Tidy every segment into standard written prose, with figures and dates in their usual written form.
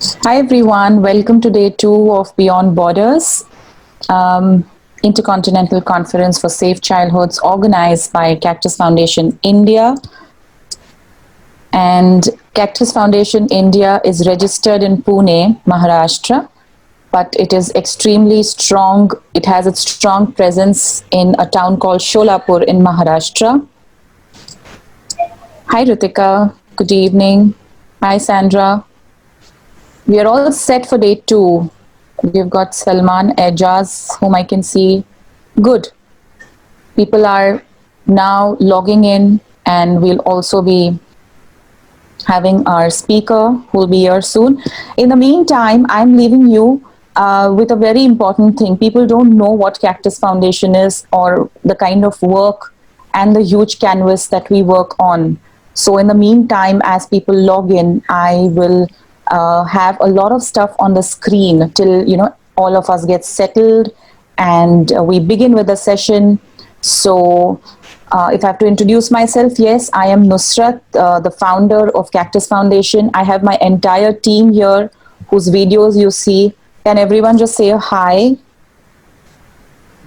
Hi everyone, welcome to day 2 of Beyond Borders, um, Intercontinental Conference for Safe Childhoods organized by Cactus Foundation India. And Cactus Foundation India is registered in Pune, Maharashtra, but it is extremely strong. It has its strong presence in a town called Sholapur in Maharashtra. Hi Ritika, good evening. Hi Sandra. We are all set for day 2. We've got Salman Ejaz, whom I can see. Good. People are now logging in, and we'll also be having our speaker who will be here soon. In the meantime, I'm leaving you with a very important thing. People don't know what Cactus Foundation is or the kind of work and the huge canvas that we work on. So, in the meantime, as people log in, I will have a lot of stuff on the screen till all of us get settled and we begin with the session. So, if I have to introduce myself, yes, I am Nusrat, the founder of Cactus Foundation. I have my entire team here whose videos you see. Can everyone just say a hi?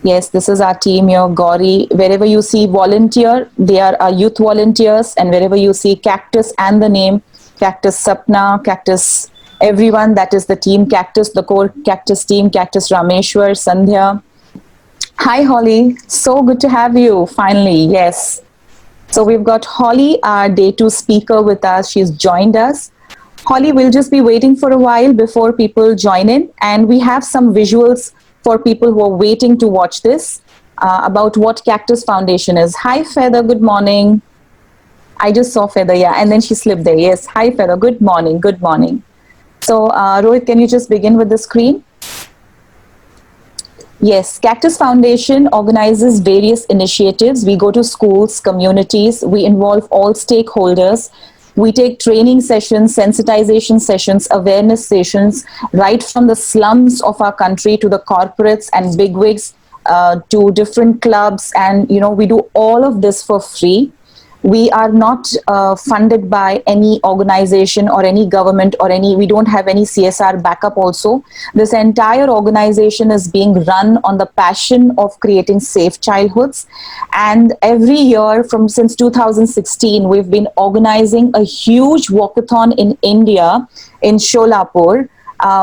Yes, this is our team here, Gauri. Wherever you see volunteer, they are our youth volunteers. And wherever you see Cactus and the name, Cactus Sapna, Cactus everyone, that is the team Cactus, the core Cactus team, Cactus Rameshwar, Sandhya. Hi, Holly. So good to have you finally. Yes. So we've got Holly, our day 2 speaker, with us. She's joined us. Holly, we'll just be waiting for a while before people join in. And we have some visuals for people who are waiting to watch this about what Cactus Foundation is. Hi, Feather. Good morning. I just saw Feather, yeah. And then she slipped there. Yes. Hi, Feather. Good morning. Good morning. So, Rohit, can you just begin with the screen? Yes, Cactus Foundation organizes various initiatives. We go to schools, communities, we involve all stakeholders. We take training sessions, sensitization sessions, awareness sessions, right from the slums of our country to the corporates and bigwigs, to different clubs. And, we do all of this for free. We are not funded by any organization or any government or we don't have any CSR backup also. This entire organization is being run on the passion of creating safe childhoods. And every year since 2016, we've been organizing a huge walkathon in India, in Sholapur,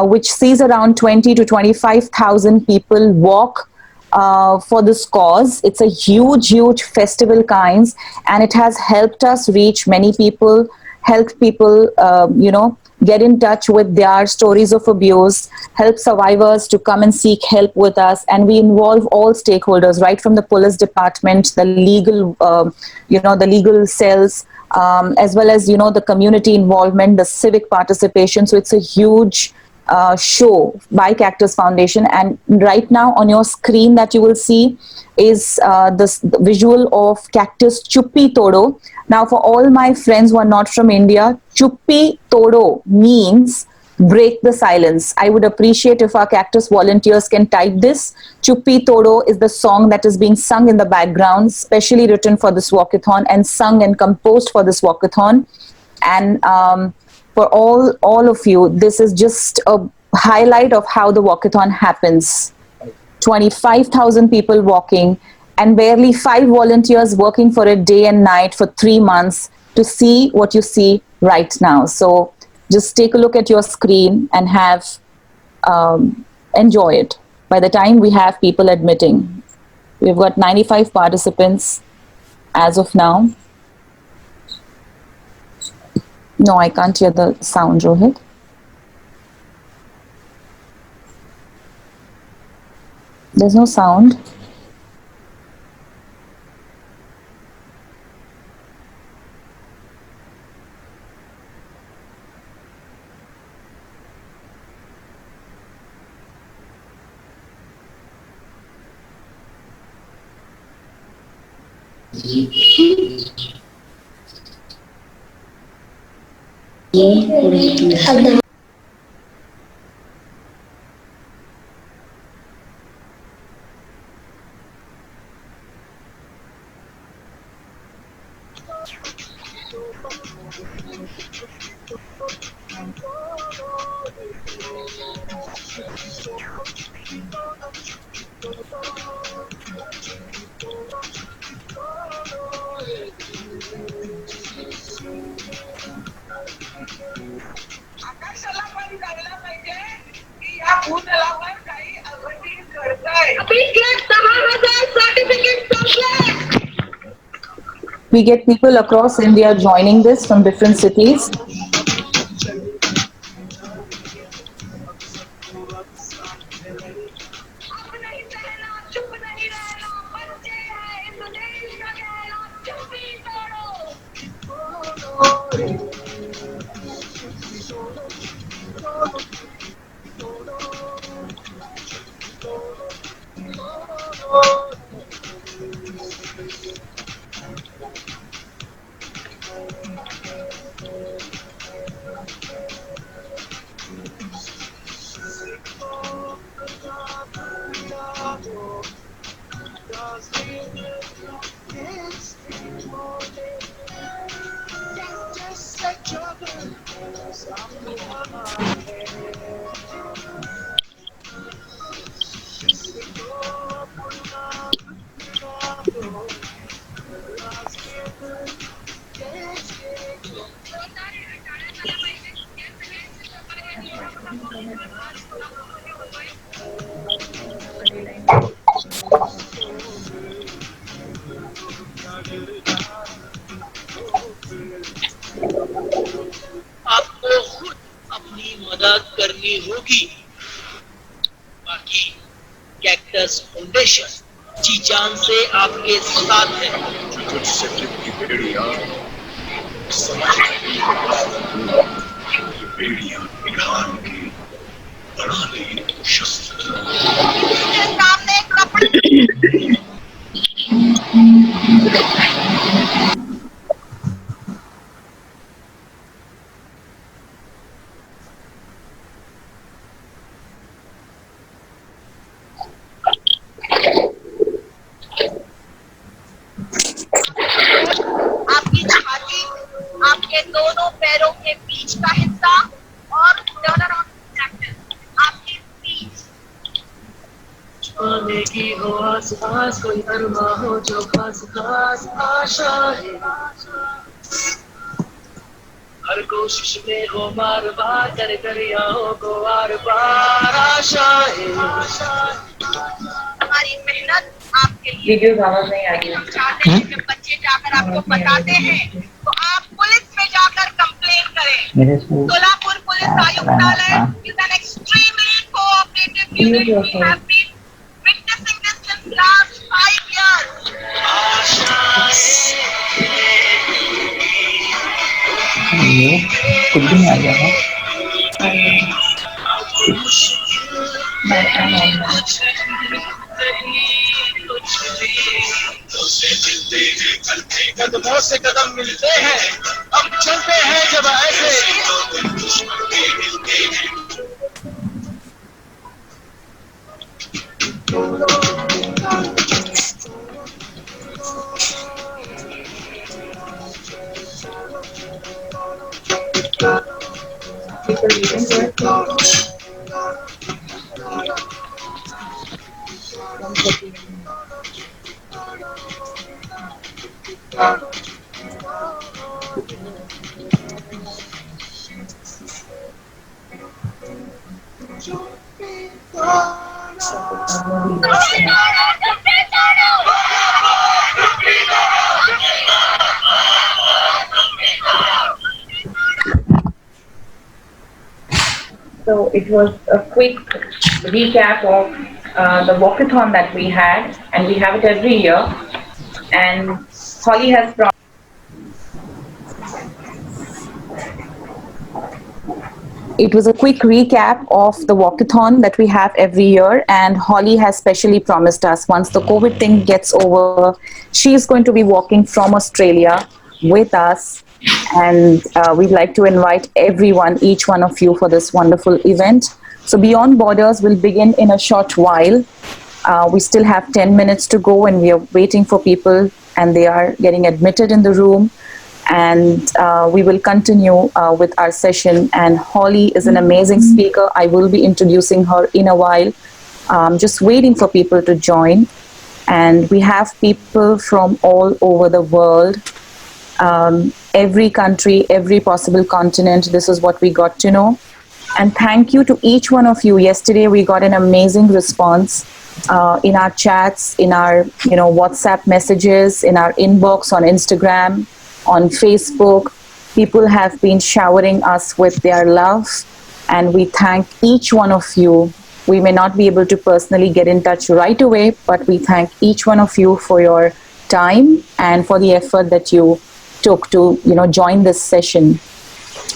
which sees around 20 to 25,000 people walk for this cause. It's a huge, huge festival kinds, and it has helped us reach many people, help people, get in touch with their stories of abuse, help survivors to come and seek help with us. And we involve all stakeholders, right from the police department, the legal, the legal cells, as well as, the community involvement, the civic participation. So it's a huge show by Cactus Foundation. And right now on your screen that you will see is this the visual of Cactus Chuppi Todo. Now, for all my friends who are not from India, Chuppi Todo means break the silence. I would appreciate if our Cactus volunteers can type this. Chuppi Todo is the song that is being sung in the background, specially written for this walkathon and sung and composed for this walkathon. And for all of you, this is just a highlight of how the walkathon happens. 25,000 people walking and barely 5 volunteers working for it day and night for 3 months to see what you see right now. So just take a look at your screen and enjoy it. By the time we have people admitting, we've got 95 participants as of now. No, I can't hear the sound, Rohit. There's no sound. आकाशाला पण कळलं पाहिजे की या भूतलावर काही अघटित घडतंय. आपले 10,000 certificate संपले. We get people across India joining this from different cities. अब नहीं सहना, चुप नहीं रहना, बच्चे हैं इस देश का कहना, चुप्पी आपको खुद अपनी मदद करनी होगी। बाकी कैक्टस फाउंडेशन जी जान से आपके साथ है। तुझसे की बेड़ियां समझ नहीं ये बेड़ियां पिघाल के बना ले शस्त्र। सामने कपड़े आपकी छाती, आपके दोनों पैरों के बीच का हिस्सा और डॉलर ऑन प्रैक्टिस आपकी पीठ। छुपाने की हो आस पास कोई अरमा हो जो खास खास आशा है। हर कोशिश में हो बार बार कर दरियाओं को आर पार आशा है। हमारी मेहनत आपके लिए वीडियोस आवाज नहीं आ रही है। हम चाहते हैं कि बच्चे जाकर आपको बताते हैं तो आप पुलिस में जाकर कंप्लेन करें। सोलापुर पुलिस आयुक्तालय is an extremely cooperative unit. We have been witnessing this since last 5 years. कुछ भी नहीं आ गया है। कदमों से कदम मिलते हैं, हम चलते हैं जब ऐसे। So it was a quick recap of the walkathon that we had, and we have it every year. And Holly has promised. It was a quick recap of the walkathon that we have every year, and Holly has specially promised us once the COVID thing gets over, she is going to be walking from Australia with us. And we'd like to invite everyone, each one of you, for this wonderful event. So, Beyond Borders will begin in a short while. We still have 10 minutes to go, and we are waiting for people, and they are getting admitted in the room. and we will continue with our session. And Holly is an amazing speaker. I will be introducing her in a while. Just waiting for people to join. And we have people from all over the world, every country, every possible continent. This is what we got to know. And thank you to each one of you. Yesterday, we got an amazing response in our chats, in our WhatsApp messages, in our inbox on Instagram, on Facebook. People have been showering us with their love, and we thank each one of you. We may not be able to personally get in touch right away, but we thank each one of you for your time and for the effort that you took to join this session.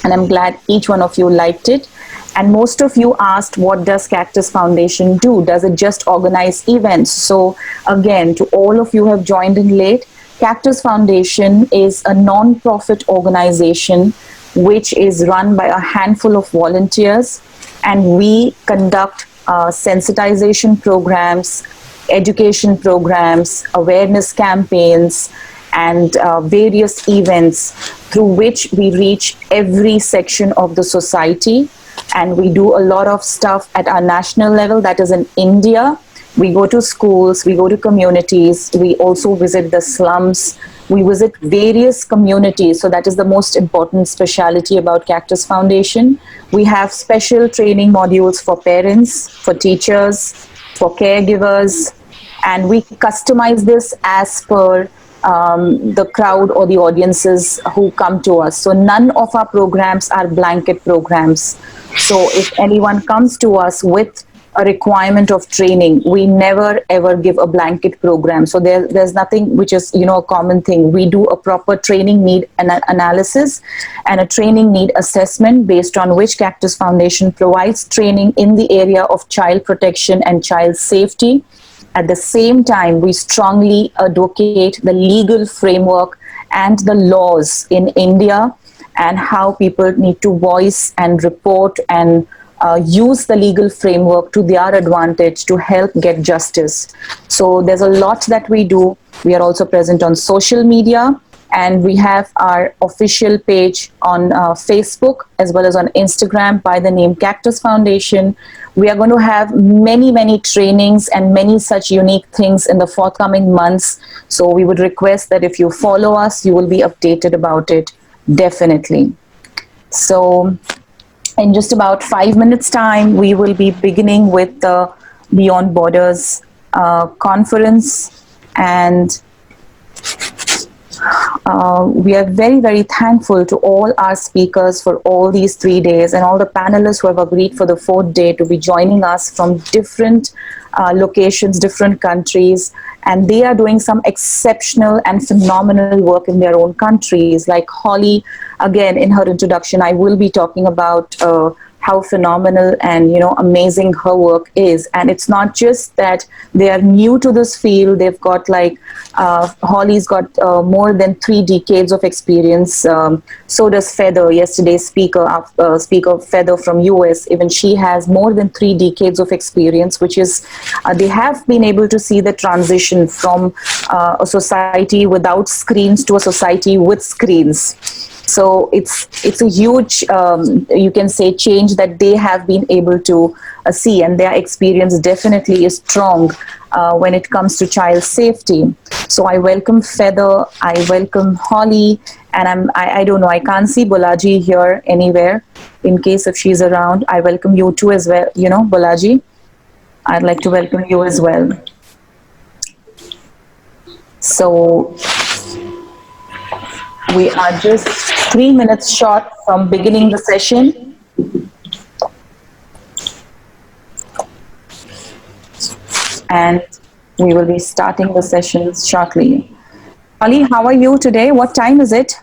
And I'm glad each one of you liked it. And most of you asked, what does Cactus Foundation do? Does it just organize events? So again, to all of you who have joined in late, Cactus Foundation is a non-profit organization which is run by a handful of volunteers, and we conduct sensitization programs, education programs, awareness campaigns, and various events through which we reach every section of the society. And we do a lot of stuff at our national level, that is in India. We go to schools, we go to communities, we also visit the slums, we visit various communities. So that is the most important speciality about Cactus Foundation. We have special training modules for parents, for teachers, for caregivers, and we customize this as per the crowd or the audiences who come to us. So none of our programs are blanket programs. So if anyone comes to us with a requirement of training, we never ever give a blanket program. So there's nothing which is a common thing. We do a proper training need analysis and a training need assessment, based on which Cactus Foundation provides training in the area of child protection and child safety. At the same time, we strongly advocate the legal framework and the laws in India, and how people need to voice and report and use the legal framework to their advantage to help get justice. So there's a lot that we do. We are also present on social media, and we have our official page on Facebook as well as on Instagram by the name Cactus Foundation. We are going to have many trainings and many such unique things in the forthcoming months. So we would request that if you follow us, you will be updated about it, definitely. So in just about 5 minutes time, we will be beginning with the Beyond Borders conference, and we are very thankful to all our speakers for all these 3 days, and all the panelists who have agreed for the 4th day to be joining us from different locations, different countries, and they are doing some exceptional and phenomenal work in their own countries. Like Holly, again, in her introduction, I will be talking about how phenomenal and amazing her work is. And it's not just that they are new to this field. They've got Holly's got more than 3 decades of experience. So does Feather, yesterday's speaker Feather from US. Even she has more than 3 decades of experience, which is they have been able to see the transition from a society without screens to a society with screens. So it's a huge, you can say, change that they have been able to see, and their experience definitely is strong when it comes to child safety. So I welcome Feather, I welcome Holly, and I don't know, I can't see Bolaji here anywhere. In case if she's around, I welcome you too as well. Bolaji, I'd like to welcome you as well. So we are just 3 minutes short from beginning the session. And we will be starting the session shortly. Ali, how are you today? What time is it?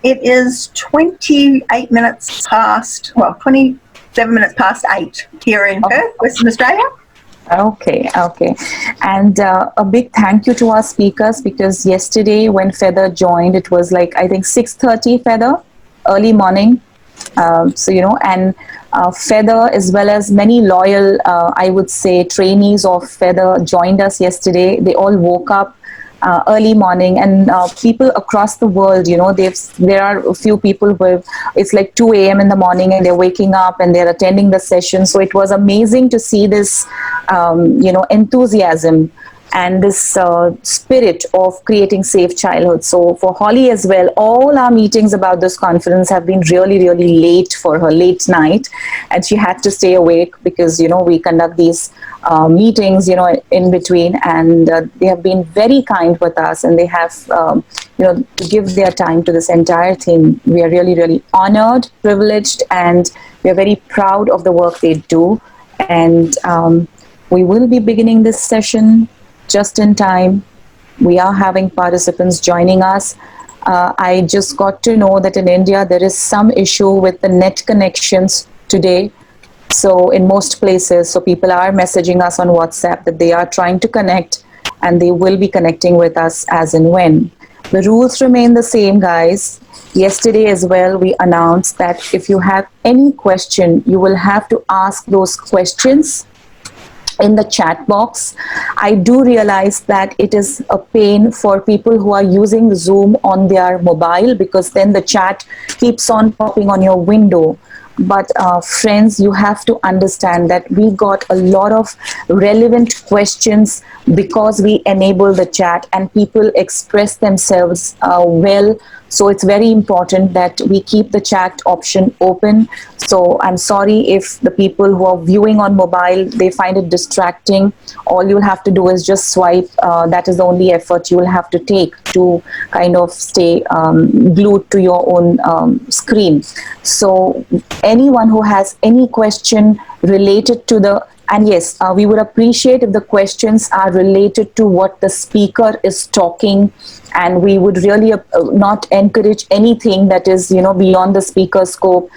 It is 28 minutes past, 27 minutes past 8 here in Perth, Western Australia. Okay. And a big thank you to our speakers, because yesterday when Feather joined, it was I think 6:30 Feather, early morning. And Feather, as well as many loyal, I would say, trainees of Feather joined us yesterday. They all woke up early morning, and people across the world, there are a few people where it's like 2 a.m. in the morning and they're waking up and they're attending the session. So it was amazing to see this, enthusiasm and this spirit of creating safe childhood. So for Holly as well, all our meetings about this conference have been really, really late for her, late night, and she had to stay awake because we conduct these meetings, in between, and they have been very kind with us, and they have, to give their time to this entire thing. We are really, really honored, privileged, and we are very proud of the work they do. And we will be beginning this session just in time. We are having participants joining us. I just got to know that in India there is some issue with the net connections today. So in most places, so people are messaging us on WhatsApp that they are trying to connect, and they will be connecting with us as and when. The rules remain the same, guys. Yesterday as well, we announced that if you have any question, you will have to ask those questions in the chat box. I do realize that it is a pain for people who are using Zoom on their mobile, because then the chat keeps on popping on your window. But friends, you have to understand that we got a lot of relevant questions because we enable the chat and people express themselves well. So it's very important that we keep the chat option open. So I'm sorry if the people who are viewing on mobile, they find it distracting. All you'll have to do is just swipe. That is the only effort you will have to take to kind of stay glued to your own screen. So anyone who has any question related to the, and yes, we would appreciate if the questions are related to what the speaker is talking, and we would really not encourage anything that is beyond the speaker's scope.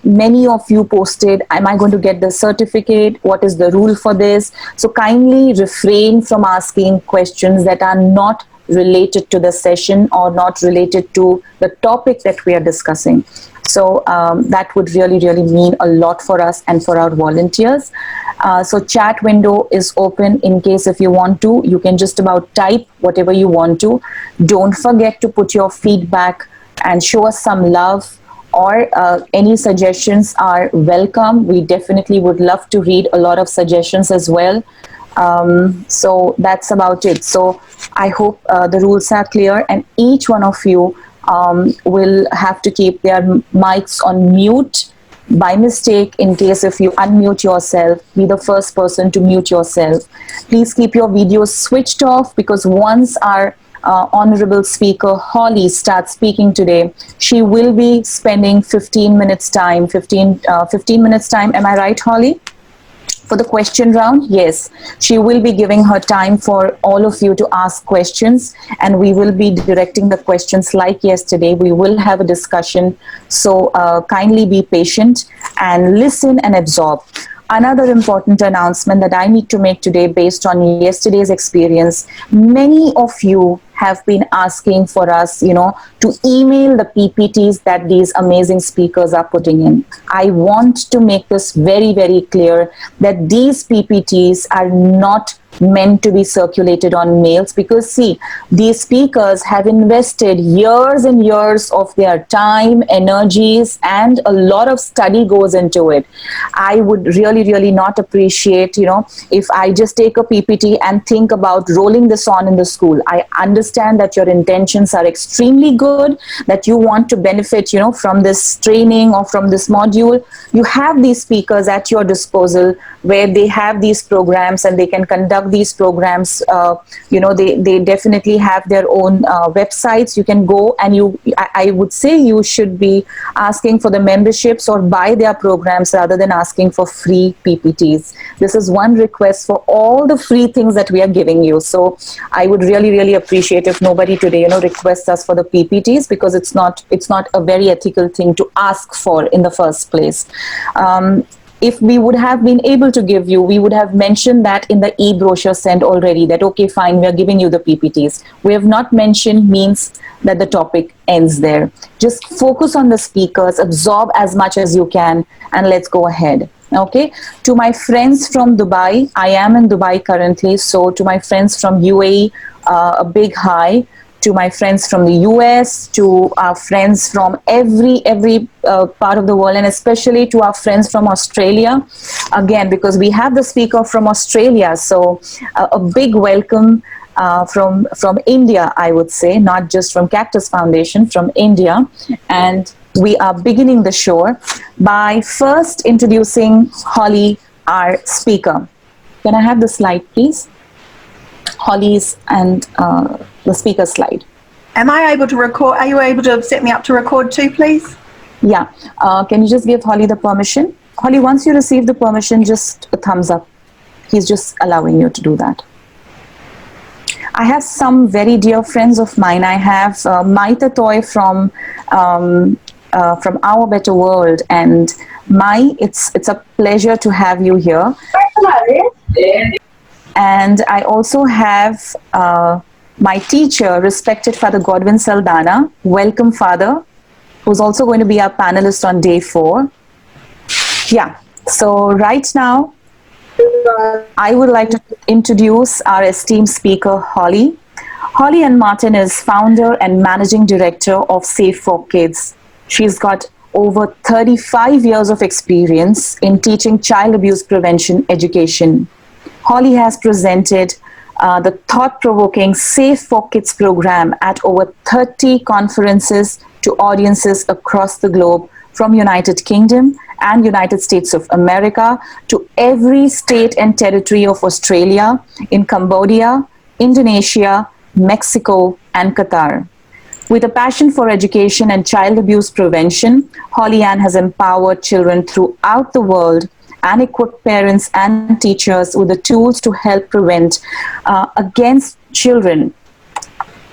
Many of you posted, am I going to get the certificate? What is the rule for this? So kindly refrain from asking questions that are not related to the session or not related to the topic that we are discussing. So that would really, really mean a lot for us and for our volunteers. So chat window is open in case if you want to, you can just about type whatever you want to. Don't forget to put your feedback and show us some love, or any suggestions are welcome. We definitely would love to read a lot of suggestions as well. So that's about it. So I hope the rules are clear, and each one of you will have to keep their mics on mute by mistake. In case if you unmute yourself, be the first person to mute yourself. Please keep your videos switched off, because once our honorable speaker Holly starts speaking today, she will be spending 15 minutes time. Am I right, Holly? For the question round, yes, she will be giving her time for all of you to ask questions, and we will be directing the questions like yesterday. We will have a discussion, so kindly be patient and listen and absorb. Another important announcement that I need to make today based on yesterday's experience, many of you have been asking for us, to email the PPTs that these amazing speakers are putting in. I want to make this very, very clear that these PPTs are not meant to be circulated on mails, because see, these speakers have invested years and years of their time, energies, and a lot of study goes into it. I would really, really not appreciate, if I just take a PPT and think about rolling this on in the school. I understand that your intentions are extremely good, that you want to benefit, from this training or from this module. You have these speakers at your disposal where they have these programs and they can conduct these programs. They definitely have their own websites. You can go and I would say you should be asking for the memberships or buy their programs rather than asking for free PPTs. This is one request for all the free things that we are giving you. So I would really, really appreciate if nobody today, requests us for the PPTs, because it's not a very ethical thing to ask for in the first place. If we would have been able to give you, we would have mentioned that in the e-brochure sent already, that okay, fine, we are giving you the PPTs. We have not mentioned means that the topic ends there. Just focus on the speakers, absorb as much as you can, and let's go ahead. Okay, to my friends from Dubai, I am in Dubai currently, so to my friends from UAE, a big hi to my friends from the US, to our friends from every part of the world, and especially to our friends from Australia. Again, because we have the speaker from Australia, so a big welcome from India, I would say, not just from Cactus Foundation, from India. And we are beginning the show by first introducing Holly, our speaker. Can I have the slide, please? Holly's and the speaker slide. Am I able to record? Are you able to set me up to record too, please? Yeah. Can you just give Holly the permission? Holly, once you receive the permission, just a thumbs up. He's just allowing you to do that. I have some very dear friends of mine. I have Maita Toy from Our Better World, and Mai, it's a pleasure to have you here. And I also have my teacher, respected Father Godwin Saldana. Welcome, Father, who's also going to be our panelist on day 4. Yeah, so right now, I would like to introduce our esteemed speaker, Holly. Holly Ann Martin is founder and managing director of Safe for Kids. She's got over 35 years of experience in teaching child abuse prevention education. Holly has presented the thought-provoking Safe for Kids program at over 30 conferences to audiences across the globe, from United Kingdom and United States of America to every state and territory of Australia, in Cambodia, Indonesia, Mexico, and Qatar. With a passion for education and child abuse prevention, Holly Ann has empowered children throughout the world and equipped parents and teachers with the tools to help prevent against children.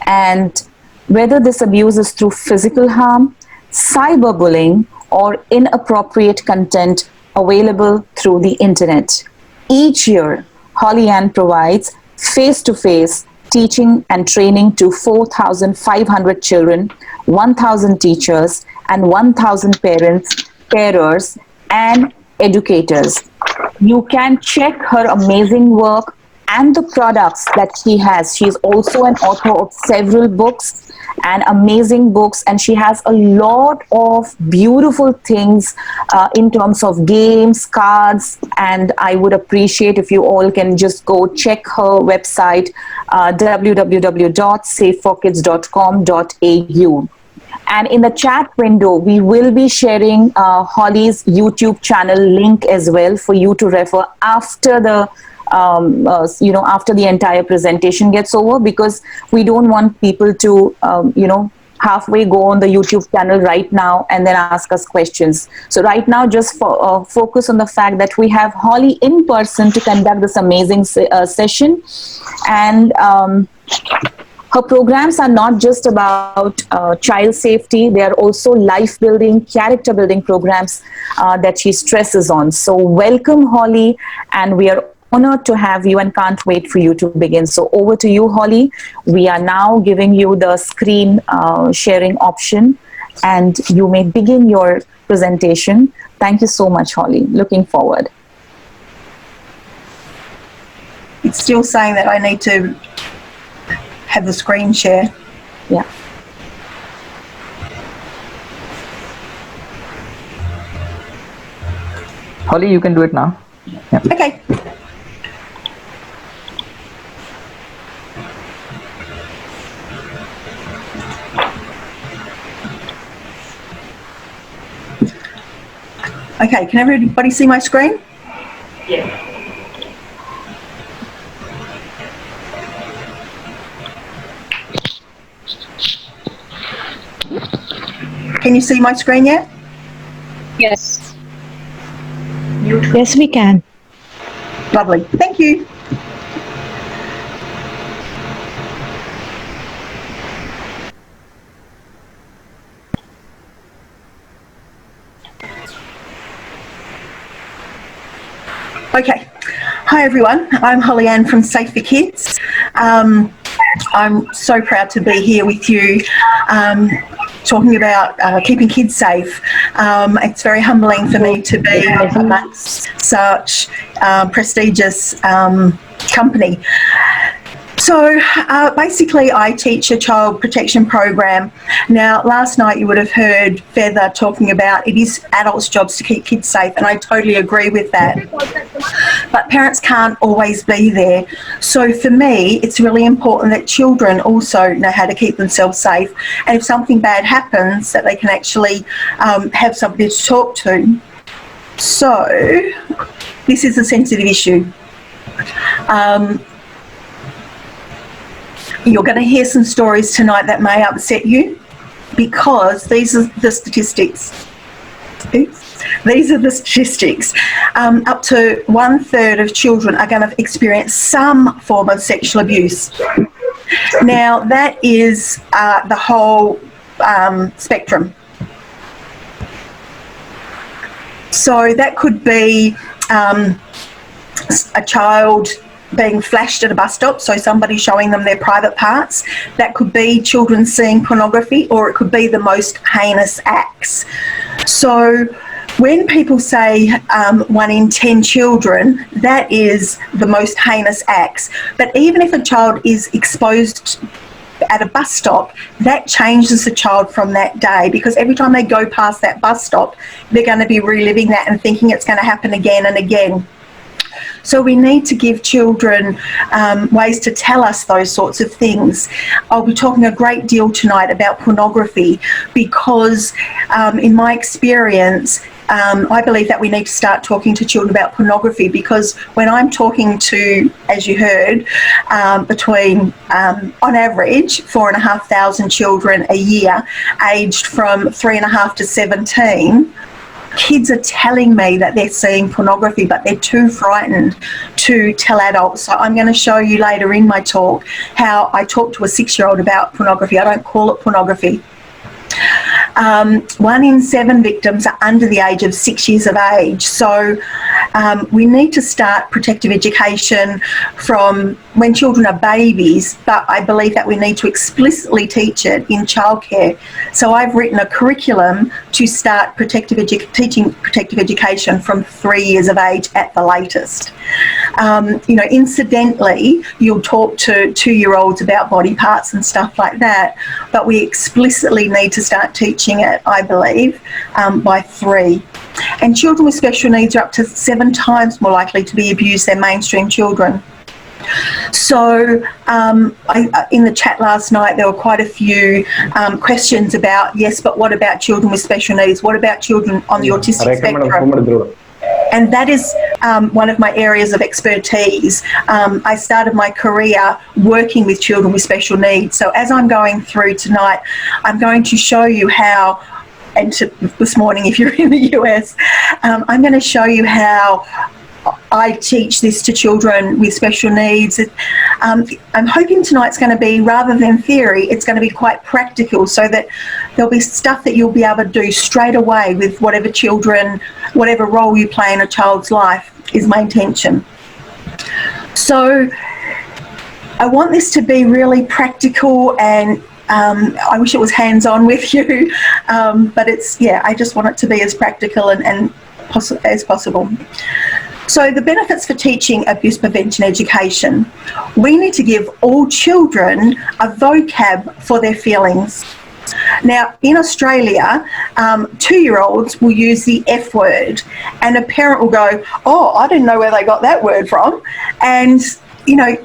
And whether this abuse is through physical harm, cyberbullying, or inappropriate content available through the internet. Each year, Holly Ann provides face-to-face teaching and training to 4,500 children, 1,000 teachers, and 1,000 parents, carers, and educators. You can check her amazing work and the products that she has. She's also an author of several books and amazing books, and she has a lot of beautiful things in terms of games, cards, and I would appreciate if you all can just go check her website, www.safeforkids.com.au. And in the chat window, we will be sharing Holly's YouTube channel link as well for you to refer after the after the entire presentation gets over, because we don't want people to halfway go on the YouTube channel right now and then ask us questions. So right now, just focus on the fact that we have Holly in person to conduct this amazing session. And her programs are not just about child safety. They are also life building, character building programs that she stresses on. So welcome, Holly, and we are honored to have you and can't wait for you to begin. So over to you, Holly. We are now giving you the screen sharing option, and you may begin your presentation. Thank you so much, Holly. Looking forward. It's still saying that I need to have the screen share. Yeah. Holly, you can do it now. Yeah. Okay. Okay, can everybody see my screen? Yeah. Can you see my screen yet? Yes. Yes, we can. Lovely, thank you. Okay, hi everyone, I'm Holly Ann from Safe for Kids. I'm so proud to be here with you talking about keeping kids safe. It's very humbling for me to be amongst such prestigious company. So basically I teach a child protection program. Now last night you would have heard Feather talking about it is adults' jobs to keep kids safe, and I totally agree with that. But parents can't always be there. So for me it's really important that children also know how to keep themselves safe, and if something bad happens that they can actually have somebody to talk to. So this is a sensitive issue. You're going to hear some stories tonight that may upset you, because these are the statistics. Oops. These are the statistics. Up to 1/3 of children are going to experience some form of sexual abuse. Now, that is the whole spectrum. So that could be a child being flashed at a bus stop, so somebody showing them their private parts. That could be children seeing pornography, or it could be the most heinous acts. So when people say 1 in 10 children, that is the most heinous acts. But even if a child is exposed at a bus stop, that changes the child from that day, because every time they go past that bus stop, they're going to be reliving that and thinking it's going to happen again and again. So we need to give children ways to tell us those sorts of things. I'll be talking a great deal tonight about pornography, because in my experience, I believe that we need to start talking to children about pornography, because when I'm talking to, as you heard, between, on average, 4,500 children a year aged from 3.5 to 17, kids are telling me that they're seeing pornography, but they're too frightened to tell adults. So I'm going to show you later in my talk how I talk to a 6-year-old about pornography. I don't call it pornography. 1 in 7 victims are under the age of 6 years of age. So we need to start protective education from when children are babies, but I believe that we need to explicitly teach it in childcare. So I've written a curriculum to start teaching protective education from 3 years of age at the latest. You know, incidentally, you'll talk to 2-year-olds about body parts and stuff like that, but we explicitly need to start teaching it, I believe, by 3. And children with special needs are up to 7 times more likely to be abused than mainstream children. So in the chat last night, there were quite a few questions about, yes, but what about children with special needs? What about children on the autistic spectrum? And that is one of my areas of expertise. I started my career working with children with special needs. So as I'm going through tonight, I'm going to show you how, and this morning if you're in the US, I'm going to show you how I teach this to children with special needs. I'm hoping tonight's going to be, rather than theory, it's going to be quite practical, so that there'll be stuff that you'll be able to do straight away with whatever role you play in a child's life is my intention. So I want this to be really practical, and I wish it was hands-on with you, but I just want it to be as practical and as possible. So the benefits for teaching abuse prevention education. We need to give all children a vocab for their feelings. Now, in Australia, 2-year-olds will use the F word, and a parent will go, oh, I didn't know where they got that word from. And, you know,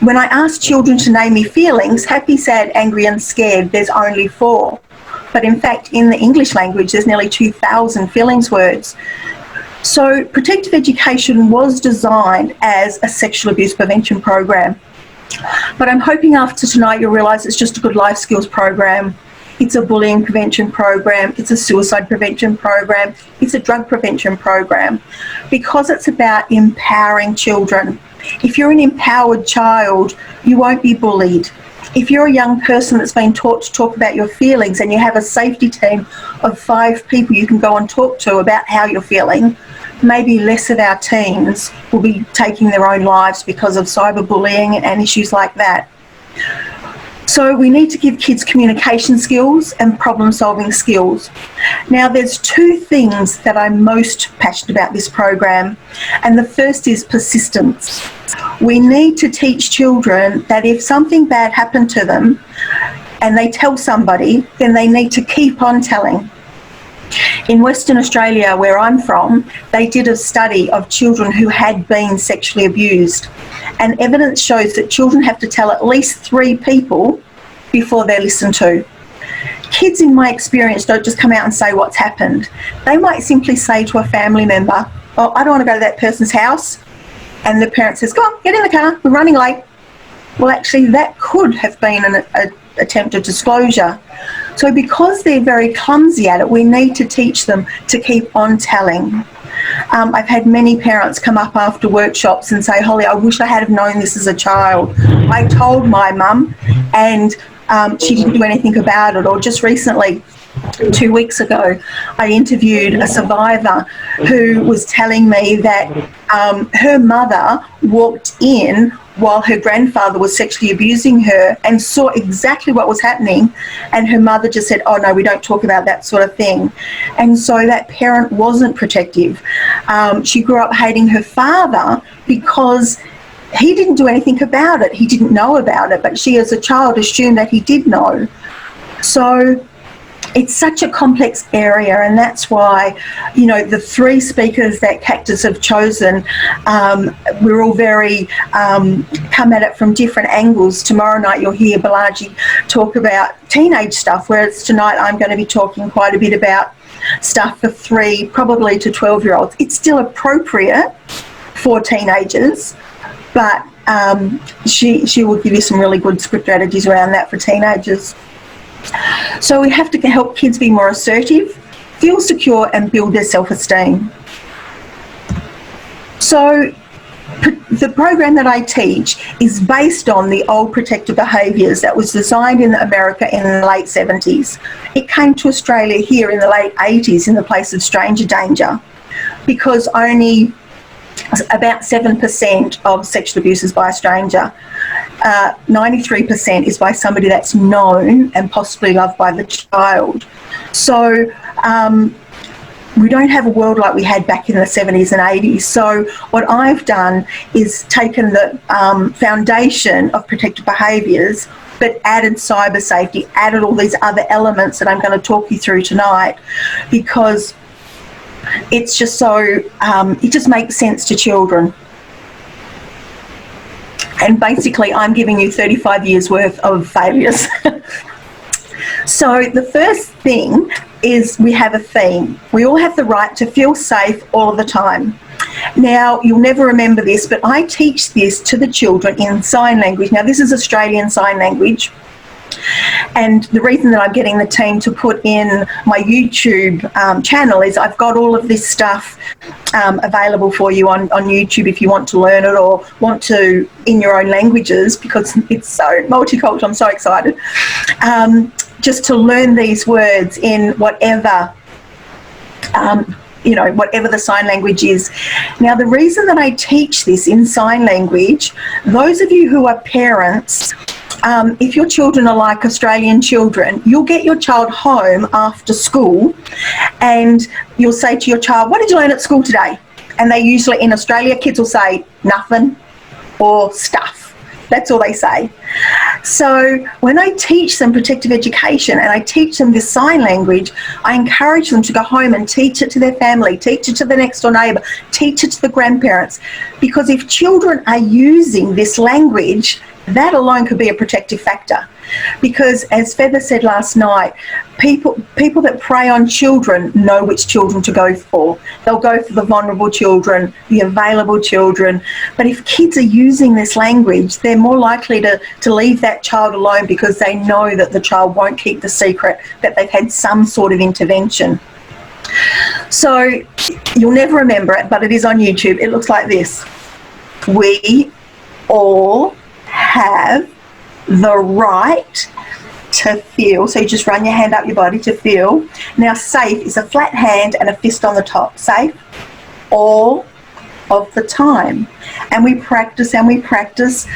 when I ask children to name me feelings, happy, sad, angry and scared, there's only 4. But in fact, in the English language, there's nearly 2,000 feelings words. So protective education was designed as a sexual abuse prevention program. But I'm hoping after tonight you'll realise it's just a good life skills program. It's a bullying prevention program. It's a suicide prevention program. It's a drug prevention program, because it's about empowering children. If you're an empowered child, you won't be bullied. If you're a young person that's been taught to talk about your feelings, and you have a safety team of 5 people you can go and talk to about how you're feeling, maybe less of our teens will be taking their own lives because of cyberbullying and issues like that. So we need to give kids communication skills and problem-solving skills. Now, there's two things that I'm most passionate about this program, and the first is persistence. We need to teach children that if something bad happened to them and they tell somebody, then they need to keep on telling. In Western Australia, where I'm from, they did a study of children who had been sexually abused, and evidence shows that children have to tell at least 3 people before they're listened to. Kids, in my experience, don't just come out and say what's happened. They might simply say to a family member, "Oh, I don't want to go to that person's house," and the parent says, "Go on, get in the car, we're running late." Well, actually, that could have been an attempted disclosure. So because they're very clumsy at it, we need to teach them to keep on telling. I've had many parents come up after workshops and say, "Holly, I wish I had have known this as a child. I told my mum and she didn't do anything about it." Or just recently, 2 weeks ago, I interviewed a survivor who was telling me that her mother walked in while her grandfather was sexually abusing her and saw exactly what was happening, and her mother just said, "Oh no, we don't talk about that sort of thing." And so that parent wasn't protective. She grew up hating her father because he didn't do anything about it. He didn't know about it, but she as a child assumed that he did know. So it's such a complex area, and that's why, you know, the 3 speakers that Cactus have chosen, we're all very come at it from different angles. Tomorrow night you'll hear Balaji talk about teenage stuff, whereas tonight I'm going to be talking quite a bit about stuff for 3, probably to 12-year-olds. It's still appropriate for teenagers, but she will give you some really good script strategies around that for teenagers. So we have to help kids be more assertive, feel secure, and build their self-esteem. So the program that I teach is based on the old protective behaviours that was designed in America in the late 70s. It came to Australia here in the late 80s in the place of stranger danger, because only about 7% of sexual abuse is by a stranger. 93% is by somebody that's known and possibly loved by the child. So we don't have a world like we had back in the 70s and 80s. So what I've done is taken the foundation of protective behaviours, but added cyber safety, added all these other elements that I'm going to talk you through tonight, because it's just so, it just makes sense to children. And basically, I'm giving you 35 years worth of failures. So the first thing is we have a theme. We all have the right to feel safe all of the time. Now, you'll never remember this, but I teach this to the children in sign language. Now, this is Australian Sign Language. And the reason that I'm getting the team to put in my YouTube channel is I've got all of this stuff available for you on YouTube if you want to learn it or want to in your own languages, because it's so multicultural. I'm so excited. Just to learn these words in whatever whatever the sign language is. Now, the reason that I teach this in sign language, those of you who are parents, if your children are like Australian children, you'll get your child home after school and you'll say to your child, "What did you learn at school today?" And they usually, in Australia, kids will say nothing or stuff. That's all they say. So when I teach them protective education and I teach them this sign language, I encourage them to go home and teach it to their family, teach it to the next door neighbour, teach it to the grandparents. Because if children are using this language, that alone could be a protective factor. Because as Feather said last night, people that prey on children know which children to go for. They'll go for the vulnerable children, the available children. But if kids are using this language, they're more likely to leave that child alone because they know that the child won't keep the secret, that they've had some sort of intervention. So you'll never remember it, but it is on YouTube. It looks like this. We all have the right to feel. So you just run your hand up your body to feel. Now, safe is a flat hand and a fist on the top. Safe all of the time. And we practice and we practice.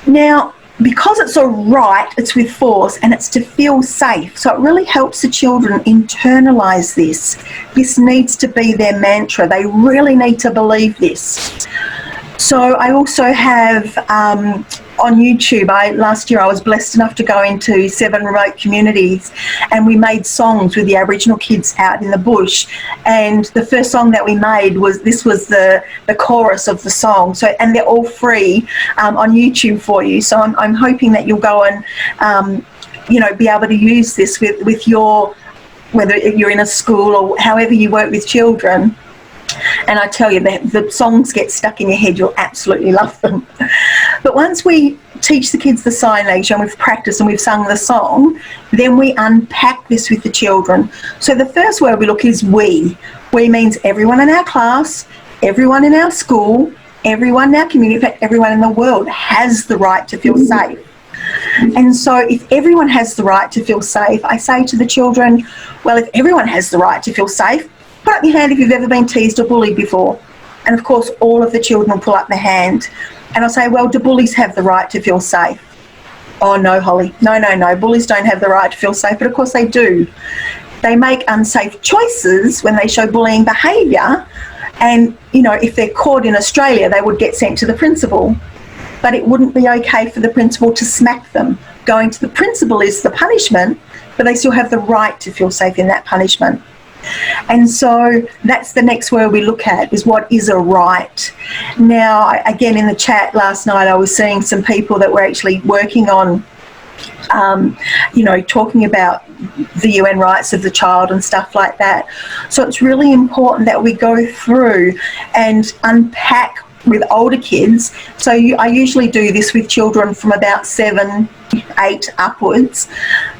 Now, because it's a right, it's with force, and it's to feel safe. So it really helps the children internalise this. This needs to be their mantra. They really need to believe this. So I also have on YouTube, last year I was blessed enough to go into 7 remote communities, and we made songs with the Aboriginal kids out in the bush. And the first song that we made was the chorus of the song. So, and they're all free on YouTube for you. So I'm hoping that you'll go and be able to use this with your, whether you're in a school or however you work with children. And I tell you, the songs get stuck in your head, you'll absolutely love them. But once we teach the kids the sign language and we've practiced and we've sung the song, then we unpack this with the children. So the first word we look is we. We means everyone in our class, everyone in our school, everyone in our community, in fact, everyone in the world has the right to feel safe. And so if everyone has the right to feel safe, I say to the children, well, if everyone has the right to feel safe, put up your hand if you've ever been teased or bullied before. And of course, all of the children will pull up their hand. And I'll say, well, do bullies have the right to feel safe? Oh, no, Holly. No. Bullies don't have the right to feel safe. But of course they do. They make unsafe choices when they show bullying behaviour. And, if they're caught in Australia, they would get sent to the principal. But it wouldn't be okay for the principal to smack them. Going to the principal is the punishment, but they still have the right to feel safe in that punishment. And so that's the next word we look at, is what is a right. Now, again, in the chat last night, I was seeing some people that were actually working on, talking about the UN rights of the child and stuff like that. So it's really important that we go through and unpack with older kids. So I usually do this with children from about 7, 8 upwards,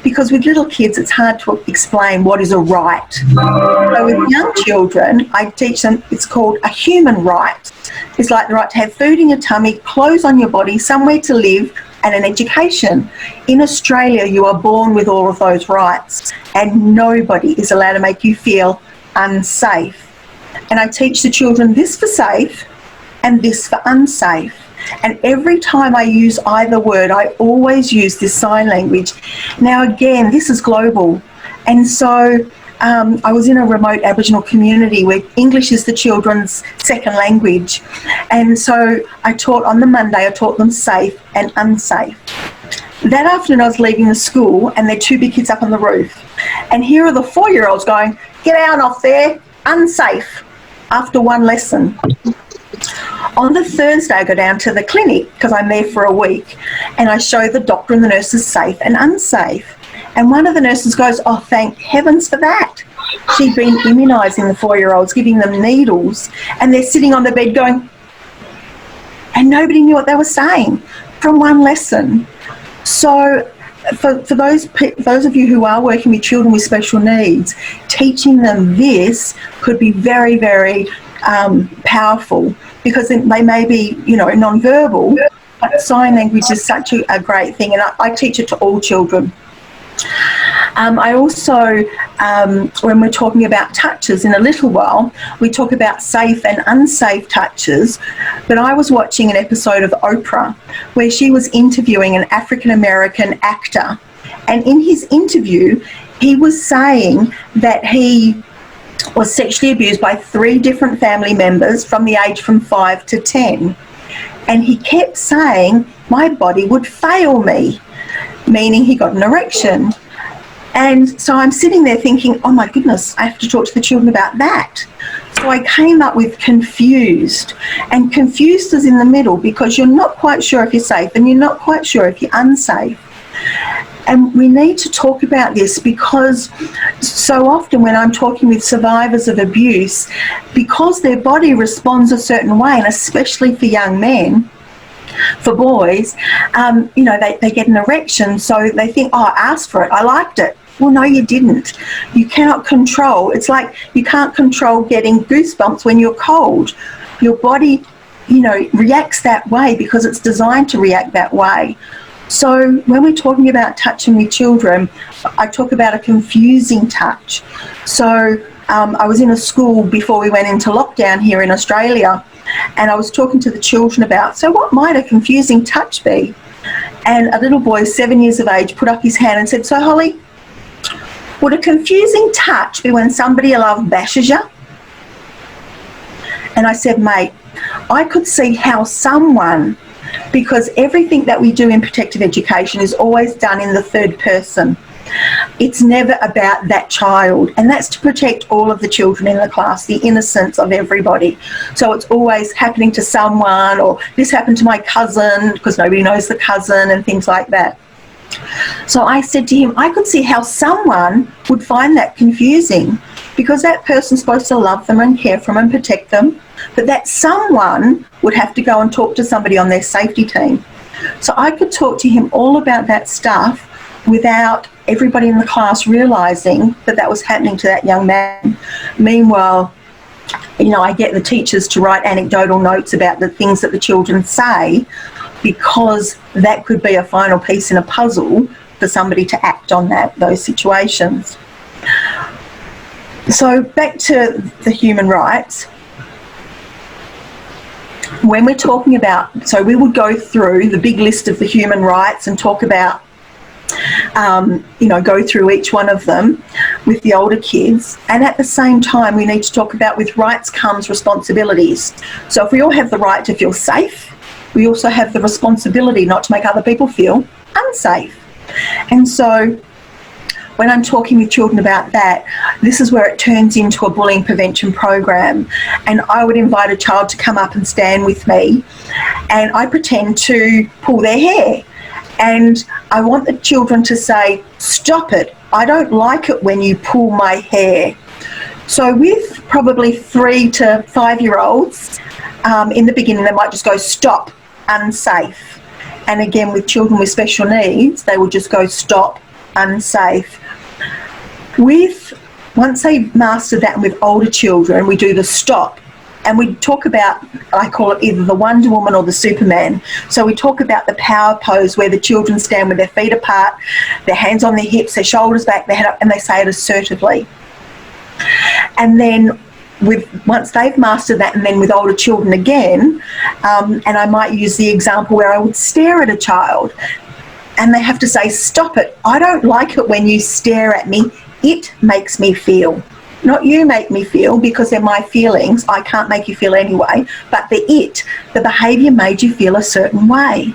because with little kids it's hard to explain what is a right. So with young children, I teach them it's called a human right. It's like the right to have food in your tummy, clothes on your body, somewhere to live, and an education. In Australia, you are born with all of those rights, and nobody is allowed to make you feel unsafe. And I teach the children this for safe and this for unsafe. And every time I use either word, I always use this sign language. Now, again, this is global. And so I was in a remote Aboriginal community where English is the children's second language. And so on the Monday, I taught them safe and unsafe. That afternoon, I was leaving the school, and there are 2 big kids up on the roof. And here are the 4-year-olds going, "Get out off there, unsafe," after one lesson. On the Thursday, I go down to the clinic because I'm there for a week, and I show the doctor and the nurses safe and unsafe. And one of the nurses goes, "Oh, thank heavens for that." She'd been immunising the 4-year-olds, giving them needles, and they're sitting on the bed going, and nobody knew what they were saying from one lesson. So for those of you who are working with children with special needs, teaching them this could be very, very powerful, because they may be, non-verbal, but sign language is such a great thing, and I teach it to all children. I also, when we're talking about touches in a little while, we talk about safe and unsafe touches, but I was watching an episode of Oprah where she was interviewing an African-American actor, and in his interview, he was saying that he was sexually abused by 3 different family members from the age from 5 to 10. And he kept saying, "My body would fail me," meaning he got an erection. And so I'm sitting there thinking, oh my goodness, I have to talk to the children about that. So I came up with confused. And confused is in the middle, because you're not quite sure if you're safe and you're not quite sure if you're unsafe. And we need to talk about this, because so often when I'm talking with survivors of abuse, because their body responds a certain way, and especially for young men, for boys, they get an erection, so they think, oh, I asked for it, I liked it. Well, no, you didn't. You cannot control. It's like you can't control getting goosebumps when you're cold. Your body, reacts that way because it's designed to react that way. So when we're talking about touching with children, I talk about a confusing touch. So I was in a school before we went into lockdown here in Australia, and I was talking to the children about, so what might a confusing touch be? And a little boy, 7 years of age, put up his hand and said, "So, Holly, would a confusing touch be when somebody you love bashes you?" And I said, "Mate, I could see how someone, because everything that we do in protective education is always done in the third person. It's never about that child, and that's to protect all of the children in the class, the innocence of everybody. So it's always happening to someone, or this happened to my cousin, because nobody knows the cousin and things like that." So I said to him, I could see how someone would find that confusing, because that person's supposed to love them and care for them and protect them, but that someone would have to go and talk to somebody on their safety team. So I could talk to him all about that stuff without everybody in the class realising that that was happening to that young man. Meanwhile, you know, I get the teachers to write anecdotal notes about the things that the children say, because that could be a final piece in a puzzle for somebody to act on those situations. So back to the human rights. When we're talking about, so we would go through the big list of the human rights and talk about, go through each one of them with the older kids. And at the same time, we need to talk about, with rights comes responsibilities. So if we all have the right to feel safe, we also have the responsibility not to make other people feel unsafe. And so when I'm talking with children about that, this is where it turns into a bullying prevention program. And I would invite a child to come up and stand with me, and I pretend to pull their hair. And I want the children to say, "Stop it, I don't like it when you pull my hair." So with probably 3 to 5 year olds, in the beginning they might just go, "Stop, unsafe." And again, with children with special needs, they would just go, "Stop, unsafe." Once they've mastered that, and with older children, we do the stop. And we talk about, I call it either the Wonder Woman or the Superman. So we talk about the power pose, where the children stand with their feet apart, their hands on their hips, their shoulders back, their head up, and they say it assertively. And then once they've mastered that, and then with older children again, and I might use the example where I would stare at a child, and they have to say, "Stop it, I don't like it when you stare at me, it makes me feel." Not you make me feel, because they're my feelings. I can't make you feel anyway. But the behaviour made you feel a certain way.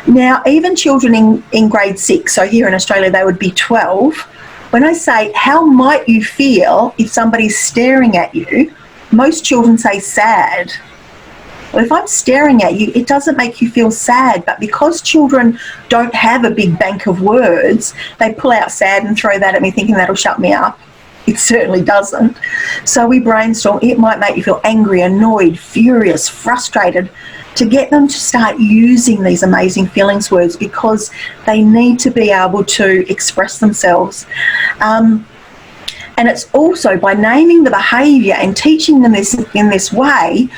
Now, even children in grade 6, so here in Australia they would be 12, when I say, "How might you feel if somebody's staring at you?" most children say, "Sad." Well, if I'm staring at you, it doesn't make you feel sad, but because children don't have a big bank of words, they pull out sad and throw that at me thinking that'll shut me up. It certainly doesn't. So we brainstorm, it might make you feel angry, annoyed, furious, frustrated, to get them to start using these amazing feelings words, because they need to be able to express themselves. And it's also by naming the behaviour and teaching them this in this way,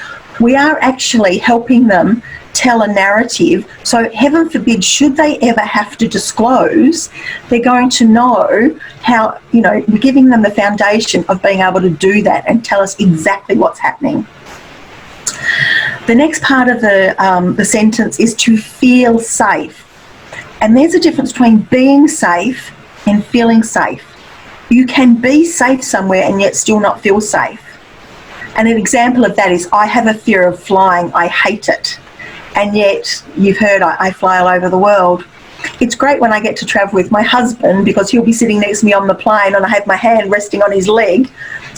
we are actually helping them tell a narrative. So heaven forbid, should they ever have to disclose, they're going to know how, we're giving them the foundation of being able to do that and tell us exactly what's happening. The next part of the sentence is to feel safe. And there's a difference between being safe and feeling safe. You can be safe somewhere and yet still not feel safe. And an example of that is, I have a fear of flying. I hate it. And yet, you've heard I fly all over the world. It's great when I get to travel with my husband, because he'll be sitting next to me on the plane and I have my hand resting on his leg.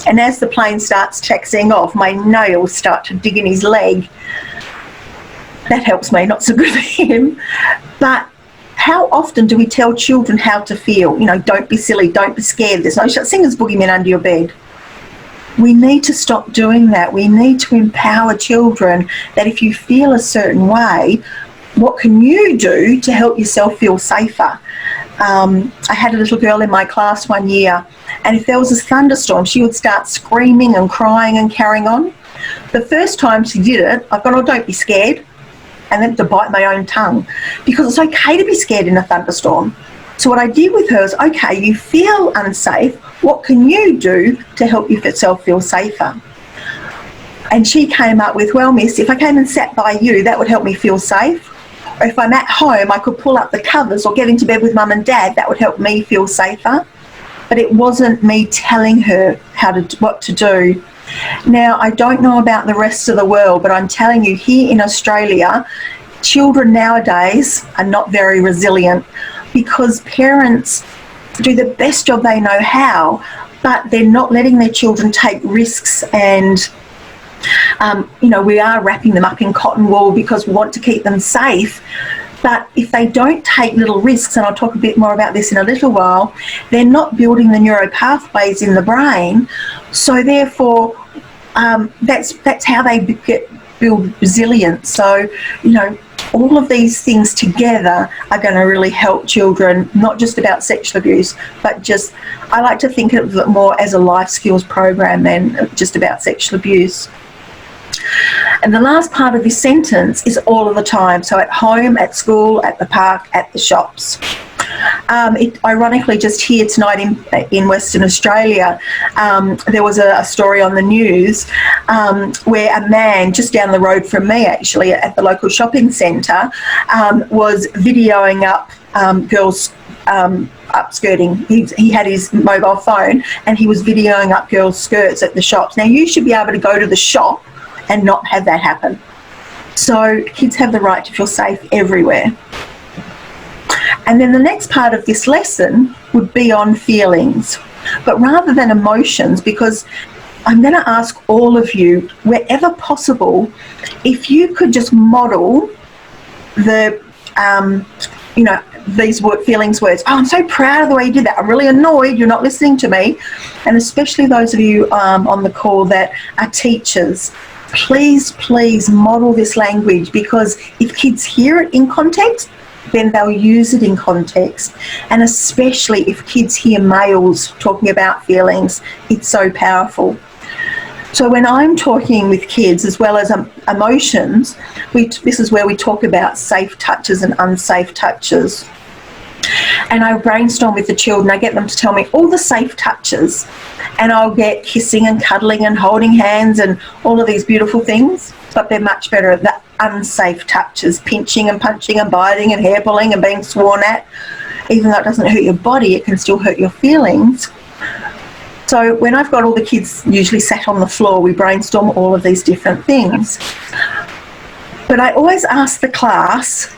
And as the plane starts taxiing off, my nails start to dig in his leg. That helps me, not so good for him. But how often do we tell children how to feel? Don't be silly, don't be scared. There's no such thing as boogeymen under your bed. We need to stop doing that. We need to empower children that if you feel a certain way, what can you do to help yourself feel safer? I had a little girl in my class one year, and if there was a thunderstorm, she would start screaming and crying and carrying on. The first time she did it, I've gone, "Oh, don't be scared," and then to bite my own tongue, because it's okay to be scared in a thunderstorm. So what I did with her is, okay, you feel unsafe, what can you do to help yourself feel safer? And she came up with, "Well, miss, if I came and sat by you, that would help me feel safe. if I'm at home, I could pull up the covers or get into bed with mum and dad. That would help me feel safer. But it wasn't me telling her what to do. Now, I don't know about the rest of the world, but I'm telling you, here in Australia, children nowadays are not very resilient because parents do the best job they know how, but they're not letting their children take risks. And we are wrapping them up in cotton wool because we want to keep them safe. But if they don't take little risks, and I'll talk a bit more about this in a little while, they're not building the neural pathways in the brain. So therefore, that's how they build resilience. So, all of these things together are going to really help children, not just about sexual abuse, but just, I like to think of it more as a life skills program than just about sexual abuse. And the last part of this sentence is all of the time. So at home, at school, at the park, at the shops. Ironically, just here tonight in Western Australia, there was a story on the news where a man just down the road from me, actually, at the local shopping centre, was videoing up girls upskirting. He had his mobile phone and he was videoing up girls' skirts at the shops. Now, you should be able to go to the shop and not have that happen. So kids have the right to feel safe everywhere. And then the next part of this lesson would be on feelings, but rather than emotions, because I'm going to ask all of you, wherever possible, if you could just model the, these feelings words. Oh, I'm so proud of the way you did that. I'm really annoyed you're not listening to me. And especially those of you on the call that are teachers, please model this language, because if kids hear it in context, then they'll use it in context. And especially if kids hear males talking about feelings, it's so powerful. So when I'm talking with kids as well as emotions, this is where we talk about safe touches and unsafe touches. And I brainstorm with the children. I get them to tell me all the safe touches, and I'll get kissing and cuddling and holding hands and all of these beautiful things, but they're much better at the unsafe touches, pinching and punching and biting and hair pulling and being sworn at. Even though it doesn't hurt your body, it can still hurt your feelings. So when I've got all the kids usually sat on the floor, we brainstorm all of these different things. But I always ask the class,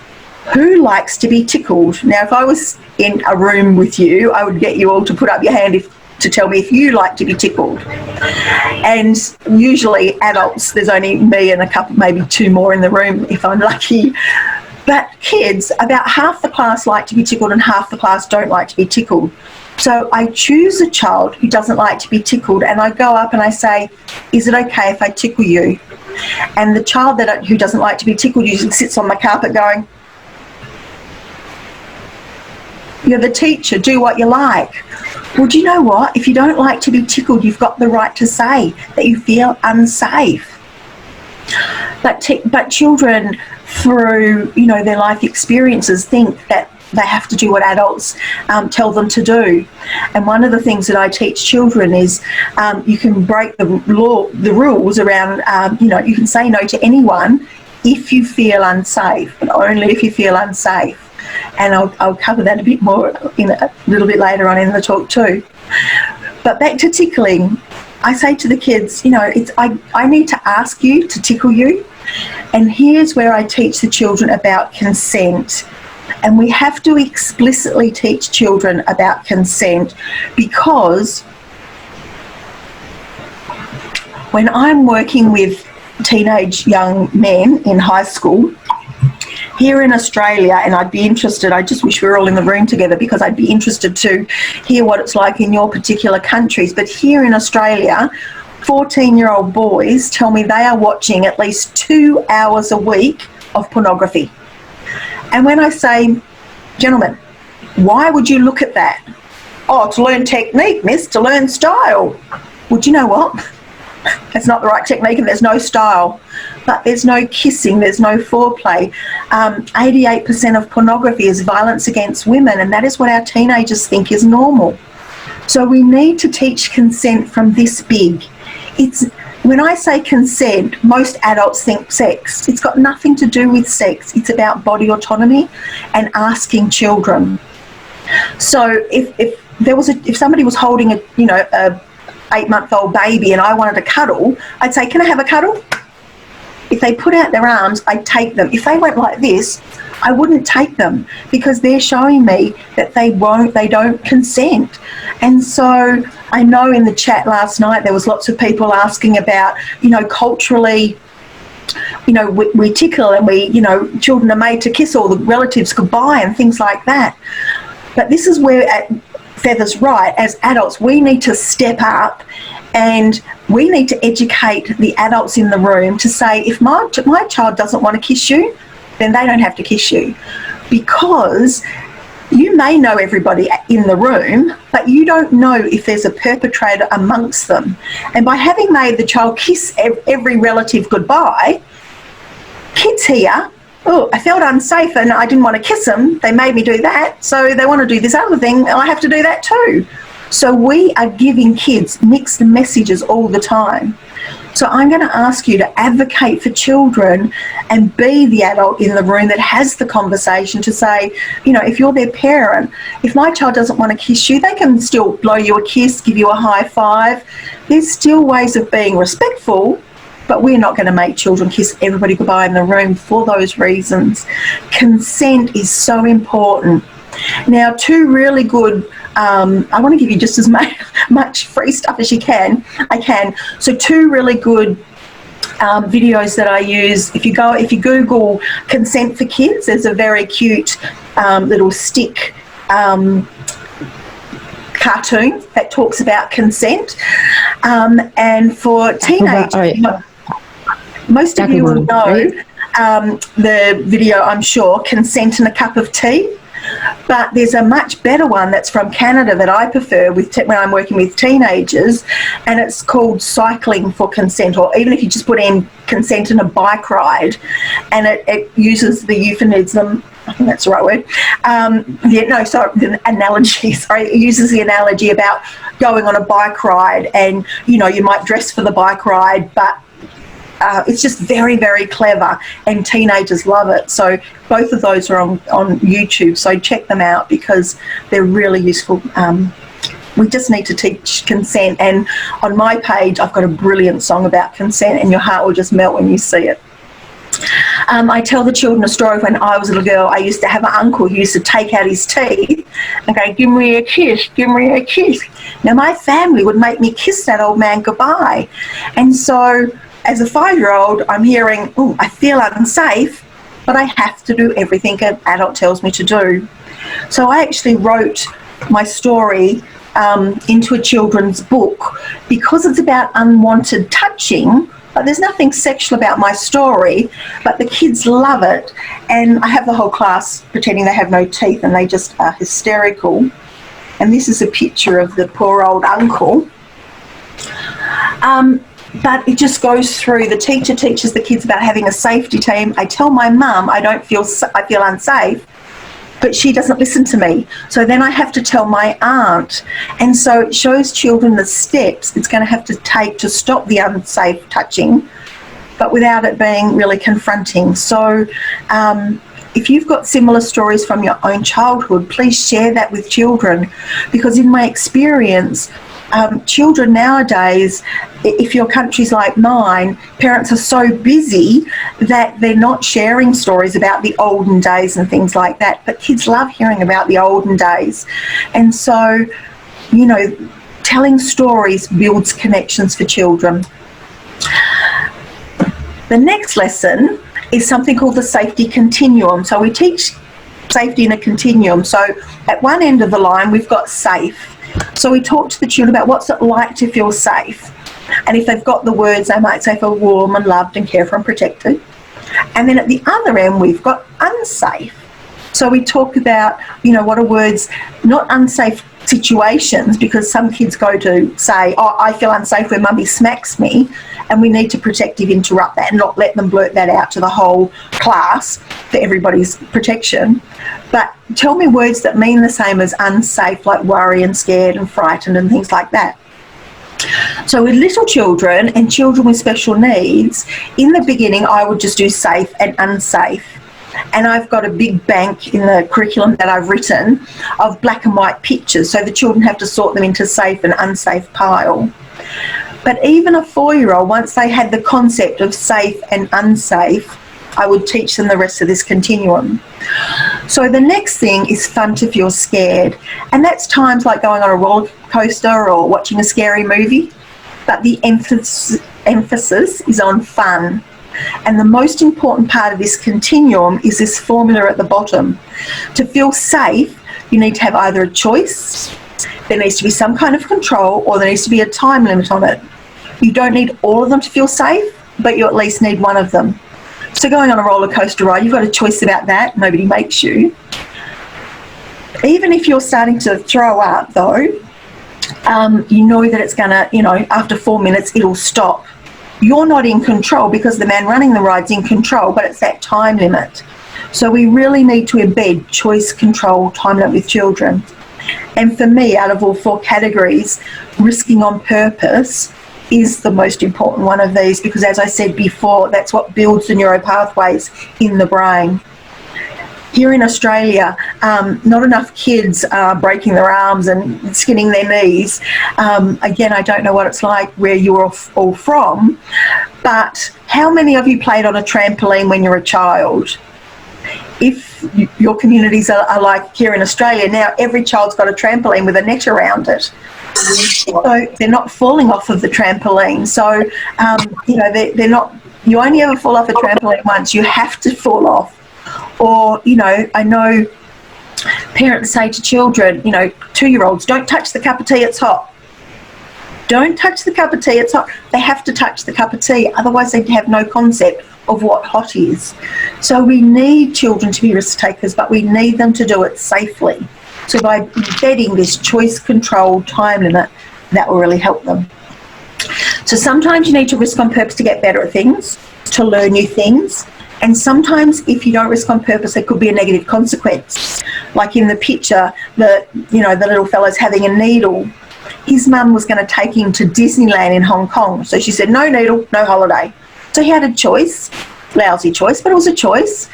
who likes to be tickled? Now, if I was in a room with you, I would get you all to put up your hand to tell me if you like to be tickled. And usually adults, there's only me and a couple, maybe two more in the room if I'm lucky. But kids, about half the class like to be tickled and half the class don't like to be tickled. So I choose a child who doesn't like to be tickled, and I go up and I say, is it okay if I tickle you? And the child who doesn't like to be tickled usually sits on the carpet going, you're the teacher, do what you like. Well, do you know what? If you don't like to be tickled, you've got the right to say that you feel unsafe. But children, through their life experiences, think that they have to do what adults tell them to do. And one of the things that I teach children is you can break the rules around, you can say no to anyone if you feel unsafe, but only if you feel unsafe. And I'll cover that a bit more in a little bit later on in the talk too. But back to tickling, I say to the kids, I need to ask you to tickle you. And here's where I teach the children about consent. And we have to explicitly teach children about consent, because when I'm working with teenage young men in high school, here in Australia, and I'd be interested, I just wish we were all in the room together because I'd be interested to hear what it's like in your particular countries. But here in Australia, 14-year-old boys tell me they are watching at least 2 hours a week of pornography. And when I say, gentlemen, why would you look at that? Oh, to learn technique, miss, to learn style. Well, do you know what? That's not the right technique and there's no style. But there's no kissing, there's no foreplay. 88% of pornography is violence against women, and that is what our teenagers think is normal. So we need to teach consent from this big. when I say consent, most adults think sex. It's got nothing to do with sex. It's about body autonomy and asking children. So if somebody was holding a 8-month-old baby and I wanted to cuddle, I'd say, can I have a cuddle? If they put out their arms, I'd take them. If they went like this, I wouldn't take them, because they're showing me that they don't consent. And so I know in the chat last night there was lots of people asking about, culturally, we tickle and children are made to kiss all the relatives goodbye and things like that. But this is where Feather's right. As adults, we need to step up and we need to educate the adults in the room to say, if my child doesn't want to kiss you, then they don't have to kiss you. Because you may know everybody in the room, but you don't know if there's a perpetrator amongst them. And by having made the child kiss every relative goodbye, kids here, oh, I felt unsafe and I didn't want to kiss them. They made me do that. So they want to do this other thing and I have to do that too. So we are giving kids mixed messages all the time. So I'm going to ask you to advocate for children and be the adult in the room that has the conversation to say, if you're their parent, if my child doesn't want to kiss you, they can still blow you a kiss, give you a high five. There's still ways of being respectful, but we're not going to make children kiss everybody goodbye in the room for those reasons. Consent is so important. Now, two really good, I want to give you just as much free stuff as I can. So two really good videos that I use. If you Google consent for kids, there's a very cute little stick cartoon that talks about consent. And for teenagers, most of you will know the video, I'm sure, Consent and a Cup of Tea. But there's a much better one that's from Canada that I prefer when I'm working with teenagers, and it's called Cycling for Consent, or even if you just put in consent in a bike ride, and it uses the euphemism, I think that's the right word, the analogy, it uses the analogy about going on a bike ride and, you might dress for the bike ride, but it's just very, very clever and teenagers love it. So both of those are on YouTube, so check them out because they're really useful. We just need to teach consent, and on my page I've got a brilliant song about consent and your heart will just melt when you see it. I tell the children a story of when I was a little girl. I used to have an uncle who used to take out his teeth and go, give me a kiss, give me a kiss. Now my family would make me kiss that old man goodbye, and so as a 5-year-old, I'm hearing, oh, I feel unsafe, but I have to do everything an adult tells me to do. So I actually wrote my story into a children's book because it's about unwanted touching. But there's nothing sexual about my story, but the kids love it. And I have the whole class pretending they have no teeth and they just are hysterical. And this is a picture of the poor old uncle. But it just goes through, the teacher teaches the kids about having a safety team. I tell my mum I feel unsafe, but she doesn't listen to me. So then I have to tell my aunt. And so it shows children the steps it's going to have to take to stop the unsafe touching, but without it being really confronting. So if you've got similar stories from your own childhood, please share that with children, because in my experience, children nowadays, if your country's like mine, parents are so busy that they're not sharing stories about the olden days and things like that. But kids love hearing about the olden days. And so, telling stories builds connections for children. The next lesson is something called the safety continuum. So we teach safety in a continuum. So at one end of the line, we've got safe. So we talk to the children about what's it like to feel safe. And if they've got the words, they might say feel warm and loved and cared for and protected. And then at the other end, we've got unsafe. So we talk about, what are words, not unsafe situations, because some kids go to say, oh, I feel unsafe when mummy smacks me, and we need to protective interrupt that and not let them blurt that out to the whole class for everybody's protection. But tell me words that mean the same as unsafe, like worry and scared and frightened and things like that. So with little children and children with special needs, in the beginning I would just do safe and unsafe. And I've got a big bank in the curriculum that I've written of black and white pictures, so the children have to sort them into safe and unsafe pile. But even a 4-year-old, once they had the concept of safe and unsafe, I would teach them the rest of this continuum. So the next thing is fun to feel scared. And that's times like going on a roller coaster or watching a scary movie. But the emphasis is on fun. And the most important part of this continuum is this formula at the bottom. To feel safe, you need to have either a choice, there needs to be some kind of control, or there needs to be a time limit on it. You don't need all of them to feel safe, but you at least need one of them. So going on a roller coaster ride, you've got a choice about that. Nobody makes you. Even if you're starting to throw up, though, you know that it's going to, after 4 minutes, it'll stop. You're not in control because the man running the ride's in control, but it's that time limit. So we really need to embed choice, control, time limit with children. And for me, out of all 4 categories, risking on purpose is the most important one of these because, as I said before, that's what builds the neuropathways in the brain. Here in Australia, not enough kids are breaking their arms and skinning their knees. Again, I don't know what it's like where you're all from, but how many of you played on a trampoline when you're a child? If your communities are like here in Australia, now every child's got a trampoline with a net around it. So they're not falling off of the trampoline. So, they're not, you only ever fall off a trampoline once, you have to fall off. Or, I know parents say to children, 2-year-olds, don't touch the cup of tea, it's hot. Don't touch the cup of tea, it's hot. They have to touch the cup of tea, otherwise they have no concept of what hot is. So we need children to be risk takers, but we need them to do it safely. So by embedding this choice, control, time limit, that will really help them. So sometimes you need to risk on purpose to get better at things, to learn new things. And sometimes if you don't risk on purpose, there could be a negative consequence. Like in the picture, the little fellow's having a needle. His mum was going to take him to Disneyland in Hong Kong. So she said, no needle, no holiday. So he had a choice, lousy choice, but it was a choice.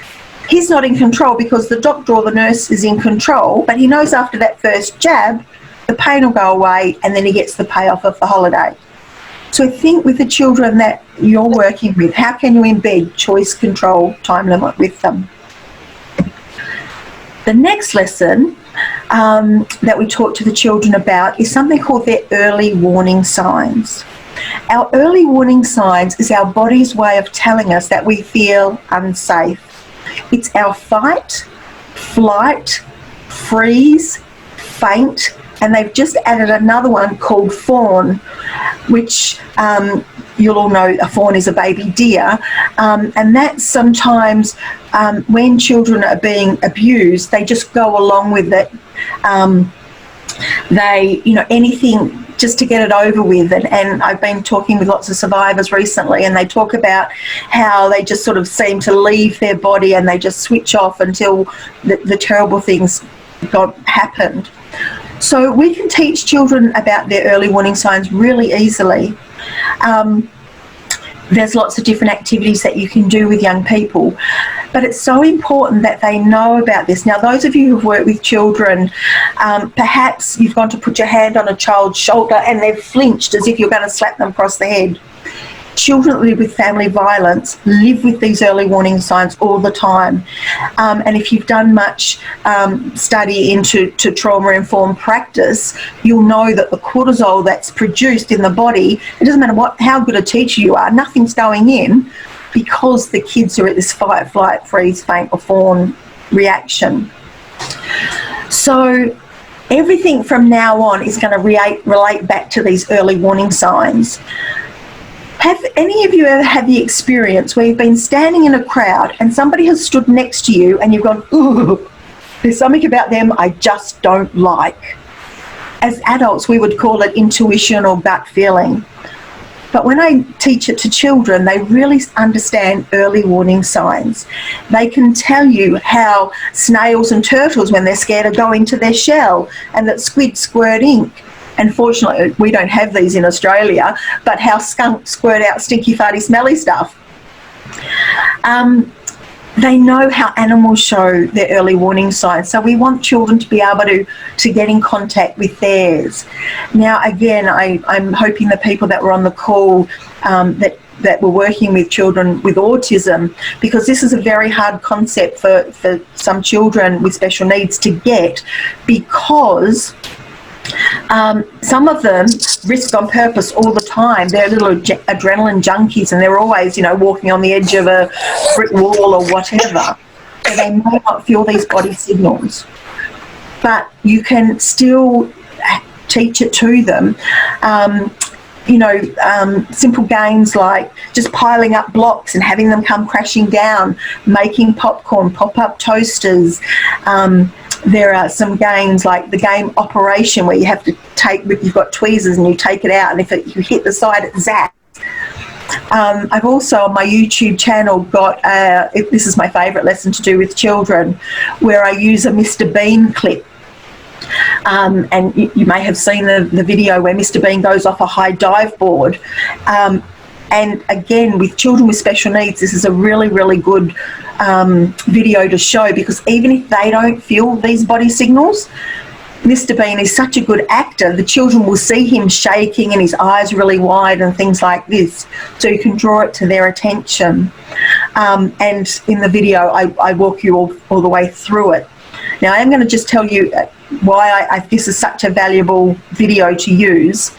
He's not in control because the doctor or the nurse is in control, but he knows after that first jab, the pain will go away and then he gets the payoff of the holiday. So think with the children that you're working with, how can you embed choice, control, time limit with them? The next lesson that we talk to the children about is something called their early warning signs. Our early warning signs is our body's way of telling us that we feel unsafe. It's our fight, flight, freeze, faint, and they've just added another one called fawn, which you'll all know a fawn is a baby deer, and that's sometimes when children are being abused, they just go along with it. Anything just to get it over with. And I've been talking with lots of survivors recently, and they talk about how they just sort of seem to leave their body and they just switch off until the terrible things happened. So we can teach children about their early warning signs really easily. There's lots of different activities that you can do with young people, but it's so important that they know about this. Now, those of you who've worked with children, perhaps you've gone to put your hand on a child's shoulder and they've flinched as if you're going to slap them across the head. Children that live with family violence live with these early warning signs all the time. And if you've done much study into trauma-informed practice, you'll know that the cortisol that's produced in the body, it doesn't matter how good a teacher you are, nothing's going in because the kids are at this fight, flight, freeze, faint or fawn reaction. So everything from now on is going to relate back to these early warning signs. Have any of you ever had the experience where you've been standing in a crowd and somebody has stood next to you and you've gone, ooh, there's something about them I just don't like? As adults, we would call it intuition or gut feeling. But when I teach it to children, they really understand early warning signs. They can tell you how snails and turtles, when they're scared, are going to their shell, and that squid squirt ink. And fortunately, we don't have these in Australia, but how skunks squirt out stinky, farty, smelly stuff. They know how animals show their early warning signs, so we want children to be able to get in contact with theirs. Now, again, I'm hoping the people that were on the call that were working with children with autism, because this is a very hard concept for some children with special needs to get, because some of them risk on purpose all the time. They're little adrenaline junkies, and they're always, walking on the edge of a brick wall or whatever. So they may not feel these body signals, but you can still teach it to them. Simple games like just piling up blocks and having them come crashing down, making popcorn, pop-up toasters. There are some games like the game Operation, where you have to you've got tweezers and you take it out, and if you hit the side, it zaps. I've also on my YouTube channel got, this is my favourite lesson to do with children, where I use a Mr. Bean clip. And you may have seen the video where Mr. Bean goes off a high dive board. And again, with children with special needs, this is a really, really good video to show, because even if they don't feel these body signals, Mr. Bean is such a good actor. The children will see him shaking and his eyes really wide and things like this, so you can draw it to their attention. And in the video, I walk you all the way through it. Now, I am going to just tell you why this is such a valuable video to use.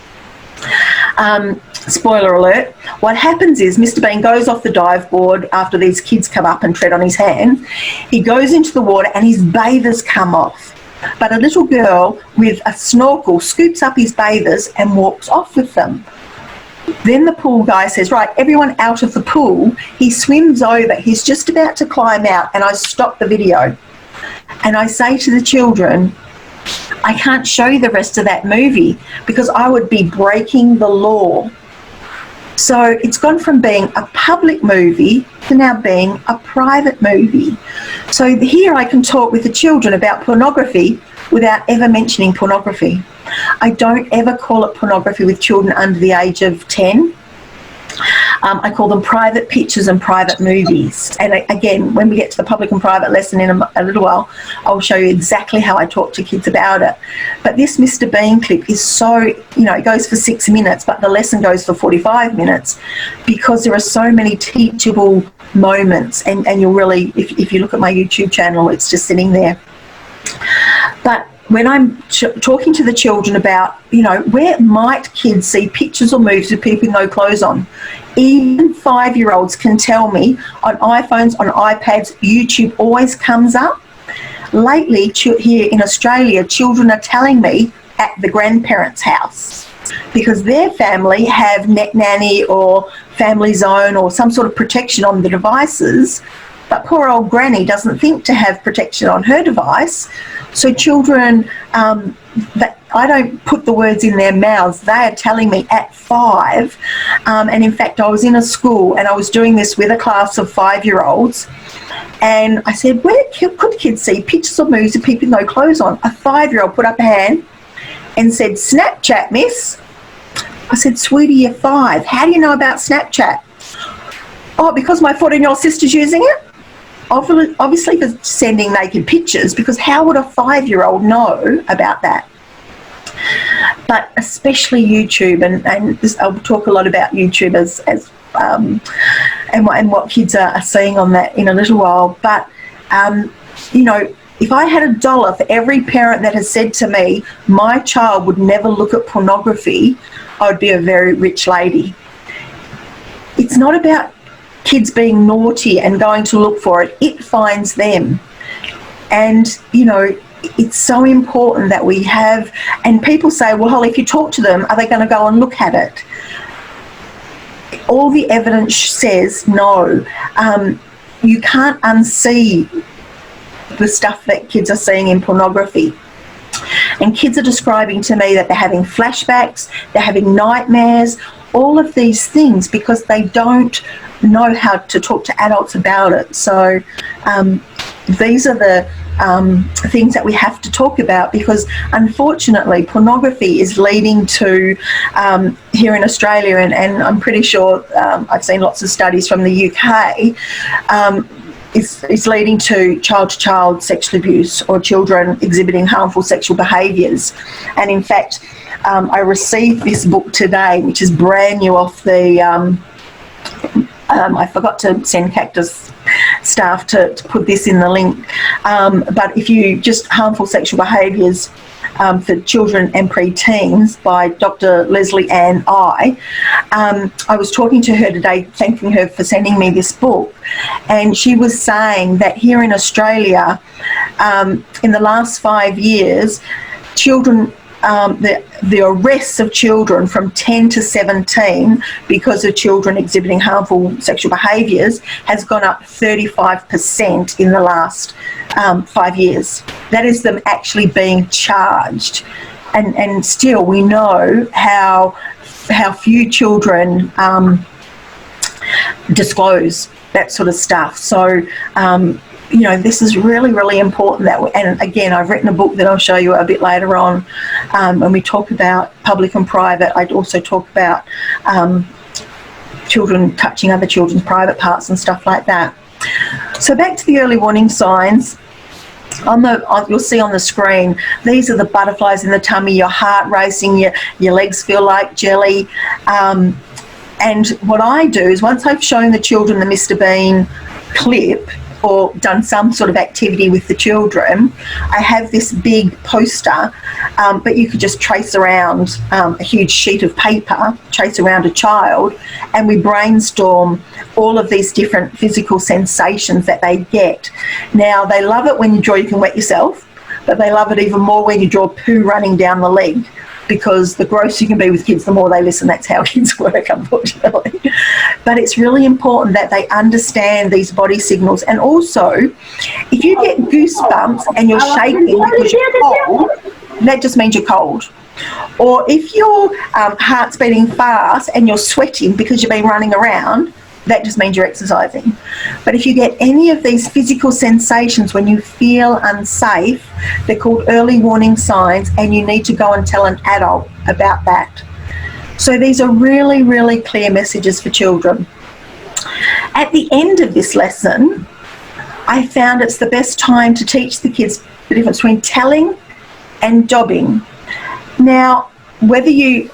Spoiler alert, what happens is Mr. Bean goes off the dive board after these kids come up and tread on his hand. He goes into the water and his bathers come off. But a little girl with a snorkel scoops up his bathers and walks off with them. Then the pool guy says, right, everyone out of the pool. He swims over. He's just about to climb out, and I stop the video. And I say to the children, I can't show you the rest of that movie because I would be breaking the law. So it's gone from being a public movie to now being a private movie. So here I can talk with the children about pornography without ever mentioning pornography. I don't ever call it pornography with children under the age of 10. I call them private pictures and private movies. And again, when we get to the public and private lesson in a little while, I'll show you exactly how I talk to kids about it. But this Mr. Bean clip is so, it goes for 6 minutes, but the lesson goes for 45 minutes, because there are so many teachable moments. And you'll really, if you look at my YouTube channel, it's just sitting there. But when I'm talking to the children about, where might kids see pictures or movies with people with no clothes on? Even 5-year-olds can tell me on iPhones, on iPads, YouTube always comes up. Lately, here in Australia, children are telling me at the grandparents' house, because their family have Net Nanny or Family Zone or some sort of protection on the devices, but poor old granny doesn't think to have protection on her device. So children, I don't put the words in their mouths. They are telling me at 5. And in fact, I was in a school and I was doing this with a class of 5-year-olds. And I said, where could kids see pictures of movies of people with no clothes on? A 5-year-old put up a hand and said, Snapchat, miss. I said, sweetie, you're 5. How do you know about Snapchat? Oh, because my 14-year-old sister's using it. Obviously for sending naked pictures, because how would a 5-year-old know about that? But especially YouTube, and I'll talk a lot about YouTube and what kids are seeing on that in a little while. But if I had $1 for every parent that has said to me, my child would never look at pornography, I would be a very rich lady. It's not about kids being naughty and going to look for it. It finds them. And, it's so important that we have, and people say, well, Holly, if you talk to them, are they going to go and look at it? All the evidence says no. You can't unsee the stuff that kids are seeing in pornography. And kids are describing to me that they're having flashbacks, they're having nightmares, all of these things, because they don't know how to talk to adults about it. So these are the things that we have to talk about, because unfortunately pornography is leading to, here in Australia, and I'm pretty sure I've seen lots of studies from the UK, is leading to child-to-child sexual abuse, or children exhibiting harmful sexual behaviours. And in fact, I received this book today, which is brand new off the, I forgot to send Cactus staff to put this in the link, but if you just harmful sexual behaviours for children and pre-teens by Dr. Leslie Ann I was talking to her today, thanking her for sending me this book, and she was saying that here in Australia, in the last 5 years, children, the arrests of children from 10 to 17 because of children exhibiting harmful sexual behaviours has gone up 35% in the last 5 years. That is them actually being charged. And still we know how few children disclose that sort of stuff. So, you know, this is really, really important. And again, I've written a book that I'll show you a bit later on. When we talk about public and private, I'd also talk about children touching other children's private parts and stuff like that. So back to the early warning signs. You'll see on the screen, these are the butterflies in the tummy, your heart racing, your legs feel like jelly. And what I do is, once I've shown the children the Mr. Bean clip, or done some sort of activity with the children, I have this big poster, but you could just trace around a huge sheet of paper, trace around a child, and we brainstorm all of these different physical sensations that they get. Now, they love it when you draw, you can wet yourself, but they love it even more when you draw poo running down the leg, because the grosser you can be with kids, the more they listen. That's how kids work, unfortunately. But it's really important that they understand these body signals. And also, if you get goosebumps and you're shaking because you're cold, that just means you're cold. Or if your heart's beating fast and you're sweating because you've been running around, that just means you're exercising. But if you get any of these physical sensations when you feel unsafe, they're called early warning signs, and you need to go and tell an adult about that. So these are really, really clear messages for children. At the end of this lesson, I found it's the best time to teach the kids the difference between telling and dobbing. Now, whether you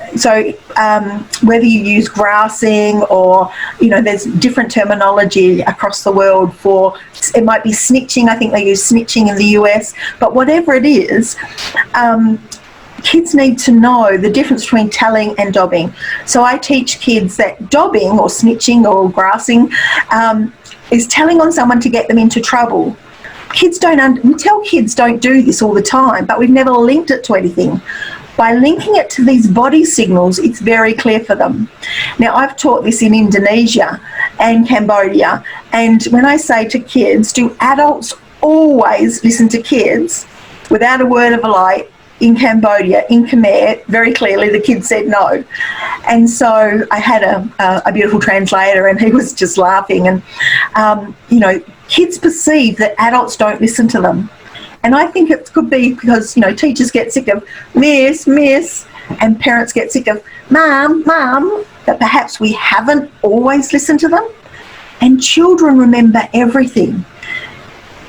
use grassing, or, you know, there's different terminology across the world for, it might be snitching. I think they use snitching in the US, but whatever it is, kids need to know the difference between telling and dobbing. So I teach kids that dobbing, or snitching, or grassing, is telling on someone to get them into trouble. We tell kids don't do this all the time, but we've never linked it to anything. By linking it to these body signals, it's very clear for them. Now, I've taught this in Indonesia and Cambodia, and when I say to kids, do adults always listen to kids without a word of a lie? In Cambodia, in Khmer, very clearly the kid said no. And so I had a beautiful translator, and he was just laughing. And, you know, kids perceive that adults don't listen to them. And I think it could be because, you know, teachers get sick of miss, miss, and parents get sick of mum, mum, that perhaps we haven't always listened to them. And children remember everything.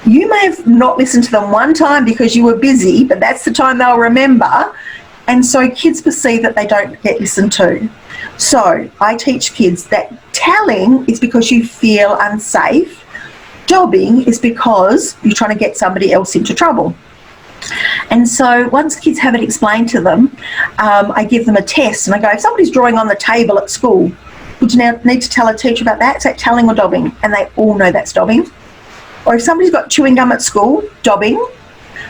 You may have not listened to them one time because you were busy, but that's the time they'll remember. And so kids perceive that they don't get listened to. So I teach kids that telling is because you feel unsafe. Dobbing is because you're trying to get somebody else into trouble. And so once kids have it explained to them, I give them a test, and I go, if somebody's drawing on the table at school, would you now need to tell a teacher about that? Is that telling or dobbing? And they all know that's dobbing. Or if somebody's got chewing gum at school, dobbing.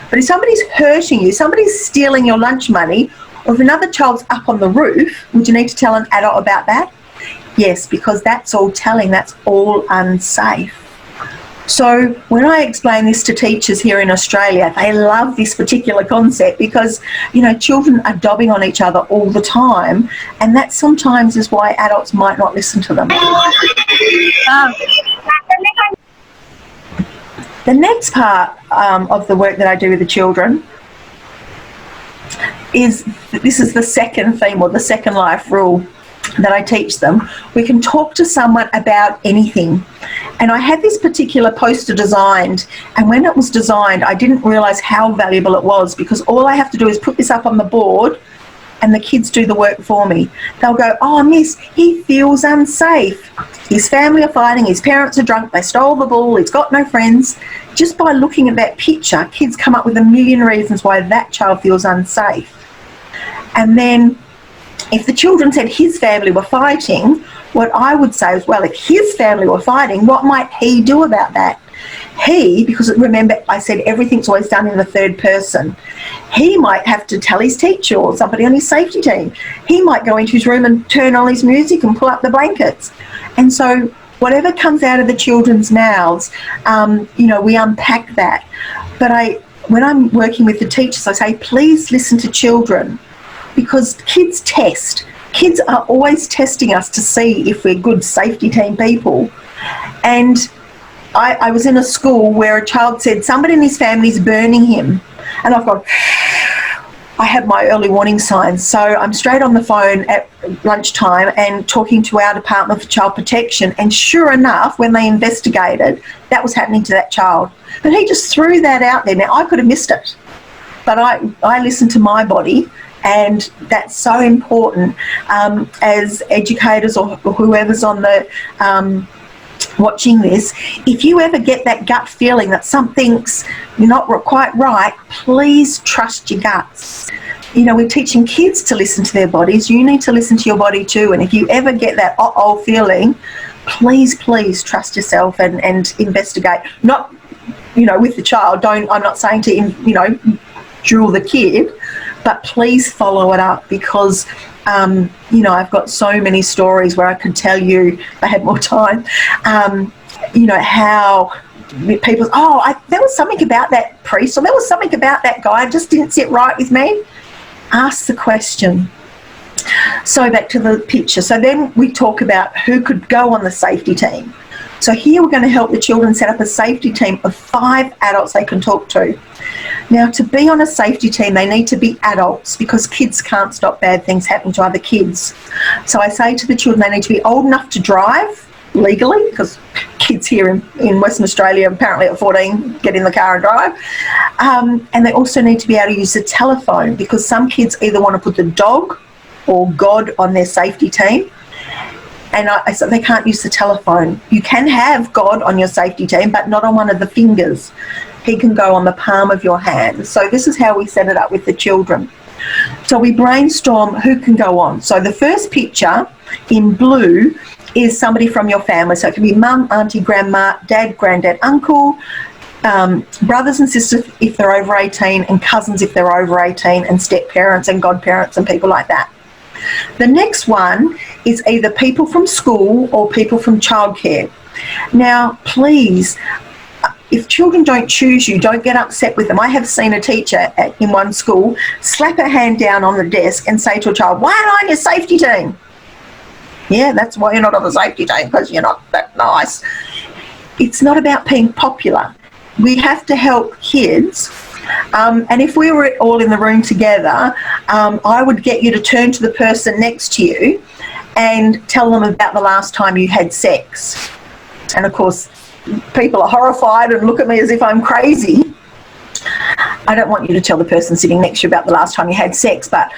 But if somebody's hurting you, somebody's stealing your lunch money, or if another child's up on the roof, would you need to tell an adult about that? Yes, because that's all telling, that's all unsafe. So when I explain this to teachers here in Australia, they love this particular concept because, you know, children are dobbing on each other all the time, and that sometimes is why adults might not listen to them. The next part of the work that I do with the children is, this is the second theme or the second life rule that I teach them. We can talk to someone about anything. And I had this particular poster designed, and when it was designed, I didn't realise how valuable it was, because all I have to do is put this up on the board and the kids do the work for me. They'll go, oh, miss, he feels unsafe. His family are fighting, his parents are drunk, they stole the ball, he's got no friends. Just by looking at that picture, kids come up with a million reasons why that child feels unsafe. And then if the children said his family were fighting, what I would say is, well, if his family were fighting, what might he do about that? He, because remember I said everything's always done in the third person, he might have to tell his teacher or somebody on his safety team. He might go into his room and turn on his music and pull up the blankets. And so whatever comes out of the children's mouths, we unpack that. But when I'm working with the teachers, I say, please listen to children, because kids test. Kids are always testing us to see if we're good safety team people. And I was in a school where a child said somebody in his family is burning him. And I've gone, I have my early warning signs. So I'm straight on the phone at lunchtime and talking to our Department for Child Protection. And sure enough, when they investigated, that was happening to that child. But he just threw that out there. Now, I could have missed it. But I listened to my body. And that's so important as educators or whoever's on the watching this. If you ever get that gut feeling that something's not quite right, please trust your guts. We're teaching kids to listen to their bodies. You need to listen to your body too. And if you ever get that uh-oh feeling, please trust yourself and investigate. Not, with the child. I'm not saying to, drill the kid, but please follow it up, because, I've got so many stories where I could tell you, if I had more time, how people, there was something about that priest, or there was something about that guy, just didn't sit right with me. Ask the question. So back to the picture. So then we talk about who could go on the safety team. So here we're going to help the children set up a safety team of 5 adults they can talk to. Now, to be on a safety team, they need to be adults, because kids can't stop bad things happening to other kids. So I say to the children, they need to be old enough to drive legally, because kids here in Western Australia apparently at 14 get in the car and drive. And they also need to be able to use the telephone, because some kids either want to put the dog or God on their safety team. And so they can't use the telephone. You can have God on your safety team, but not on one of the fingers. He can go on the palm of your hand. So this is how we set it up with the children. So we brainstorm who can go on. So the first picture in blue is somebody from your family. So it can be mum, auntie, grandma, dad, granddad, uncle, brothers and sisters if they're over 18, and cousins if they're over 18, and step-parents and godparents and people like that. The next one is either people from school or people from childcare. Now, please, if children don't choose you, don't get upset with them. I have seen a teacher in one school slap her hand down on the desk and say to a child, why aren't I on your safety team? Yeah, that's why you're not on the safety team, because you're not that nice. It's not about being popular. We have to help kids. And if we were all in the room together, I would get you to turn to the person next to you and tell them about the last time you had sex. And of course, people are horrified and look at me as if I'm crazy. I don't want you to tell the person sitting next to you about the last time you had sex, but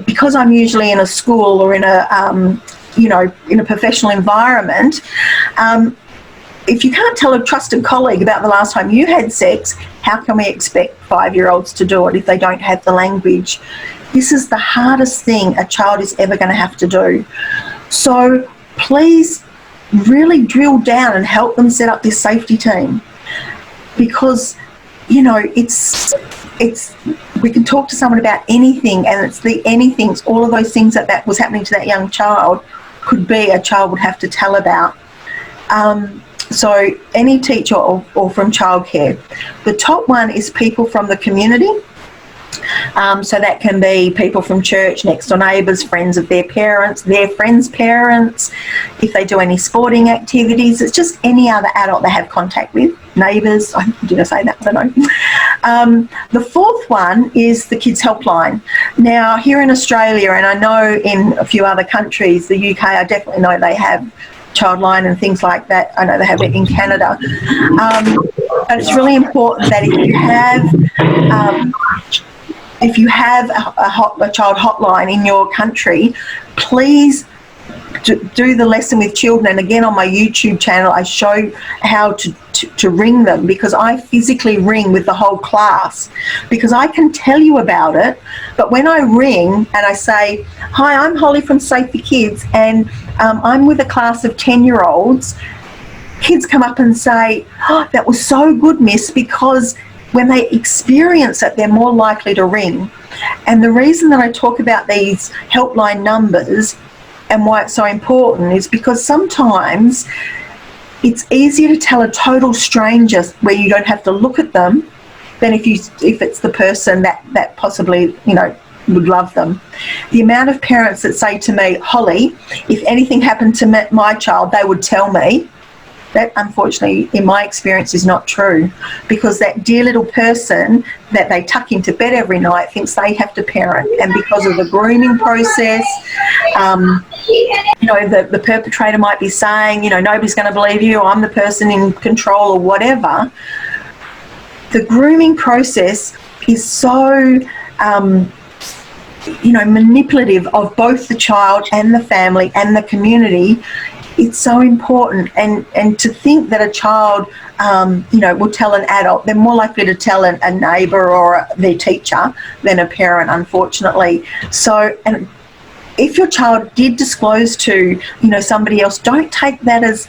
because I'm usually in a school or in a in a professional environment, if you can't tell a trusted colleague about the last time you had sex, how can we expect 5-year-olds to do it if they don't have the language? This is the hardest thing a child is ever going to have to do. So please really drill down and help them set up this safety team, because it's we can talk to someone about anything, and it's the anythings, all of those things that was happening to that young child could be a child would have to tell about. So any teacher or from childcare. The top one is people from the community. So that can be people from church, next door neighbours, friends of their parents, their friends' parents, if they do any sporting activities. It's just any other adult they have contact with, neighbours. Did I say that? I don't know. The fourth one is the Kids Helpline. Now, here in Australia, and I know in a few other countries, the UK, I definitely know they have Childline and things like that. I know they have it in Canada. But it's really important that if you have a child hotline in your country, please do the lesson with children. And again, on my YouTube channel, I show how to ring them, because I physically ring with the whole class, because I can tell you about it, but when I ring and I say, hi, I'm Holly from Safe for Kids, and I'm with a class of 10-year-olds, kids come up and say, oh, that was so good, miss, because when they experience it, they're more likely to ring. And the reason that I talk about these helpline numbers and why it's so important is because sometimes it's easier to tell a total stranger where you don't have to look at them than if it's the person that possibly, would love them. The amount of parents that say to me, Holly, if anything happened to my child, they would tell me. That, unfortunately, in my experience, is not true, because that dear little person that they tuck into bed every night thinks they have to parent, and because of the grooming process, the perpetrator might be saying, nobody's going to believe you, or I'm the person in control, or whatever. The grooming process is so manipulative of both the child and the family and the community. It's so important, and to think that a child, will tell an adult, they're more likely to tell a neighbour or their teacher than a parent, unfortunately. So, and if your child did disclose to, somebody else, don't take that as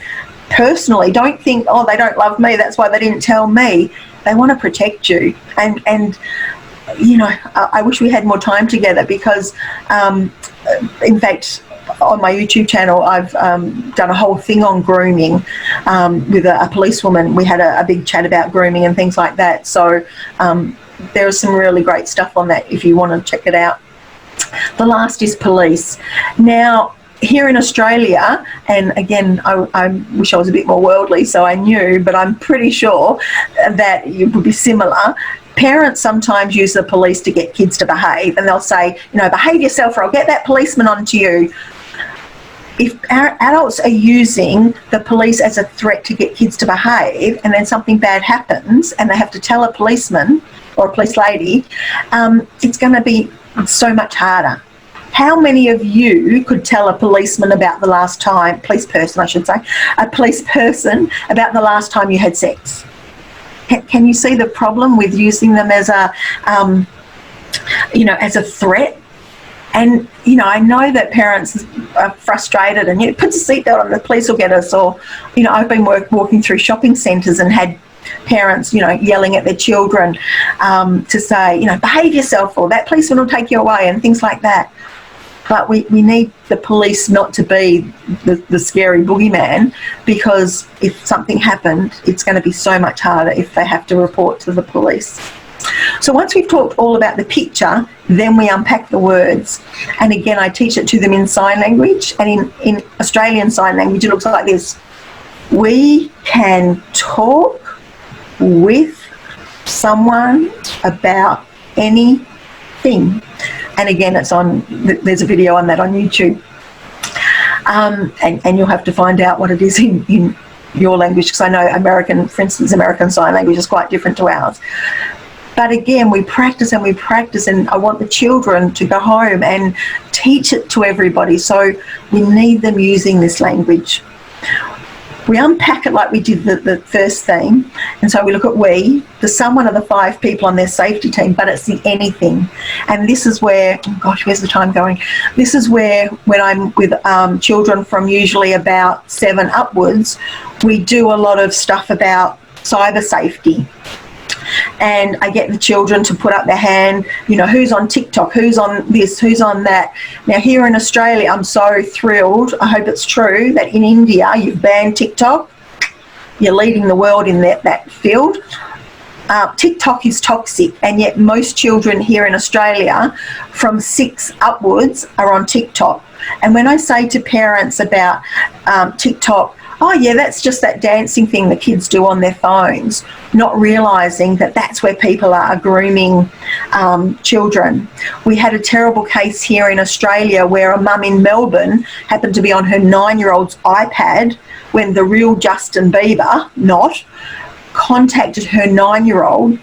personally. Don't think, oh, they don't love me, that's why they didn't tell me. They want to protect you, and I wish we had more time together, because, in fact, on my YouTube channel, I've done a whole thing on grooming with a policewoman. We had a big chat about grooming and things like that. So there's some really great stuff on that if you want to check it out. The last is police. Now, here in Australia, and again, I wish I was a bit more worldly so I knew, but I'm pretty sure that it would be similar. Parents sometimes use the police to get kids to behave, and they'll say, behave yourself or I'll get that policeman onto you. If our adults are using the police as a threat to get kids to behave, and then something bad happens and they have to tell a policeman or a police lady, it's going to be so much harder. How many of you could tell a policeman about the last time, police person about the last time you had sex? Can you see the problem with using them as a, as a threat? And, I know that parents are frustrated and, put the seatbelt on, the police will get us. Or, I've been walking through shopping centres and had parents, yelling at their children to say, behave yourself, or that policeman will take you away, and things like that. But we need the police not to be the scary boogeyman, because if something happened, it's going to be so much harder if they have to report to the police. So once we've talked all about the picture, then we unpack the words. And again, I teach it to them in sign language. And in Australian Sign Language, it looks like this. We can talk with someone about anything. And again, there's a video on that on YouTube. And you'll have to find out what it is in your language, because I know American Sign Language is quite different to ours. But again, we practice, and I want the children to go home and teach it to everybody. So we need them using this language. We unpack it like we did the first theme, and so we look at the someone of the 5 people on their safety team, but it's the anything. And this is where, oh gosh, where's the time going? This is where, when I'm with children from usually about 7 upwards, we do a lot of stuff about cyber safety. And I get the children to put up their hand, who's on TikTok, who's on this, who's on that. Now, here in Australia, I'm so thrilled, I hope it's true, that in India you've banned TikTok. You're leading the world in that field. TikTok is toxic, and yet most children here in Australia from 6 upwards are on TikTok. And when I say to parents about TikTok, oh yeah, that's just that dancing thing the kids do on their phones, not realising that that's where people are grooming children. We had a terrible case here in Australia where a mum in Melbourne happened to be on her 9-year-old's iPad when the real Justin Bieber, contacted her 9-year-old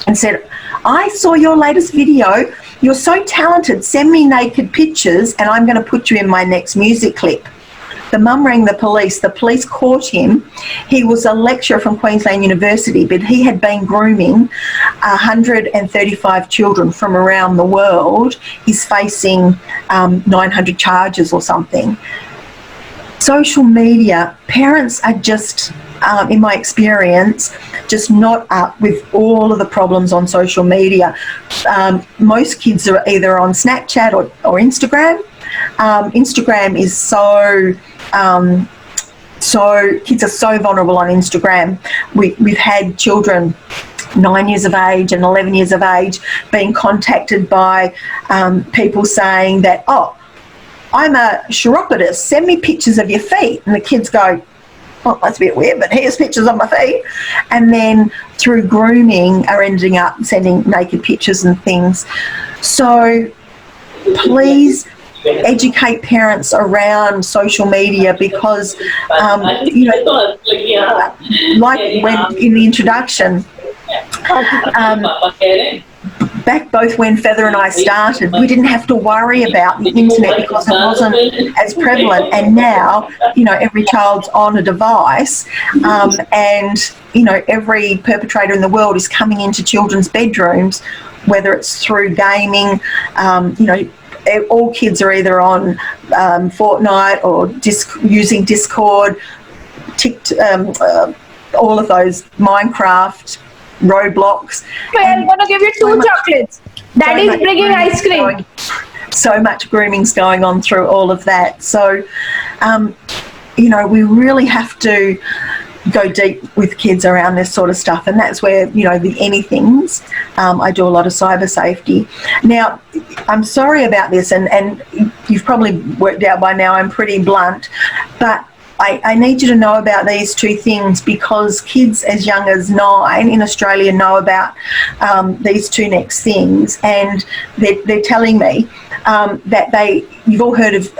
and said, I saw your latest video, you're so talented, send me naked pictures and I'm going to put you in my next music clip. The mum rang the police caught him. He was a lecturer from Queensland University, but he had been grooming 135 children from around the world. He's facing 900 charges or something. Social media, parents are just, in my experience, just not up with all of the problems on social media. Most kids are either on Snapchat or Instagram. Instagram is so kids are so vulnerable on Instagram. We've had children 9 years of age and 11 years of age being contacted by people saying that, oh, I'm a chiropodist, send me pictures of your feet. And the kids go, oh, that's a bit weird, but here's pictures of my feet. And then through grooming are ending up sending naked pictures and things. So please educate parents around social media because, you know, like when in the introduction, back both when Feather and I started, we didn't have to worry about the internet because it wasn't as prevalent. And now, you know, every child's on a device, and, you know, every perpetrator in the world is coming into children's bedrooms, whether it's through gaming, you know, all kids are either on Fortnite or using Discord, all of those, Minecraft, Roblox. I'm going to give you 2 chocolates. Daddy's bringing ice cream. So much grooming's going on through all of that. So, you know, we really have to go deep with kids around this sort of stuff, and that's where, you know, the anythings. I do a lot of cyber safety. Now, I'm sorry about this, and you've probably worked out by now I'm pretty blunt, but I need you to know about these 2 things because kids as young as 9 in Australia know about these 2 next things, and they're telling me that you've all heard of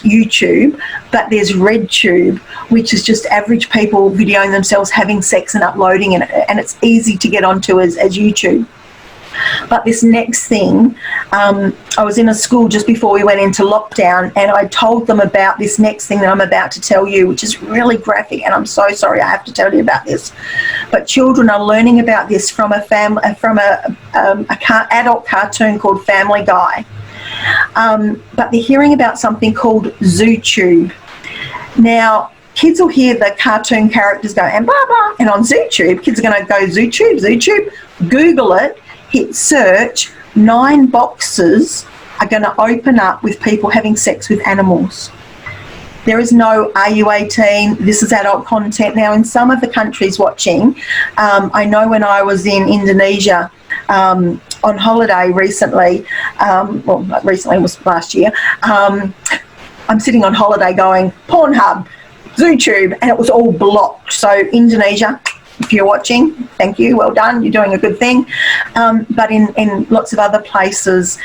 YouTube, but there's RedTube, which is just average people videoing themselves having sex and uploading it, and it's easy to get onto as YouTube. But this next thing, I was in a school just before we went into lockdown, and I told them about this next thing that I'm about to tell you, which is really graphic, and I'm so sorry I have to tell you about this. But children are learning about this from a adult cartoon called Family Guy. But they're hearing about something called ZooTube. Now, kids will hear the cartoon characters go and blah blah, and on ZooTube, kids are going to go ZooTube, Google it, hit search, 9 boxes are going to open up with people having sex with animals. There is no, are you 18? This is adult content. Now, in some of the countries watching, I know when I was in Indonesia on holiday recently, well, not recently, it was last year, I'm sitting on holiday going, Pornhub, ZooTube, and it was all blocked. So Indonesia, if you're watching, thank you, well done, you're doing a good thing. But in lots of other places,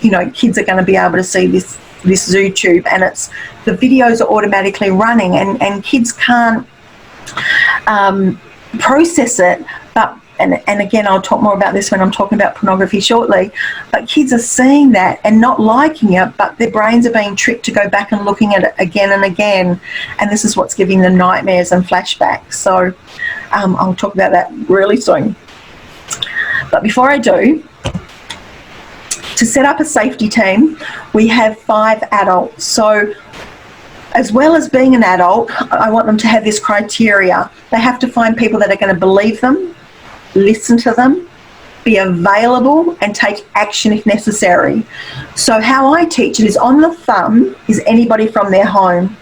you know, kids are going to be able to see this ZooTube, and it's, the videos are automatically running, and kids can't process it. But and again, I'll talk more about this when I'm talking about pornography shortly, but kids are seeing that and not liking it, but their brains are being tricked to go back and looking at it again and again, and this is what's giving them nightmares and flashbacks. So I'll talk about that really soon. But before I do, to set up a safety team, we have 5 adults. So as well as being an adult, I want them to have this criteria. They have to find people that are going to believe them, listen to them, be available, and take action if necessary. So how I teach it is on the thumb is anybody from their home.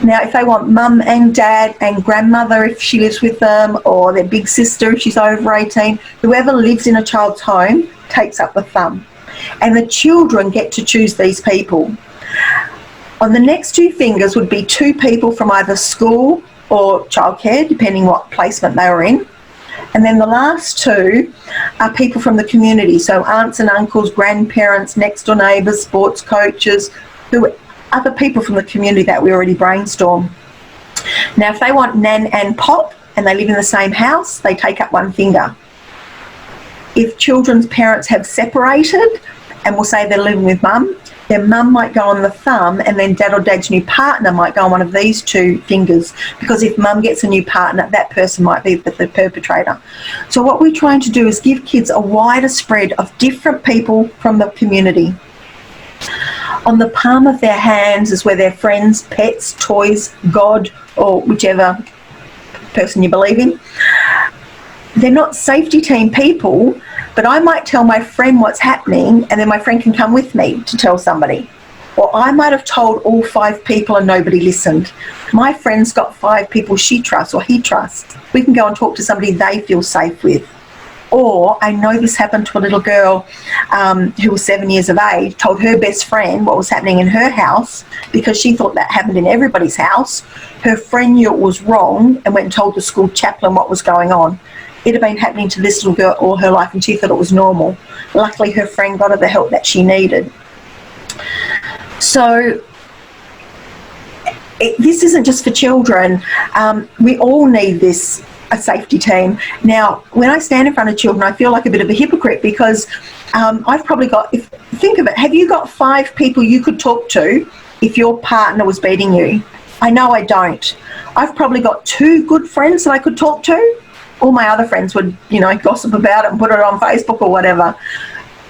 Now, if they want mum and dad and grandmother if she lives with them, or their big sister if she's over 18, whoever lives in a child's home takes up the thumb. And the children get to choose these people. On the next two fingers would be two people from either school or childcare, depending what placement they were in. And then the last two are people from the community, so aunts and uncles, grandparents, next door neighbours, sports coaches, other people from the community that we already brainstorm. Now, if they want Nan and Pop and they live in the same house, they take up one finger. If children's parents have separated and we'll say they're living with mum, their mum might go on the thumb, and then dad or dad's new partner might go on one of these two fingers, because if mum gets a new partner, that person might be the perpetrator. So what we're trying to do is give kids a wider spread of different people from the community. On the palm of their hands is where their friends, pets, toys, God, or whichever person you believe in. They're not safety team people, but I might tell my friend what's happening, and then my friend can come with me to tell somebody. Or I might have told all 5 people and nobody listened. My friend's got 5 people she trusts or he trusts. We can go and talk to somebody they feel safe with. Or I know this happened to a little girl who was 7 years of age, told her best friend what was happening in her house because she thought that happened in everybody's house. Her friend knew it was wrong and went and told the school chaplain what was going on. It had been happening to this little girl all her life and she thought it was normal. Luckily, her friend got her the help that she needed. So this isn't just for children. We all need this, a safety team. Now, when I stand in front of children, I feel like a bit of a hypocrite because I've probably got, think of it, have you got 5 people you could talk to if your partner was beating you? I know I don't. I've probably got 2 good friends that I could talk to. All my other friends would, gossip about it and put it on Facebook or whatever.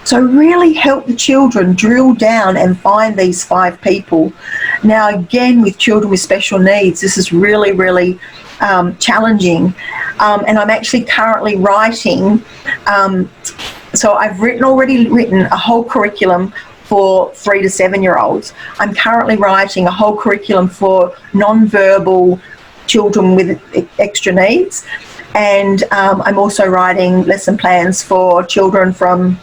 So really help the children drill down and find these 5 people. Now, again, with children with special needs, this is really, really challenging. And I'm actually currently writing, so I've already written a whole curriculum for 3 to 7-year-olds. I'm currently writing a whole curriculum for non-verbal children with extra needs. And I'm also writing lesson plans for children from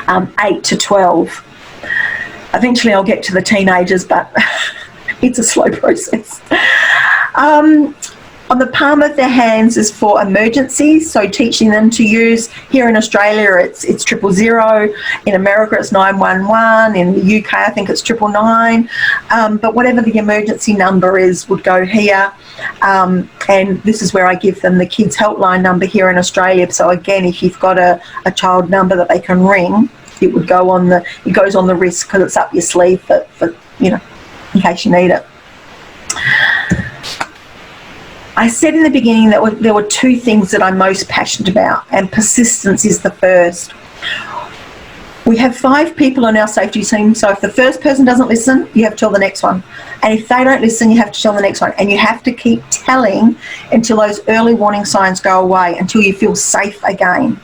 8 to 12. Eventually I'll get to the teenagers, but it's a slow process. On the palm of their hands is for emergencies, so teaching them to use, here in Australia it's 000, in America it's 911, in the UK I think it's 999, but whatever the emergency number is would go here, and this is where I give them the kids helpline number here in Australia. So again, if you've got a child number that they can ring, it would go on it goes on the risk because it's up your sleeve for in case you need it. I said in the beginning that there were 2 things that I'm most passionate about, and persistence is the first. We have 5 people on our safety team, so if the first person doesn't listen, you have to tell the next one. And if they don't listen, you have to tell the next one. And you have to keep telling until those early warning signs go away, until you feel safe again.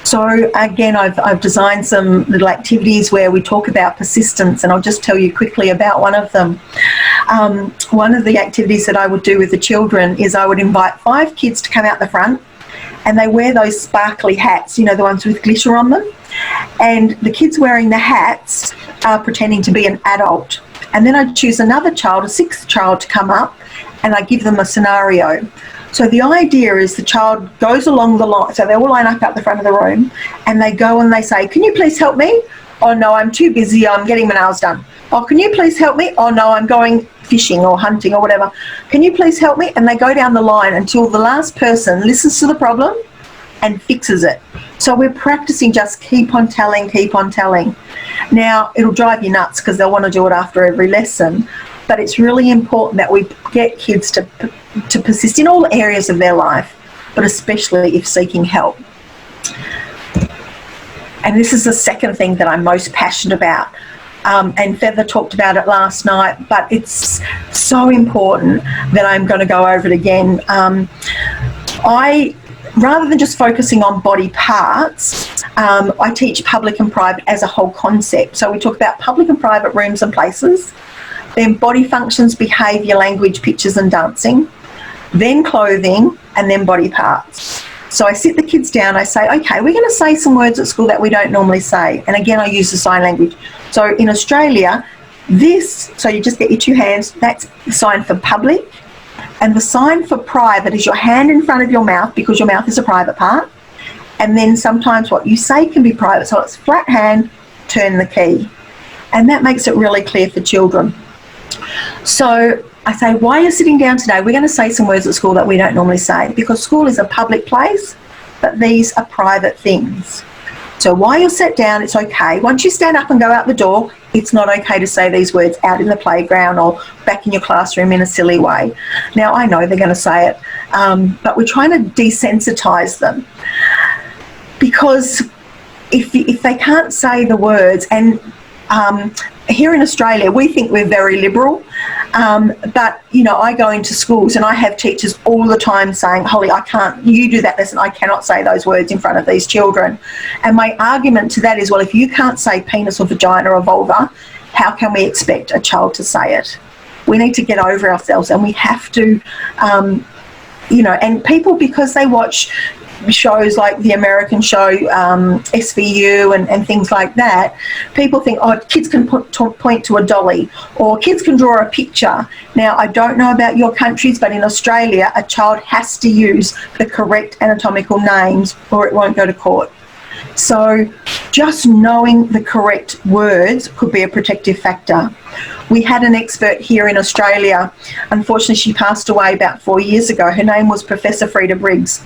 So again, I've designed some little activities where we talk about persistence, and I'll just tell you quickly about one of them. One of the activities that I would do with the children is I would invite 5 kids to come out the front, and they wear those sparkly hats, the ones with glitter on them. And the kids wearing the hats are pretending to be an adult. And then I'd choose another child, a 6th child, to come up, and I give them a scenario. So the idea is the child goes along the line, so they all line up out the front of the room, and they go and they say, "Can you please help me?" "Oh no, I'm too busy, I'm getting my nails done." "Oh, can you please help me?" "Oh no, I'm going fishing or hunting or whatever." "Can you please help me?" And they go down the line until the last person listens to the problem and fixes it. So we're practicing just keep on telling, keep on telling. Now, it'll drive you nuts because they'll want to do it after every lesson, but it's really important that we get kids to persist in all areas of their life, but especially if seeking help. And this is the second thing that I'm most passionate about. And Feather talked about it last night, but it's so important that I'm going to go over it again. Rather than just focusing on body parts, I teach public and private as a whole concept. So we talk about public and private rooms and places, then body functions, behaviour, language, pictures and dancing, then clothing, and then body parts. So I sit the kids down, I say, okay, we're going to say some words at school that we don't normally say. And again, I use the sign language. So in Australia, so you just get your two hands, that's the sign for public. And the sign for private is your hand in front of your mouth, because your mouth is a private part. And then sometimes what you say can be private. So it's flat hand, turn the key. And that makes it really clear for children. So I say, while you're sitting down today, we're going to say some words at school that we don't normally say, because school is a public place, but these are private things. So while you're sat down, it's okay. Once you stand up and go out the door, it's not okay to say these words out in the playground or back in your classroom in a silly way. Now, I know they're going to say it, but we're trying to desensitise them, because if they can't say the words, and here in Australia, we think we're very liberal, but, you know, I go into schools and I have teachers all the time saying, Holly, you do that lesson, I cannot say those words in front of these children. And my argument to that is, well, if you can't say penis or vagina or vulva, how can we expect a child to say it? We need to get over ourselves, and we have to, you know, and people, because they watch shows like the American show SVU and things like that, people think, oh, kids can point to a dolly, or kids can draw a picture. Now, I don't know about your countries, but in Australia, a child has to use the correct anatomical names or it won't go to court. So just knowing the correct words could be a protective factor. We had an expert here in Australia. Unfortunately, she passed away about 4 years ago. Her name was Professor Frida Briggs,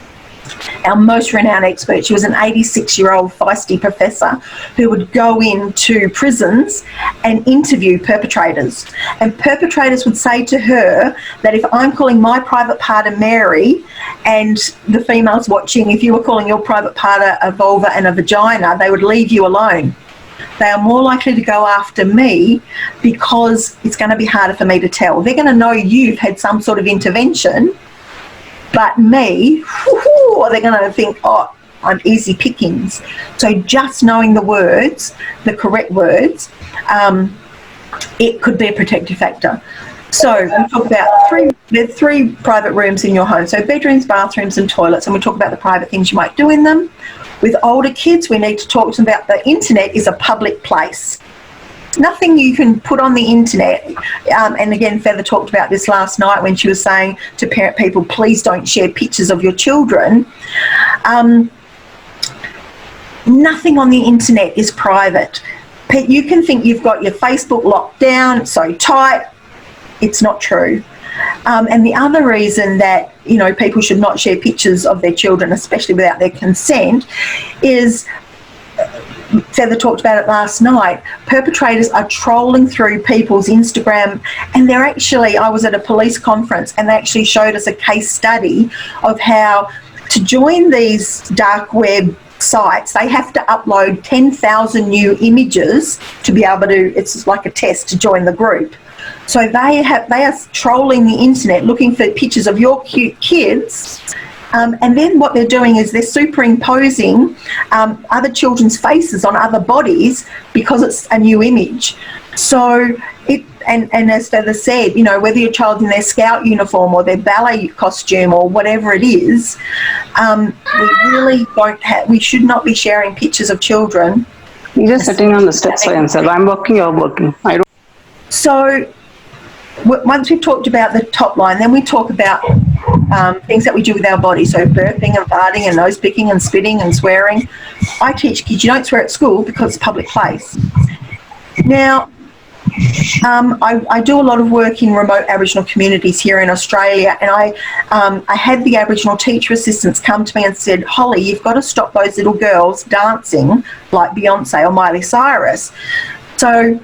our most renowned expert. She was an 86-year-old feisty professor who would go into prisons and interview perpetrators. And perpetrators would say to her that if I'm calling my private part a Mary, and the females watching, if you were calling your private part a vulva and a vagina, they would leave you alone. They are more likely to go after me because it's going to be harder for me to tell. They're going to know you've had some sort of intervention, but me, they're going to think, oh, I'm easy pickings. So just knowing the words, the correct words, it could be a protective factor. So we talk about there are three private rooms in your home. So bedrooms, bathrooms and toilets, and we talk about the private things you might do in them. With older kids, we need to talk to them about the internet is a public place. Nothing you can put on the internet. And again, Feather talked about this last night when she was saying to parent people, please don't share pictures of your children. Nothing on the internet is private. You can think you've got your Facebook locked down, so tight. It's not true. And the other reason that, you know, people should not share pictures of their children, especially without their consent, is, Feather talked about it last night, perpetrators are trolling through people's Instagram, and they're actually, I was at a police conference and they actually showed us a case study of how to join these dark web sites, they have to upload 10,000 new images to be able to, it's like a test to join the group. So they are trolling the internet looking for pictures of your cute kids, and then what they're doing is they're superimposing other children's faces on other bodies because it's a new image. So and as Feather said, you know, whether your child's in their scout uniform or their ballet costume or whatever it is, we should not be sharing pictures of children. You're just sitting on the steps by yourself. I'm working, you're working. So once we've talked about the top line, then we talk about things that we do with our body. So burping and farting and nose picking and spitting and swearing. I teach kids you don't swear at school because it's a public place. Now, I do a lot of work in remote Aboriginal communities here in Australia, and I had the Aboriginal teacher assistants come to me and said, Holly, you've got to stop those little girls dancing like Beyonce or Miley Cyrus. So,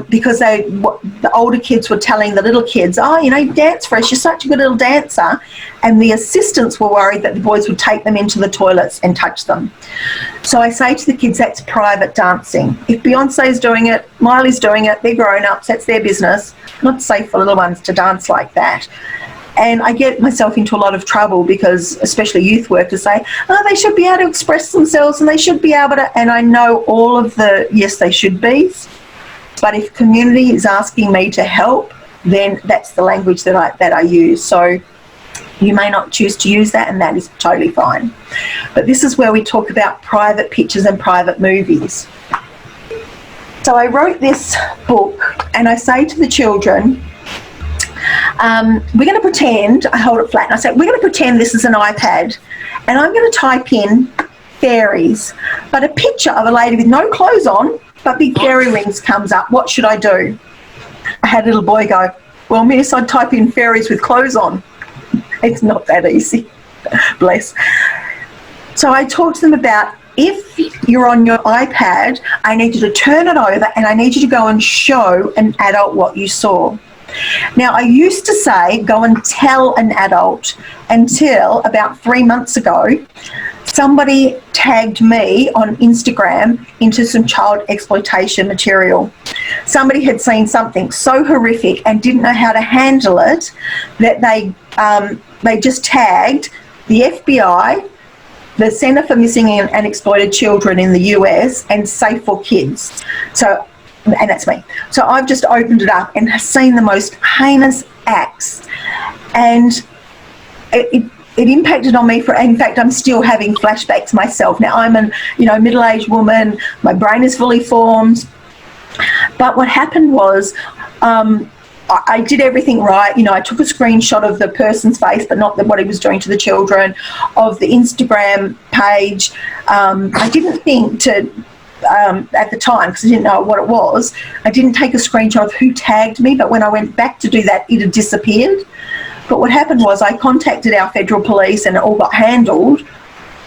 because the older kids were telling the little kids, oh, you know, dance fresh, you're such a good little dancer. And the assistants were worried that the boys would take them into the toilets and touch them. So I say to the kids, that's private dancing. If Beyonce's doing it, Miley's doing it, they're grown-ups, that's their business. Not safe for little ones to dance like that. And I get myself into a lot of trouble because especially youth workers say, oh, they should be able to express themselves and they should be able to, and I know all of the, yes, they should be, But if community is asking me to help, then that's the language that I use. So you may not choose to use that, and that is totally fine. But this is where we talk about private pictures and private movies. So I wrote this book, and I say to the children, we're going to pretend, I hold it flat, and I say, we're going to pretend this is an iPad, and I'm going to type in fairies, but a picture of a lady with no clothes on, but big fairy rings comes up. What should I do? I had a little boy go, well, miss, I'd type in fairies with clothes on. It's not that easy. Bless. So I talked to them about, if you're on your iPad, I need you to turn it over and I need you to go and show an adult what you saw. Now, I used to say go and tell an adult, until about 3 months ago, somebody tagged me on Instagram into some child exploitation material. Somebody had seen something so horrific and didn't know how to handle it that they just tagged the FBI, the Centre for Missing and Exploited Children in the US, and Safe for Kids. So, and that's me. So I've just opened it up and seen the most heinous acts, and it impacted on me. In fact, I'm still having flashbacks myself. Now, I'm a middle-aged woman. My brain is fully formed. But what happened was, I did everything right. I took a screenshot of the person's face, but not what he was doing to the children, of the Instagram page. I didn't think to, at the time, because I didn't know what it was, I didn't take a screenshot of who tagged me, but when I went back to do that, it had disappeared. But what happened was, I contacted our federal police and it all got handled.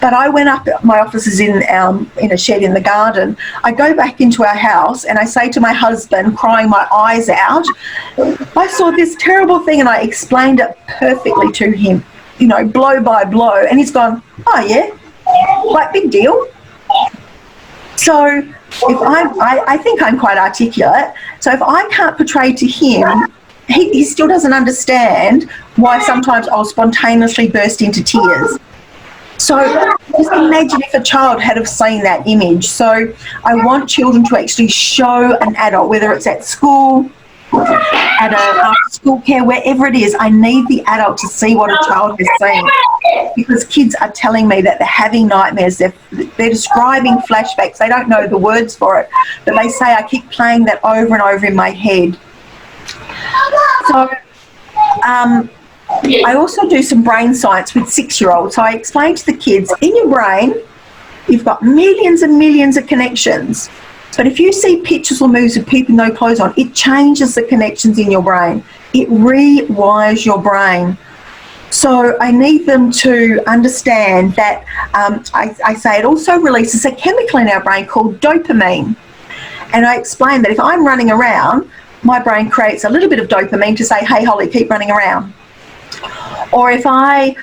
But I went up, my office is in a shed in the garden. I go back into our house and I say to my husband, crying my eyes out, I saw this terrible thing, and I explained it perfectly to him, blow by blow. And he's gone, oh yeah, like big deal. So if I think I'm quite articulate. So if I can't portray to him, he still doesn't understand why sometimes I'll spontaneously burst into tears. So just imagine if a child had have seen that image. So I want children to actually show an adult, whether it's at school, at after school care, wherever it is. I need the adult to see what a child has seen, because kids are telling me that they're having nightmares. They're describing flashbacks. They don't know the words for it, but they say, I keep playing that over and over in my head. So I also do some brain science with 6-year-olds. So I explain to the kids, in your brain, you've got millions and millions of connections. But if you see pictures or moves of people with no clothes on, it changes the connections in your brain. It rewires your brain. So I need them to understand that I say it also releases a chemical in our brain called dopamine. And I explain that if I'm running around, my brain creates a little bit of dopamine to say, hey, Holly, keep running around. Or if I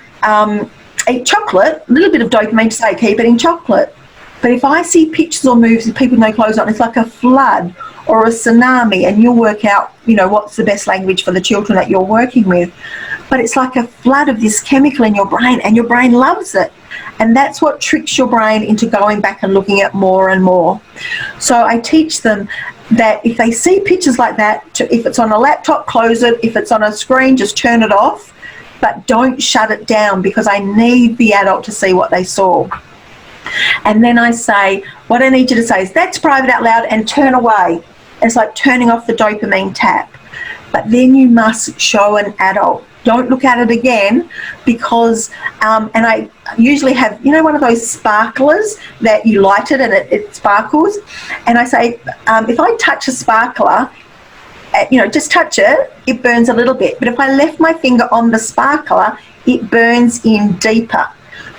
eat chocolate, a little bit of dopamine to say, keep eating chocolate. But if I see pictures or moves of people with no clothes on, it's like a flood or a tsunami, and you'll work out, what's the best language for the children that you're working with. But it's like a flood of this chemical in your brain, and your brain loves it. And that's what tricks your brain into going back and looking at more and more. So I teach them that if they see pictures like that, if it's on a laptop, close it. If it's on a screen, just turn it off. But don't shut it down, because I need the adult to see what they saw. And then I say, what I need you to say is, that's private out loud, and turn away. It's like turning off the dopamine tap. But then you must show an adult. Don't look at it again, because, and I usually have, one of those sparklers that you light it and it sparkles. And I say, if I touch a sparkler, just touch it, it burns a little bit. But if I left my finger on the sparkler, it burns in deeper.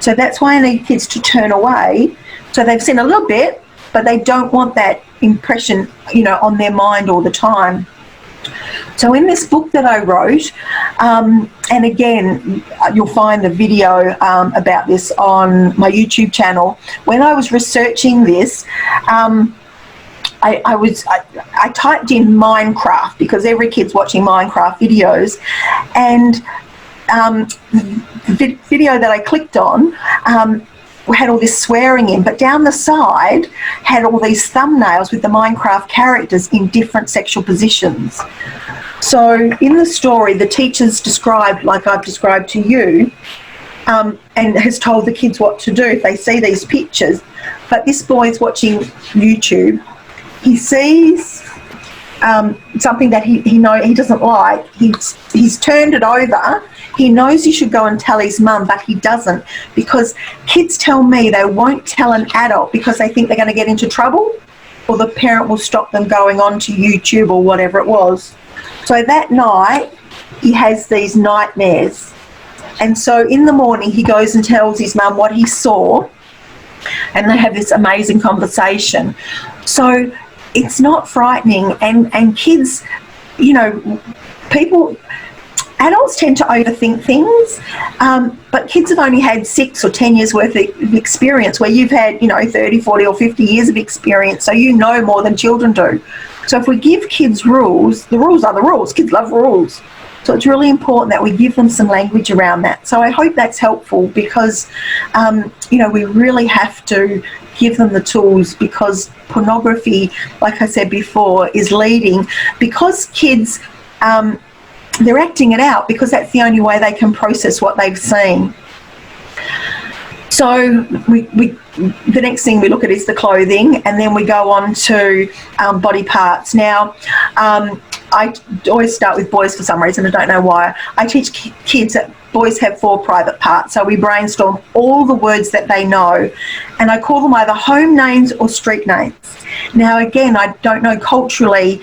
So that's why I need kids to turn away. So they've seen a little bit, but they don't want that impression, on their mind all the time. So in this book that I wrote, and again, you'll find the video about this on my YouTube channel. When I was researching this, I typed in Minecraft, because every kid's watching Minecraft videos, and the video that I clicked on, had all this swearing in, but down the side had all these thumbnails with the Minecraft characters in different sexual positions. So in the story, the teacher's described, like I've described to you, and has told the kids what to do if they see these pictures. But this boy's watching YouTube. He sees something that he doesn't like. He's turned it over. He knows he should go and tell his mum, but he doesn't, because kids tell me they won't tell an adult because they think they're going to get into trouble, or the parent will stop them going on to YouTube or whatever it was. So that night, he has these nightmares. And so in the morning, he goes and tells his mum what he saw, and they have this amazing conversation. So it's not frightening, and kids, adults tend to overthink things, but kids have only had 6 or 10 years worth of experience, where you've had 30, 40 or 50 years of experience, so you know more than children do. So if we give kids rules, the rules are the rules. Kids love rules. So it's really important that we give them some language around that. So I hope that's helpful, because we really have to give them the tools, because pornography, like I said before, is leading, because kids they're acting it out, because that's the only way they can process what they've seen. So the next thing we look at is the clothing, and then we go on to body parts. Now, I always start with boys for some reason. I don't know why. I teach kids that boys have 4 private parts. So we brainstorm all the words that they know, and I call them either home names or street names. Now, again, I don't know culturally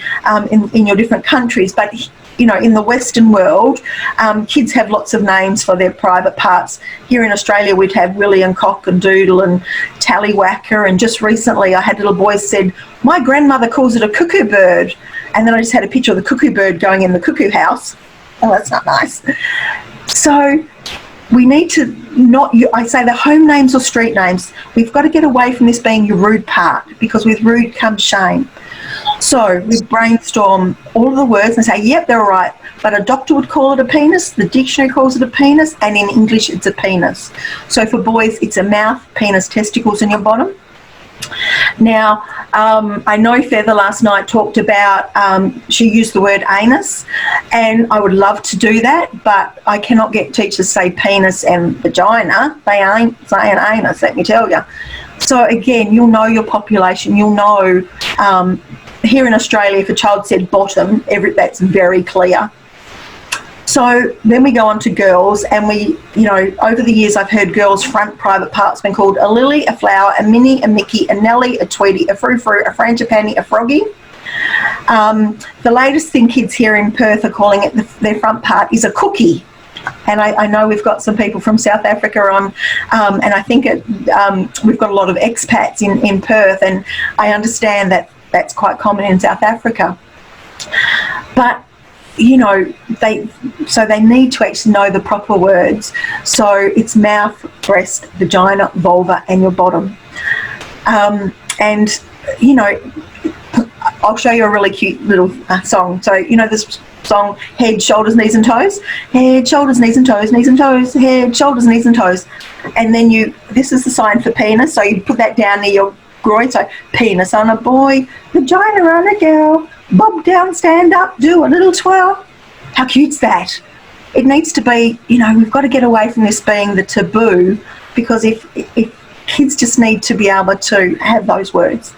in your different countries, but in the Western world, kids have lots of names for their private parts. Here in Australia, we'd have Willie and Cock and Doodle and Tallywhacker. And just recently, I had little boys said, my grandmother calls it a cuckoo bird. And then I just had a picture of the cuckoo bird going in the cuckoo house. Oh, that's not nice. So we need to I say the home names or street names. We've got to get away from this being your rude part, because with rude comes shame. So we brainstorm all of the words and say, yep, they're right. But a doctor would call it a penis, the dictionary calls it a penis, and in English it's a penis. So for boys, it's a mouth, penis, testicles in your bottom. Now, I know Feather last night talked about, she used the word anus, and I would love to do that, but I cannot get teachers to say penis and vagina. They ain't saying anus, let me tell you. So again, you'll know your population, you'll know, here in Australia, if a child said bottom, that's very clear. So then we go on to girls, and over the years I've heard girls' front private parts been called a lily, a flower, a minnie, a mickey, a Nelly, a Tweety, a frou-frou, a frangipani, a froggy. The latest thing kids here in Perth are calling it their front part is a cookie. And I know we've got some people from South Africa on, and I think we've got a lot of expats in Perth, and I understand that that's quite common in South Africa. But they need to actually know the proper words. So it's mouth, breast, vagina, vulva, and your bottom. I'll show you a really cute little song. So this song, head, shoulders, knees and toes. Head, shoulders, knees and toes, knees and toes, head, shoulders, knees and toes. And then this is the sign for penis. So you put that down near your groin. So penis on a boy, vagina on a girl. Bob down, stand up, do a little twirl. How cute's that? It needs to be, we've got to get away from this being the taboo, because if kids just need to be able to have those words.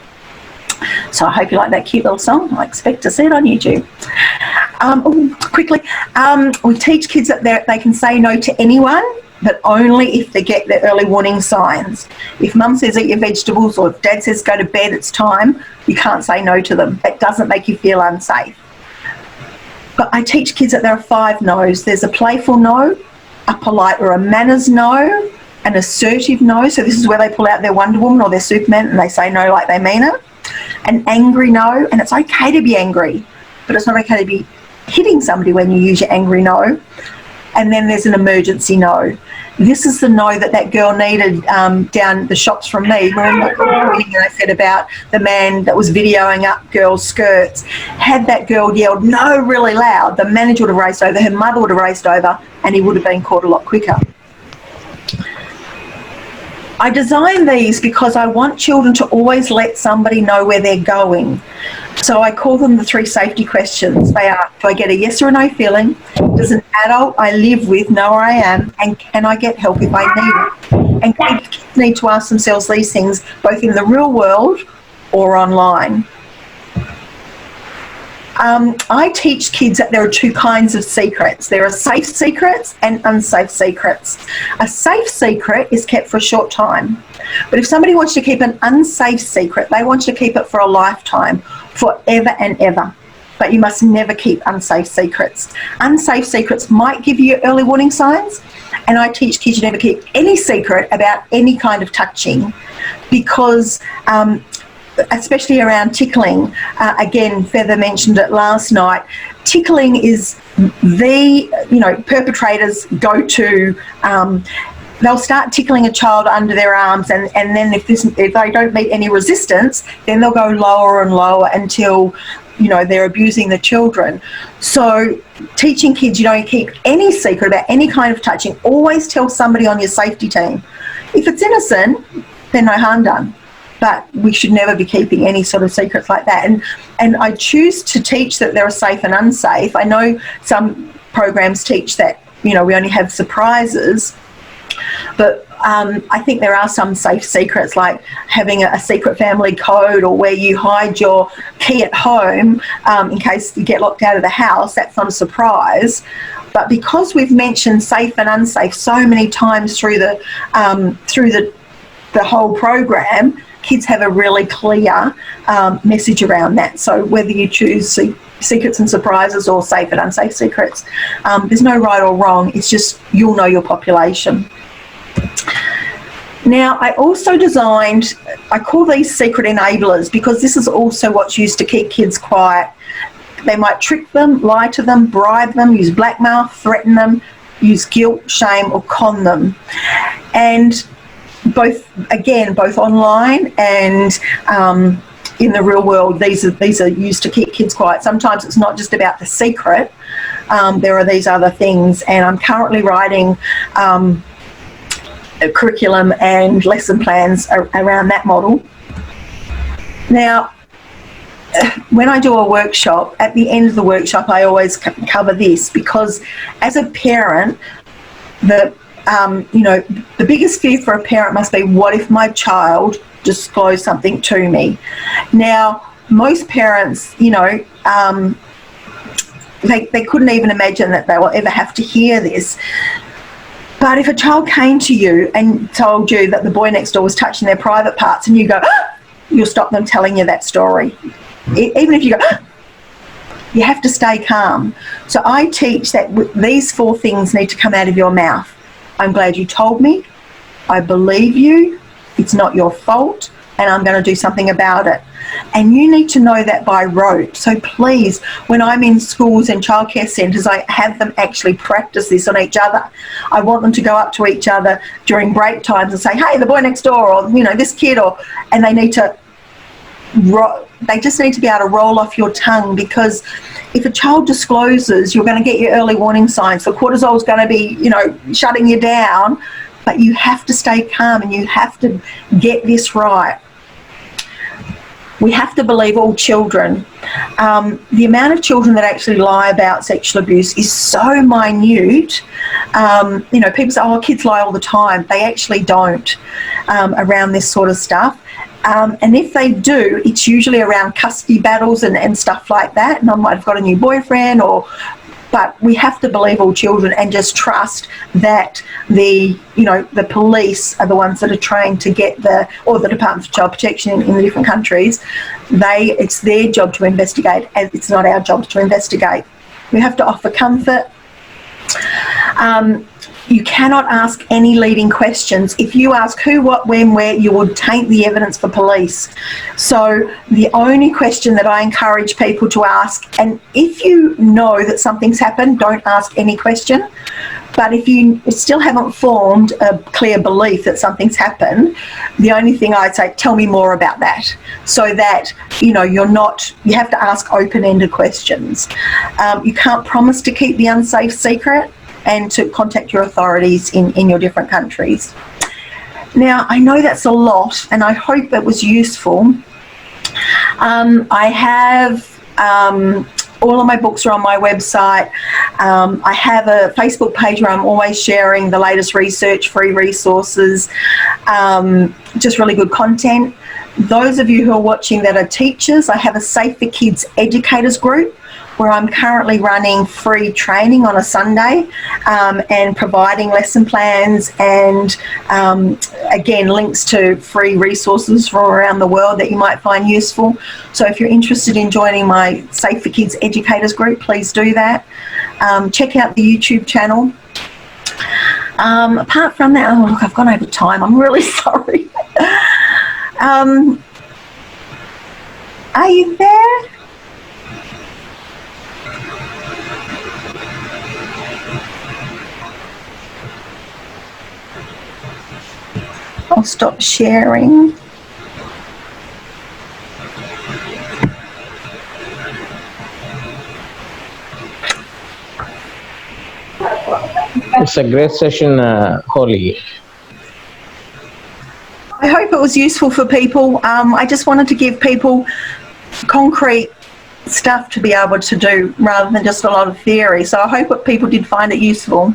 So I hope you like that cute little song. I expect to see it on YouTube. Quickly, we teach kids that they can say no to anyone, but only if they get the early warning signs. If mum says eat your vegetables, or if dad says go to bed, it's time, you can't say no to them. That doesn't make you feel unsafe. But I teach kids that there are 5 no's. There's a playful no, a polite or a manners no, an assertive no. So this is where they pull out their Wonder Woman or their Superman and they say no like they mean it. An angry no, and it's okay to be angry, but it's not okay to be hitting somebody when you use your angry no. And then there's an emergency no. This is the no that girl needed down the shops from me. Remember I said about the man that was videoing up girls' skirts? Had that girl yelled no really loud, the manager would have raced over, her mother would have raced over, and he would have been caught a lot quicker. I design these because I want children to always let somebody know where they're going. So I call them the 3 safety questions. They are, do I get a yes or a no feeling? Does an adult I live with know where I am? And can I get help if I need it? And kids need to ask themselves these things both in the real world or online. I teach kids that there are 2 kinds of secrets. There are safe secrets and unsafe secrets. A safe secret is kept for a short time. But if somebody wants to keep an unsafe secret, they want to keep it for a lifetime, forever and ever. But you must never keep unsafe secrets. Unsafe secrets might give you early warning signs, and I teach kids you never keep any secret about any kind of touching, because especially around tickling. Again, Feather mentioned it last night. Tickling is the, perpetrators go to, they'll start tickling a child under their arms, and then if they don't meet any resistance, then they'll go lower and lower until, they're abusing the children. So teaching kids you don't keep any secret about any kind of touching. Always tell somebody on your safety team. If it's innocent, then no harm done. But we should never be keeping any sort of secrets like that. And I choose to teach that there are safe and unsafe. I know some programs teach that, we only have surprises, but I think there are some safe secrets, like having a secret family code, or where you hide your key at home in case you get locked out of the house. That's not a surprise. But because we've mentioned safe and unsafe so many times through the whole program, kids have a really clear message around that. So whether you choose secrets and surprises or safe and unsafe secrets, there's no right or wrong. It's just you'll know your population. Now, I also designed, I call these secret enablers, because this is also what's used to keep kids quiet. They might trick them, lie to them, bribe them, use blackmail, threaten them, use guilt, shame, or con them. And both online and in the real world, these are used to keep kids quiet. Sometimes it's not just about the secret. There are these other things, and I'm currently writing a curriculum and lesson plans around that model. Now, when I do a workshop, at the end of the workshop, I always cover this, because as a parent, the biggest fear for a parent must be, what if my child disclosed something to me? Now, most parents, they couldn't even imagine that they will ever have to hear this. But if a child came to you and told you that the boy next door was touching their private parts, and you go, you'll stop them telling you that story. Even if you go, you have to stay calm. So I teach that these 4 things need to come out of your mouth. I'm glad you told me. I believe you. It's not your fault, and I'm going to do something about it. And you need to know that by rote. So please, when I'm in schools and childcare centres, I have them actually practice this on each other. I want them to go up to each other during break times and say, hey, the boy next door, or, this kid, and they just need to be able to roll off your tongue, because if a child discloses, you're going to get your early warning signs. So cortisol is going to be, shutting you down, but you have to stay calm and you have to get this right. We have to believe all children. The amount of children that actually lie about sexual abuse is so minute. People say, oh, kids lie all the time. They actually don't around this sort of stuff. And if they do, it's usually around custody battles and stuff like that. And I might have got a new boyfriend, but we have to believe all children and just trust that the police are the ones that are trained to get or the Department of Child Protection in the different countries. It's their job to investigate, and it's not our job to investigate. We have to offer comfort. You cannot ask any leading questions. If you ask who, what, when, where, you will taint the evidence for police. So the only question that I encourage people to ask, and if you know that something's happened, don't ask any question. But if you still haven't formed a clear belief that something's happened, the only thing I'd say, tell me more about that, so that, you have to ask open-ended questions. You can't promise to keep the unsafe secret, and to contact your authorities in your different countries. Now, I know that's a lot, and I hope it was useful. I have all of my books are on my website. I have a Facebook page where I'm always sharing the latest research, free resources, just really good content. Those of you who are watching that are teachers, I have a Safe for Kids educators group where I'm currently running free training on a Sunday and providing lesson plans and, again, links to free resources from around the world that you might find useful. So if you're interested in joining my Safe for Kids educators group, please do that. Check out the YouTube channel. Apart from that, oh, look, I've gone over time. I'm really sorry. Are you there? I'll stop sharing. It's a great session, Holly. I hope it was useful for people. I just wanted to give people concrete stuff to be able to do rather than just a lot of theory. So I hope that people did find it useful.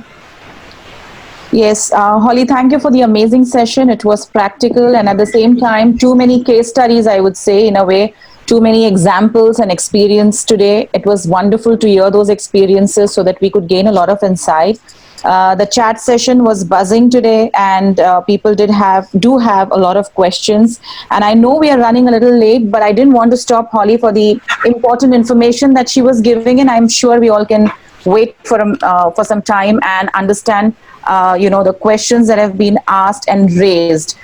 Yes, Holly, thank you for the amazing session. It was practical and at the same time, too many case studies, I would say, in a way, too many examples and experience today. It was wonderful to hear those experiences so that we could gain a lot of insight. The chat session was buzzing today and people do have a lot of questions. And I know we are running a little late, but I didn't want to stop Holly for the important information that she was giving, and I'm sure we all can wait for some time and understand the questions that have been asked and raised.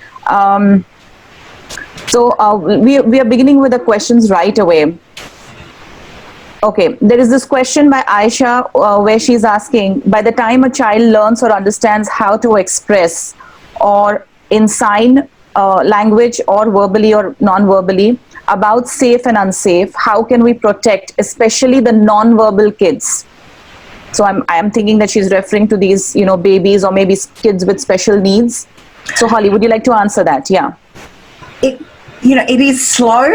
So we are beginning with the questions right away. Okay, there is this question by Aisha where she's asking, by the time a child learns or understands how to express or in sign language or verbally or non-verbally about safe and unsafe, how can we protect especially the non-verbal kids? So I'm thinking that she's referring to these, babies or maybe kids with special needs. So Holly, would you like to answer that? Yeah. It is slow.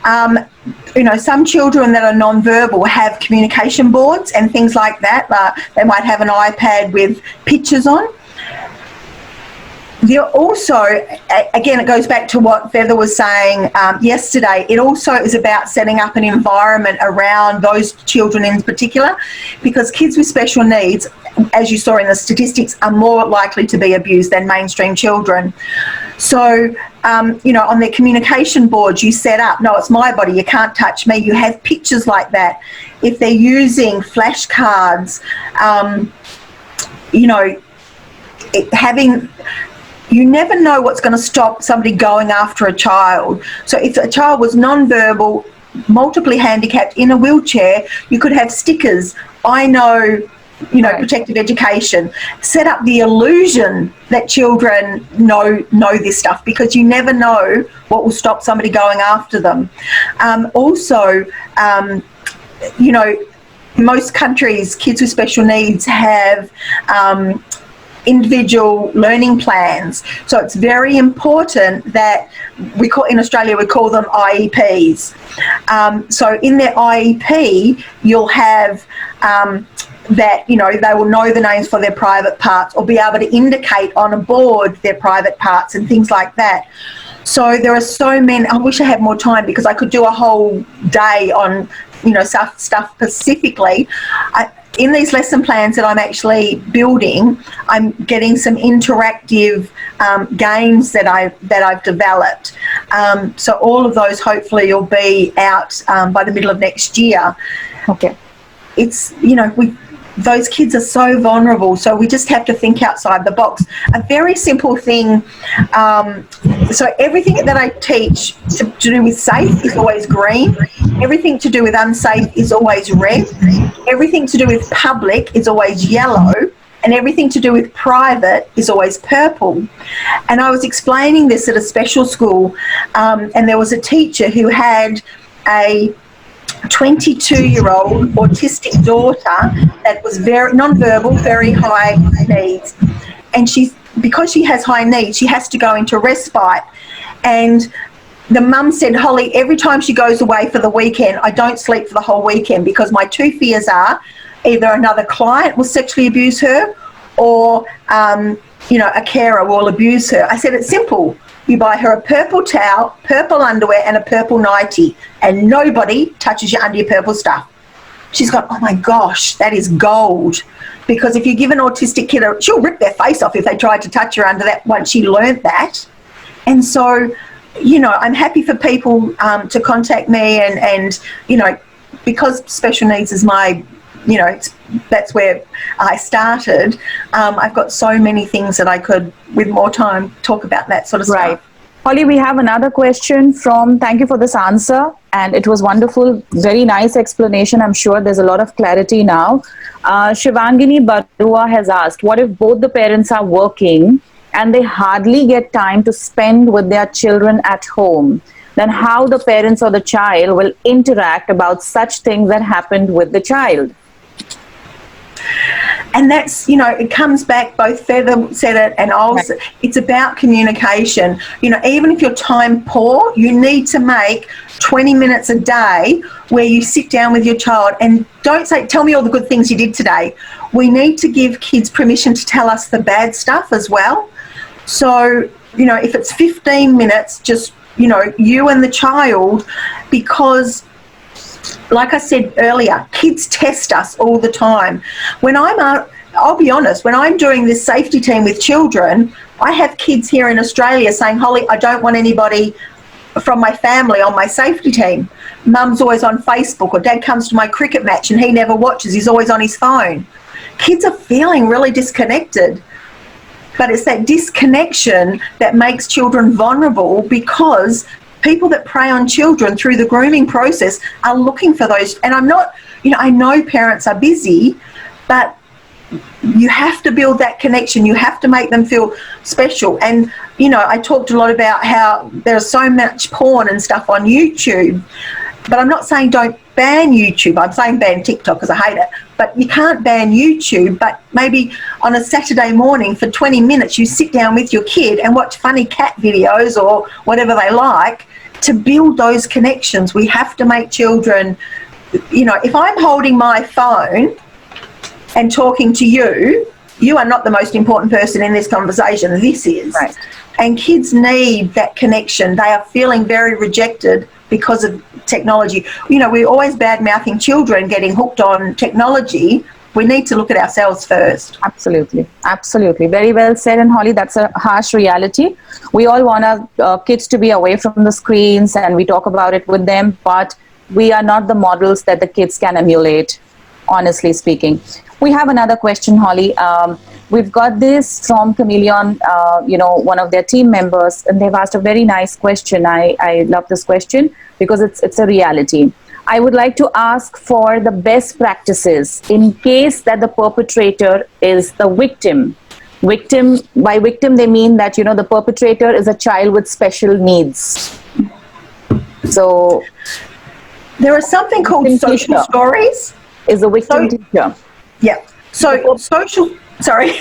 Some children that are non-verbal have communication boards and things like that. They might have an iPad with pictures on. There also, again, it goes back to what Feather was saying yesterday. It also is about setting up an environment around those children in particular, because kids with special needs, as you saw in the statistics, are more likely to be abused than mainstream children. So, on their communication boards, you set up, no, it's my body, you can't touch me. You have pictures like that. If they're using flashcards, you never know what's going to stop somebody going after a child. So if a child was non-verbal, multiply handicapped, in a wheelchair, you could have stickers, I know, protective education. Set up the illusion that children know this stuff, because you never know what will stop somebody going after them. Most countries, kids with special needs have individual learning plans. So it's very important that in Australia we call them IEPs. So in their IEP, you'll have that, they will know the names for their private parts or be able to indicate on a board their private parts and things like that. So there are so many. I wish I had more time because I could do a whole day on, stuff specifically. In these lesson plans that I'm actually building, I'm getting some interactive games that I've developed. So all of those hopefully will be out by the middle of next year. Okay. It's, those kids are so vulnerable, so we just have to think outside the box. A very simple thing, so everything that I teach to do with safe is always green, everything to do with unsafe is always red, everything to do with public is always yellow, and everything to do with private is always purple. And I was explaining this at a special school, and there was a teacher who had a 22-year-old autistic daughter that was very non-verbal, very high needs, and because she has high needs, she has to go into respite. And the mum said, Holly, every time she goes away for the weekend, I don't sleep for the whole weekend because my two fears are either another client will sexually abuse her or, a carer will abuse her. I said, it's simple. You buy her a purple towel, purple underwear and a purple nightie, and nobody touches you under your purple stuff. She's gone, oh my gosh, that is gold. Because if you give an autistic kid, she'll rip their face off if they tried to touch her under that once she learnt that. And so, I'm happy for people to contact me and because special needs is my, that's where I started. I've got so many things that I could, with more time, talk about that sort of stuff. Right. Holly, we have another question thank you for this answer, and it was wonderful, very nice explanation. I'm sure there's a lot of clarity now. Shivangini Barua has asked, what if both the parents are working and they hardly get time to spend with their children at home? Then how the parents or the child will interact about such things that happened with the child? And that's, it comes back, both Feather said it and also it's about communication. Even if you're time poor, you need to make 20 minutes a day where you sit down with your child and don't say, tell me all the good things you did today. We need to give kids permission to tell us the bad stuff as well. So, if it's 15 minutes, just, you and the child, because like I said earlier, kids test us all the time. I'll be honest, when I'm doing this safety team with children, I have kids here in Australia saying, Holly, I don't want anybody from my family on my safety team. Mum's always on Facebook, or Dad comes to my cricket match and he never watches, he's always on his phone. Kids are feeling really disconnected. But it's that disconnection that makes children vulnerable, because people that prey on children through the grooming process are looking for those. And I'm not, I know parents are busy, but you have to build that connection. You have to make them feel special. And, I talked a lot about how there's so much porn and stuff on YouTube, but I'm not saying don't ban YouTube. I'm saying ban TikTok because I hate it. But you can't ban YouTube, but maybe on a Saturday morning for 20 minutes you sit down with your kid and watch funny cat videos or whatever they like to build those connections. We have to make children, if I'm holding my phone and talking to you, you are not the most important person in this conversation. This is. Right. And kids need that connection. They are feeling very rejected because of technology. We're always bad-mouthing children getting hooked on technology. We need to look at ourselves first. Absolutely. Absolutely. Very well said. And Holly, that's a harsh reality. We all want our kids to be away from the screens and we talk about it with them, but we are not the models that the kids can emulate, honestly speaking. We have another question, Holly. We've got this from Chameleon, one of their team members, and they've asked a very nice question. I love this question because it's a reality. I would like to ask for the best practices in case that the perpetrator is the victim. By victim, they mean that, the perpetrator is a child with special needs. So there is something called social stories. Is a victim teacher. Yeah. So sorry,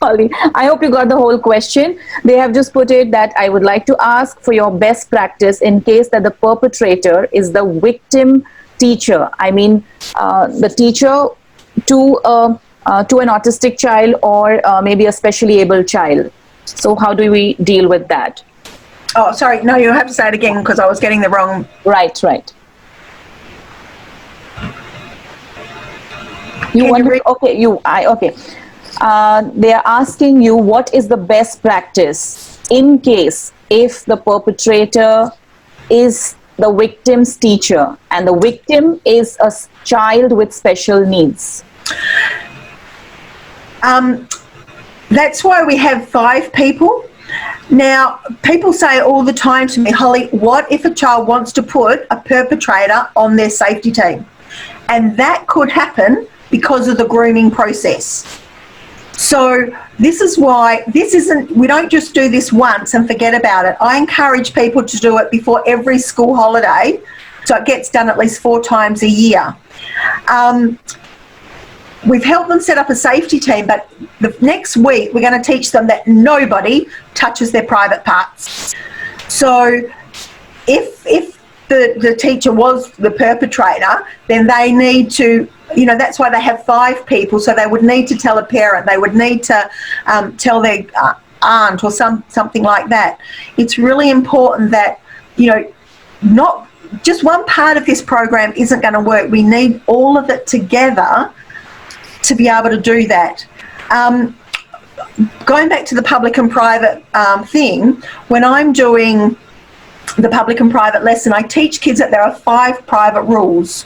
Holly. I hope you got the whole question. They have just put it that I would like to ask for your best practice in case that the perpetrator is the victim teacher. I mean, the teacher to an autistic child or maybe a specially abled child. So how do we deal with that? Oh, sorry. No, you have to say it again because I was getting the wrong. Right. Okay. They are asking you what is the best practice in case if the perpetrator is the victim's teacher and the victim is a child with special needs. That's why we have 5 people. Now, people say all the time to me, Holly, what if a child wants to put a perpetrator on their safety team? And that could happen because of the grooming process. So this is why we don't just do this once and forget about it. I encourage people to do it before every school holiday, so it gets done at least 4 times a year. we've helped them set up a safety team, but the next week we're going to teach them that nobody touches their private parts. So if the teacher was the perpetrator, then they need to, that's why they have 5 people. So they would need to tell a parent, they would need to tell their aunt or something like that. It's really important that, not just one part of this program isn't going to work. We need all of it together to be able to do that. Going back to the public and private thing, when I'm doing the public and private lesson, I teach kids that there are 5 private rules.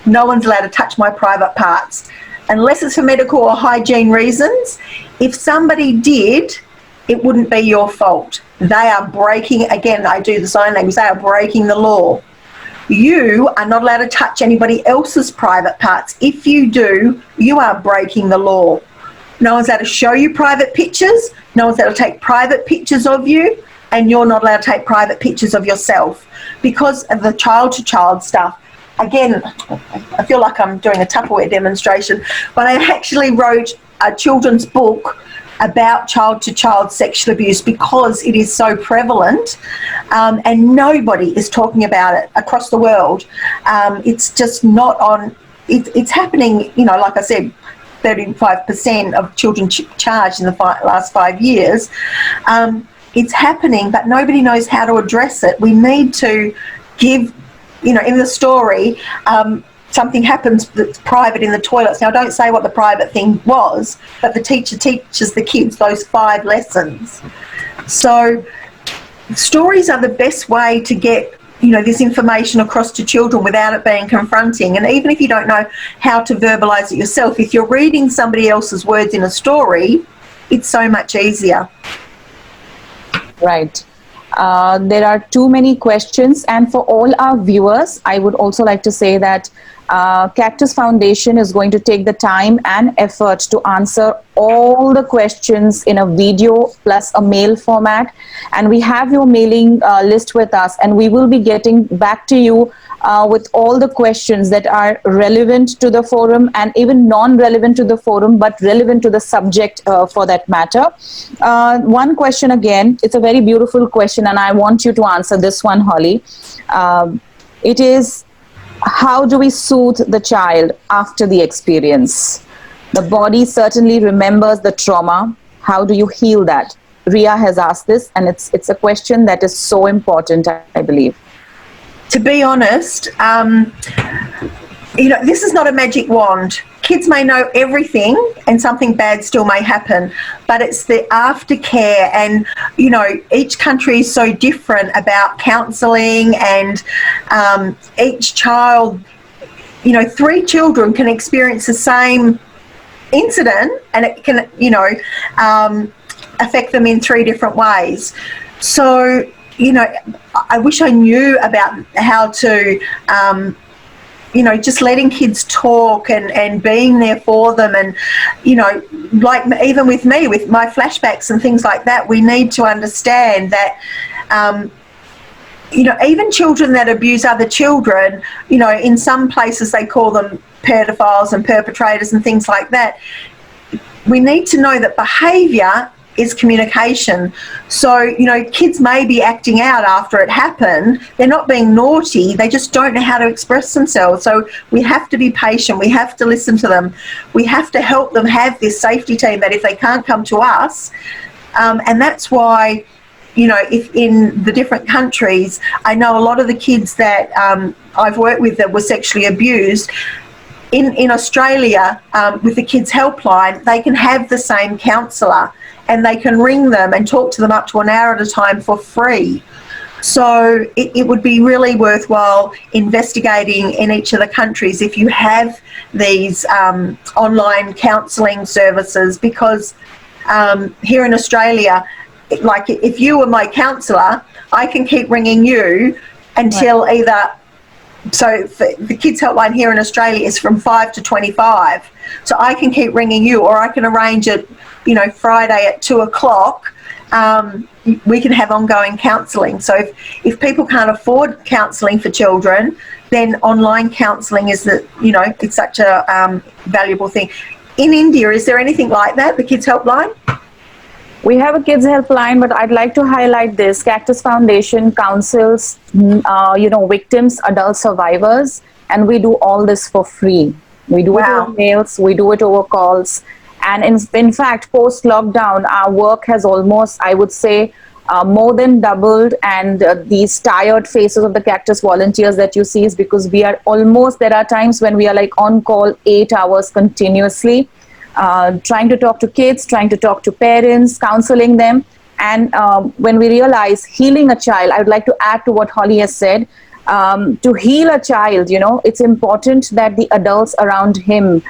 No one's allowed to touch my private parts. Unless it's for medical or hygiene reasons, if somebody did, it wouldn't be your fault. They are breaking, again, I do the sign language, they are breaking the law. You are not allowed to touch anybody else's private parts. If you do, you are breaking the law. No one's allowed to show you private pictures, no one's allowed to take private pictures of you, and you're not allowed to take private pictures of yourself because of the child-to-child stuff. Again, I feel like I'm doing a Tupperware demonstration, but I actually wrote a children's book about child-to-child sexual abuse because it is so prevalent, and nobody is talking about it across the world. It's just not on, it's happening, like I said, 35% of children charged in the last 5 years. It's happening, but nobody knows how to address it. We need to give, in the story, something happens that's private in the toilets. Now, don't say what the private thing was, but the teacher teaches the kids those 5 lessons. So stories are the best way to get, this information across to children without it being confronting. And even if you don't know how to verbalise it yourself, if you're reading somebody else's words in a story, it's so much easier. Right. There are too many questions, and for all our viewers, I would also like to say that Cactus Foundation is going to take the time and effort to answer all the questions in a video plus a mail format, and we have your mailing list with us, and we will be getting back to you with all the questions that are relevant to the forum and even non-relevant to the forum but relevant to the subject for that matter. One question again, it's a very beautiful question and I want you to answer this one, Holly. It is, how do we soothe the child after the experience? The body certainly remembers the trauma. How do you heal that? Ria has asked this, and it's a question that is so important, I believe. To be honest, this is not a magic wand. Kids may know everything and something bad still may happen, but it's the aftercare, and each country is so different about counselling, and each child, 3 children can experience the same incident and it can affect them in 3 different ways. So I wish I knew about how to just letting kids talk and being there for them, and like even with me with my flashbacks and things like that, we need to understand that even children that abuse other children, in some places they call them pedophiles and perpetrators and things like that. We need to know that behaviour is communication. So, kids may be acting out after it happened. They're not being naughty. They just don't know how to express themselves. So we have to be patient. We have to listen to them. We have to help them have this safety team that if they can't come to us, and that's why, if in the different countries, I know a lot of the kids that I've worked with that were sexually abused, in Australia, with the Kids Helpline, they can have the same counsellor and they can ring them and talk to them up to an hour at a time for free. So it would be really worthwhile investigating in each of the countries if you have these online counselling services, because here in Australia, like if you were my counsellor, I can keep ringing you until either, so the Kids Helpline here in Australia is from 5 to 25. So I can keep ringing you, or I can arrange it, Friday at 2 o'clock. We can have ongoing counselling. So if people can't afford counselling for children, then online counselling is it's such a valuable thing. in India, is there anything like that, the Kids Helpline? We have a kids helpline, but I'd like to highlight this. Cactus Foundation counsels, victims, adult survivors, and we do all this for free. We do it over mails, we do it over calls. And in fact, post-lockdown, our work has almost, I would say, more than doubled. And these tired faces of the Cactus volunteers that you see is because we are almost, there are times when we are like on call 8 hours continuously. Trying to talk to kids, trying to talk to parents, counseling them. And when we realize healing a child, I would like to add to what Holly has said. To heal a child, it's important that the adults around him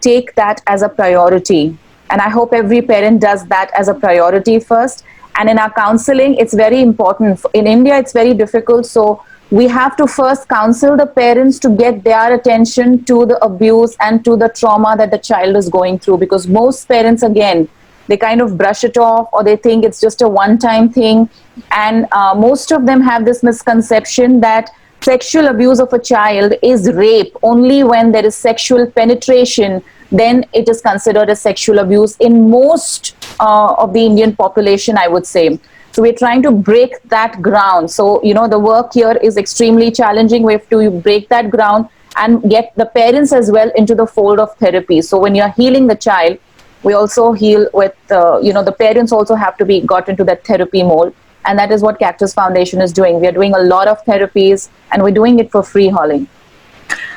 take that as a priority. And I hope every parent does that as a priority first. And in our counseling, it's very important. In India, it's very difficult. So we have to first counsel the parents to get their attention to the abuse and to the trauma that the child is going through, because most parents, again, they kind of brush it off, or they think it's just a one-time thing. And most of them have this misconception that sexual abuse of a child is rape. Only when there is sexual penetration, then it is considered as sexual abuse in most of the Indian population, I would say. So we're trying to break that ground. So, the work here is extremely challenging. We have to break that ground and get the parents as well into the fold of therapy. So when you're healing the child, we also heal with, the parents also have to be got into that therapy mold. And that is what Cactus Foundation is doing. We are doing a lot of therapies, and we're doing it for free, Holly.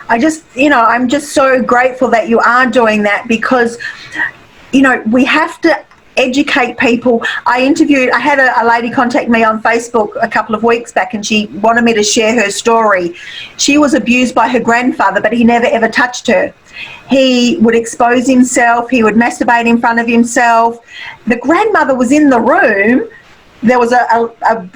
I'm just so grateful that you are doing that, because, we have to educate people. I had a lady contact me on Facebook a couple of weeks back, and she wanted me to share her story. She was abused by her grandfather, but he never ever touched her. He would expose himself, he would masturbate in front of himself. The grandmother was in the room. There was a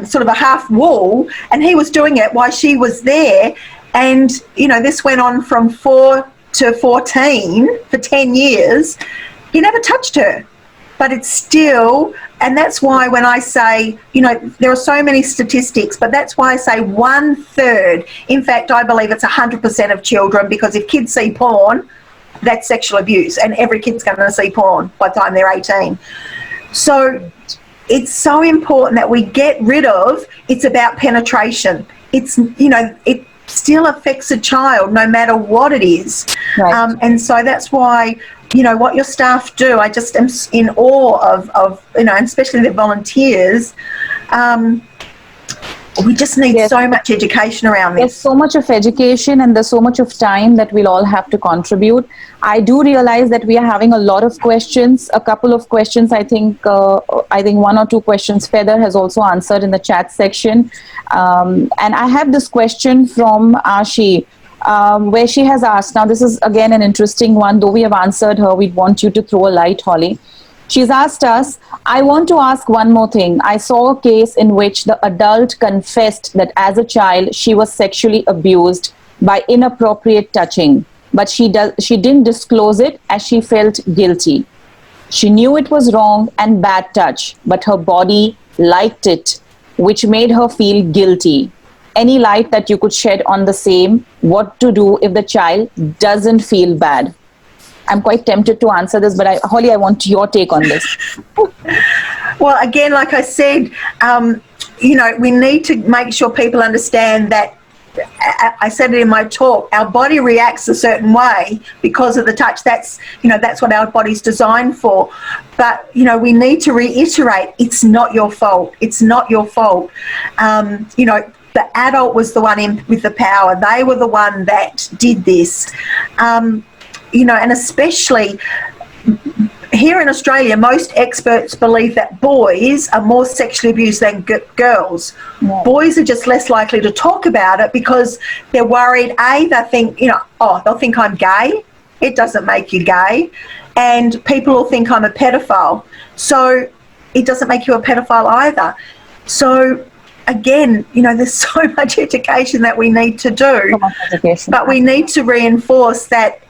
sort of a half wall, and he was doing it while she was there. And, this went on from 4 to 14 for 10 years. He never touched her. But it's still, and that's why when I say, there are so many statistics, but that's why I say 1/3. In fact, I believe it's 100% of children, because if kids see porn, that's sexual abuse, and every kid's going to see porn by the time they're 18. So it's so important that we get rid of, it's about penetration. It's, it still affects a child no matter what it is. Right. And so that's why, what your staff do, I just am in awe of and especially the volunteers. We just need so much education around this. There's so much of education, and there's so much of time that we'll all have to contribute. I do realize that we are having a lot of questions, a couple of questions. I think 1 or 2 questions Feather has also answered in the chat section. And I have this question from Ashi, where she has asked, now this is again an interesting one, though we have answered her, we'd want you to throw a light, Holly. She's asked us, I want to ask one more thing. I saw a case in which the adult confessed that as a child she was sexually abused by inappropriate touching, but she didn't disclose it as she felt guilty. She knew it was wrong and bad touch, but her body liked it, which made her feel guilty. Any light that you could shed on the same, what to do if the child doesn't feel bad? I'm quite tempted to answer this, but Holly, I want your take on this. Well, again, like I said, we need to make sure people understand that, I said it in my talk, our body reacts a certain way because of the touch. That's what our body's designed for. But, we need to reiterate, it's not your fault. It's not your fault. The adult was the one with the power. They were the one that did this. And especially here in Australia, most experts believe that boys are more sexually abused than girls. Yeah. Boys are just less likely to talk about it because they're worried, they think, they'll think I'm gay. It doesn't make you gay. And people will think I'm a pedophile. So it doesn't make you a pedophile either. So again, there's so much education that we need to do. But we need to reinforce that,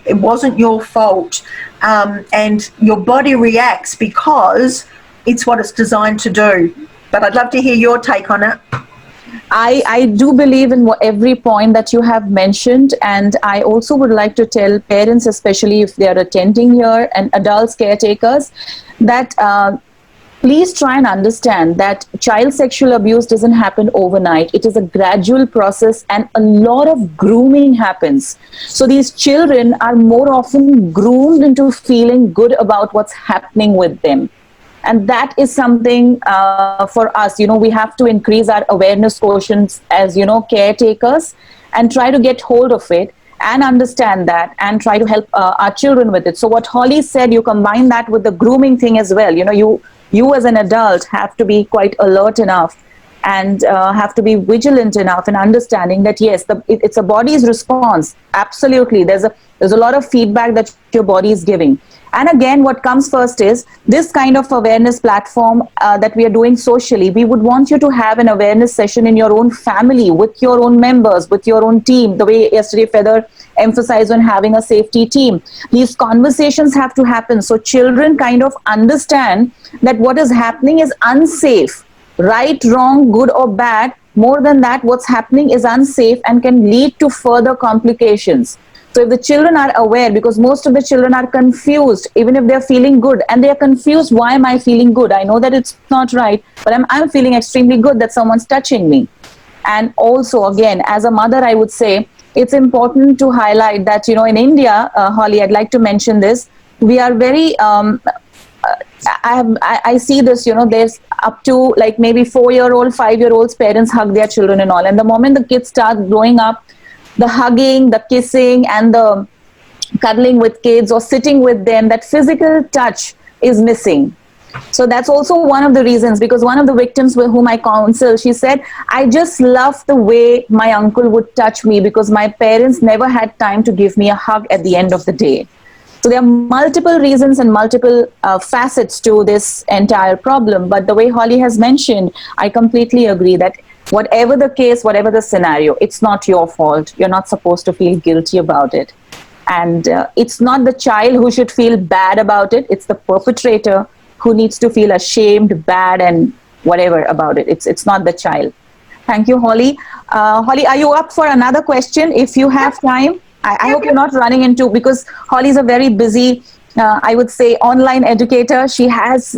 it wasn't your fault, and your body reacts because it's what it's designed to do. But I'd love to hear your take on it. I do believe in every point that you have mentioned, and I also would like to tell parents, especially if they are attending here, and adults, caretakers, that please try and understand that child sexual abuse doesn't happen overnight. It is a gradual process, and a lot of grooming happens. So these children are more often groomed into feeling good about what's happening with them. And that is something for us, we have to increase our awareness quotients as, caretakers, and try to get hold of it and understand that and try to help our children with it. So what Holly said, you combine that with the grooming thing as well. You as an adult have to be quite alert enough and have to be vigilant enough in understanding that yes, it's a body's response. Absolutely, there's a lot of feedback that your body is giving. And again, what comes first is this kind of awareness platform that we are doing socially. We would want you to have an awareness session in your own family, with your own members, with your own team, the way yesterday Feather emphasized on having a safety team. These conversations have to happen so children kind of understand that what is happening is unsafe. Right, wrong, good or bad, more than that, what's happening is unsafe and can lead to further complications. So if the children are aware, because most of the children are confused, even if they're feeling good, and they're confused, why am I feeling good? I know that it's not right, but I'm feeling extremely good that someone's touching me. And also, again, as a mother, I would say it's important to highlight that, in India, Holly, I'd like to mention this, we are very... I see this, there's up to like maybe 4-year-old, 5-year-olds, parents hug their children and all. And the moment the kids start growing up, the hugging, the kissing, and the cuddling with kids or sitting with them, that physical touch is missing. So that's also one of the reasons, because one of the victims with whom I counsel, she said, I just love the way my uncle would touch me because my parents never had time to give me a hug at the end of the day. So there are multiple reasons and multiple facets to this entire problem. But the way Holly has mentioned, I completely agree that whatever the case, whatever the scenario, it's not your fault. You're not supposed to feel guilty about it. And it's not the child who should feel bad about it. It's the perpetrator who needs to feel ashamed, bad, and whatever about it. It's not the child. Thank you, Holly. Holly, are you up for another question if you have time? I hope you're not running into, because Holly's a very busy, I would say, online educator. She has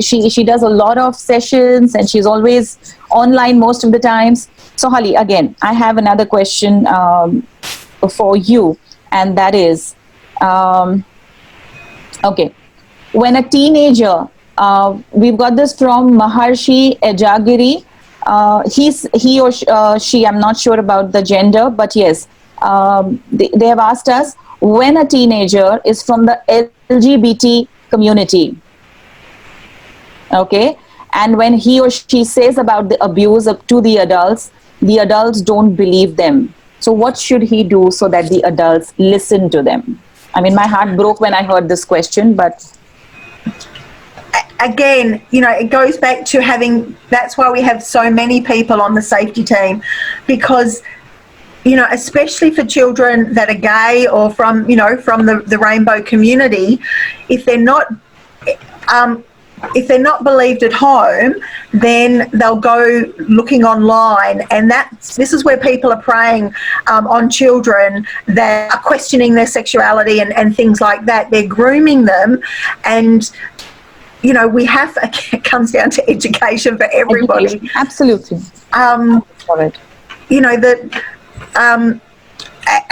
she does a lot of sessions and she's always online most of the times. So Holly, again, I have another question for you, and that is, okay, when a teenager, we've got this from Maharshi Ejagiri, he or she, I'm not sure about the gender, but yes, they have asked us, when a teenager is from the LGBT community, okay, and when he or she says about the abuse to the adults don't believe them. So what should he do so that the adults listen to them? I mean, my heart broke when I heard this question, but... Again, it goes back to that's why we have so many people on the safety team, because especially for children that are gay or from the rainbow community, if they're not believed at home, then they'll go looking online, and this is where people are preying on children that are questioning their sexuality and things like that. They're grooming them, and it comes down to education for everybody. Education. Absolutely.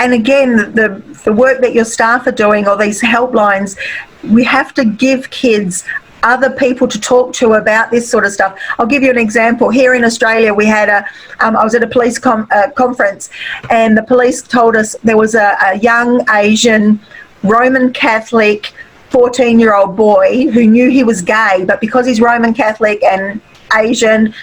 And again, the work that your staff are doing, or these helplines, we have to give kids other people to talk to about this sort of stuff. I'll give you an example. Here in Australia, we had I was at a police conference, and the police told us there was a young Asian Roman Catholic 14-year-old boy who knew he was gay, but because he's Roman Catholic and Asian,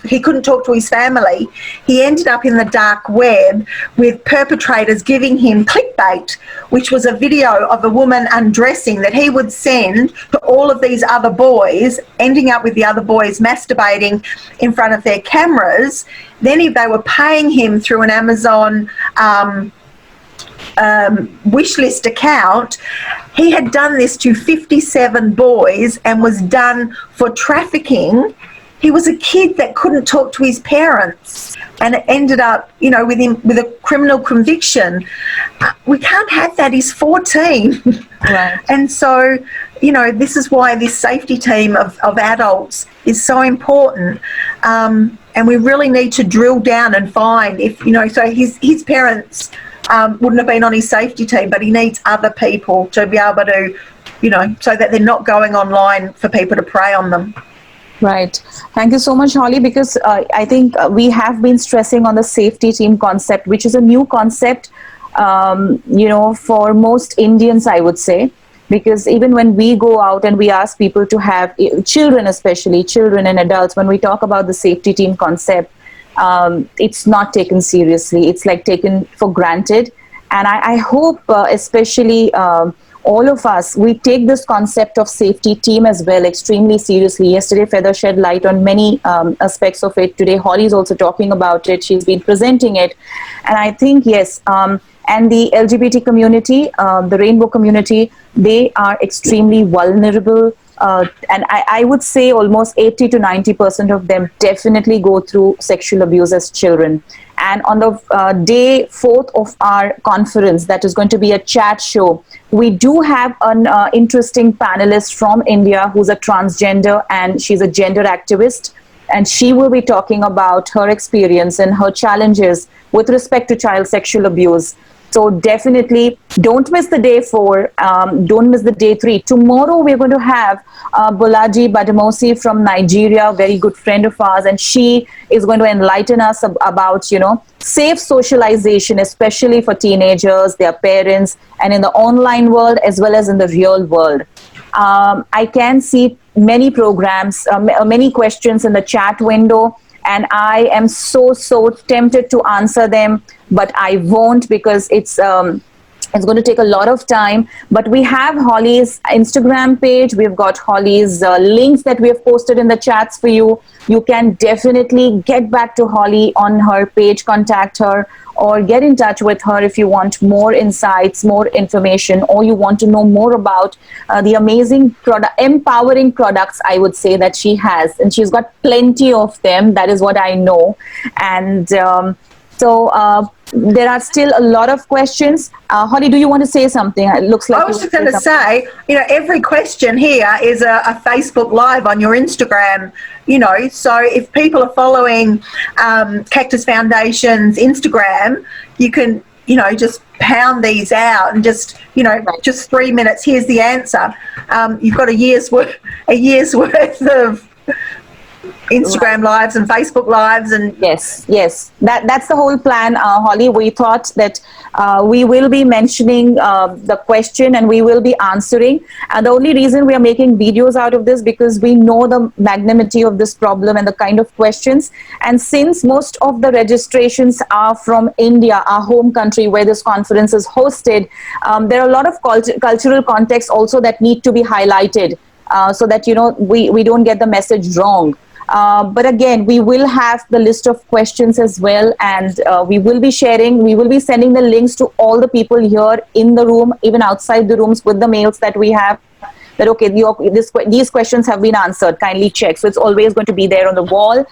he couldn't talk to his family. He ended up in the dark web with perpetrators giving him clickbait, which was a video of a woman undressing that he would send to all of these other boys, ending up with the other boys masturbating in front of their cameras. Then if they were paying him through an Amazon wish list account, he had done this to 57 boys and was done for trafficking he was a kid that couldn't talk to his parents, and it ended up, with him with a criminal conviction. We can't have that. He's 14. Right. And so, this is why this safety team of adults is so important. And we really need to drill down and find if, so his parents wouldn't have been on his safety team, but he needs other people to be able to, so that they're not going online for people to prey on them. Right. Thank you so much, Holly, because I think we have been stressing on the safety team concept, which is a new concept, for most Indians, I would say, because even when we go out and we ask people to have children, especially children and adults, when we talk about the safety team concept, it's not taken seriously. It's like taken for granted. And I hope especially all of us, we take this concept of safety team as well extremely seriously. Yesterday, Feather shed light on many aspects of it. Today, Holly is also talking about it. She's been presenting it. And I think, yes, and the LGBT community, the rainbow community, they are extremely vulnerable. And I would say almost 80 to 90% of them definitely go through sexual abuse as children. And on the day 4th of our conference, that is going to be a chat show, we do have an interesting panelist from India who's a transgender, and she's a gender activist. And she will be talking about her experience and her challenges with respect to child sexual abuse. So definitely don't miss the day 4, don't miss the day 3. Tomorrow we're going to have Bolaji Badamosi from Nigeria, a very good friend of ours, and she is going to enlighten us about, safe socialization, especially for teenagers, their parents, and in the online world as well as in the real world. I can see many programs, many questions in the chat window, and I am so tempted to answer them, but I won't because it's going to take a lot of time. But we have Holly's Instagram page. We've got Holly's links that we have posted in the chats for you. You can definitely get back to Holly on her page, contact her, or get in touch with her if you want more insights, more information, or you want to know more about the amazing empowering products, I would say, that she has. And she's got plenty of them. That is what I know. And so there are still a lot of questions. Holly, do you want to say something? It looks like I was just going to say, every question here is a Facebook Live on your Instagram, so if people are following Cactus Foundation's Instagram, you can, just pound these out and just 3 minutes, here's the answer. You've got a year's worth of Instagram lives and Facebook lives. And yes, that's the whole plan, Holly. We thought that we will be mentioning the question and we will be answering, and the only reason we are making videos out of this because we know the magnitude of this problem and the kind of questions. And since most of the registrations are from India, our home country where this conference is hosted, there are a lot of cultural contexts also that need to be highlighted so that we don't get the message wrong. But again, we will have the list of questions as well, and we will be sending the links to all the people here in the room, even outside the rooms, with the mails that we have, that okay, these questions have been answered, kindly check. So it's always going to be there on the wall.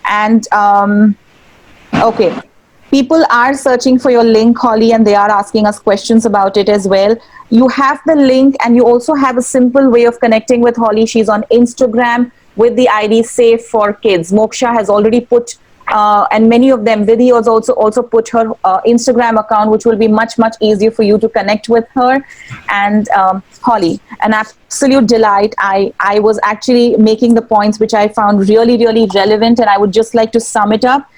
And okay, people are searching for your link, Holly, and they are asking us questions about it as well. You have the link, and you also have a simple way of connecting with Holly. She's on Instagram with the ID Safe for Kids. Moksha has already put, and many of them, Vidhi has also put her Instagram account, which will be much easier for you to connect with her. And Holly, an absolute delight. I was actually making the points which I found really relevant, and I would just like to sum it up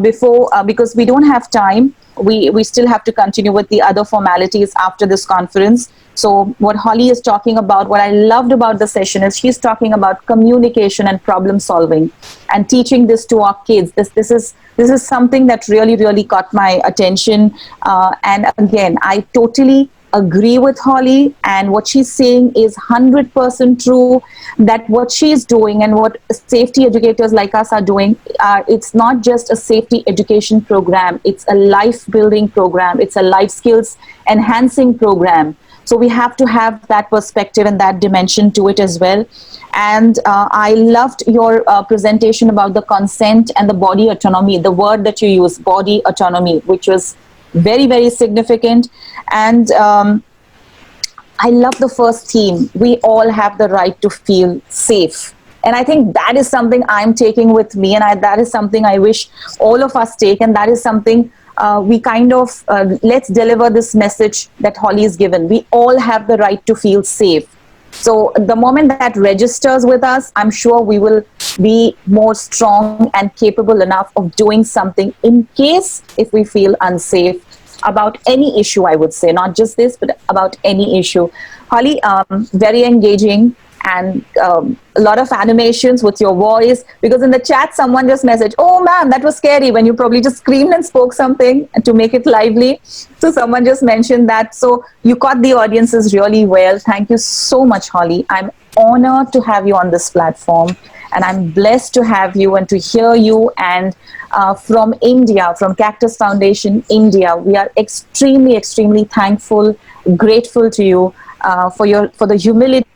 because we don't have time. We still have to continue with the other formalities after this conference. So what Holly is talking about, what I loved about the session is she's talking about communication and problem solving and teaching this to our kids. This is something that really caught my attention. And again, I totally agree with Holly, and what she's saying is 100% true, that what she's doing and what safety educators like us are doing, it's not just a safety education program, it's a life building program, it's a life skills enhancing program. So we have to have that perspective and that dimension to it as well. And I loved your presentation about the consent and the body autonomy, the word that you used, body autonomy, which was very, very significant. And I love the first theme. We all have the right to feel safe. And I think that is something I'm taking with me, and that is something I wish all of us take, and that is something we kind of, let's deliver this message that Holly has given. We all have the right to feel safe. So the moment that registers with us, I'm sure we will be more strong and capable enough of doing something in case if we feel unsafe about any issue, I would say, not just this, but about any issue. Holly, very engaging, and a lot of animations with your voice, because in the chat someone just messaged, oh ma'am, that was scary, when you probably just screamed and spoke something to make it lively. So someone just mentioned that. So you caught the audiences really well. Thank you so much, Holly. I'm honored to have you on this platform, and I'm blessed to have you and to hear you. And from India, from Cactus Foundation India, we are extremely, extremely thankful, grateful to you for the humility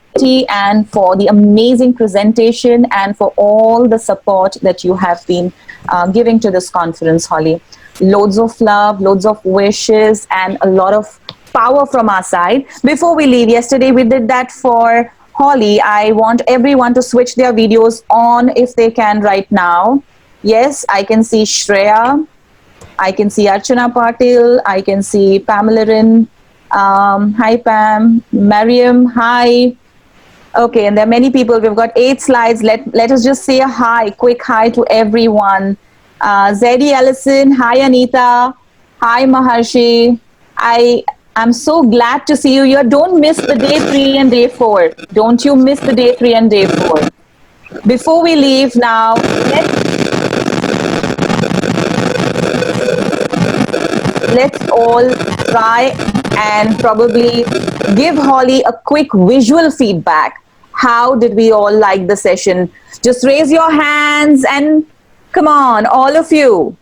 and for the amazing presentation and for all the support that you have been giving to this conference, Holly. Loads of love, loads of wishes, and a lot of power from our side. Before we leave, yesterday we did that for Holly. I want everyone to switch their videos on if they can right now. Yes, I can see Shreya, I can see Archana Patil, I can see Pamela. Hi Pam, Mariam, hi. Okay, and there are many people. We've got 8 slides. Let us just say a hi, quick hi to everyone. Zeddy Ellison, hi Anita, hi Maharshi. I'm so glad to see you here. Don't miss the day 3 and day 4. Don't you miss the day 3 and day 4. Before we leave now, let's all try and probably give Holly a quick visual feedback. How did we all like the session? Just raise your hands and come on, all of you.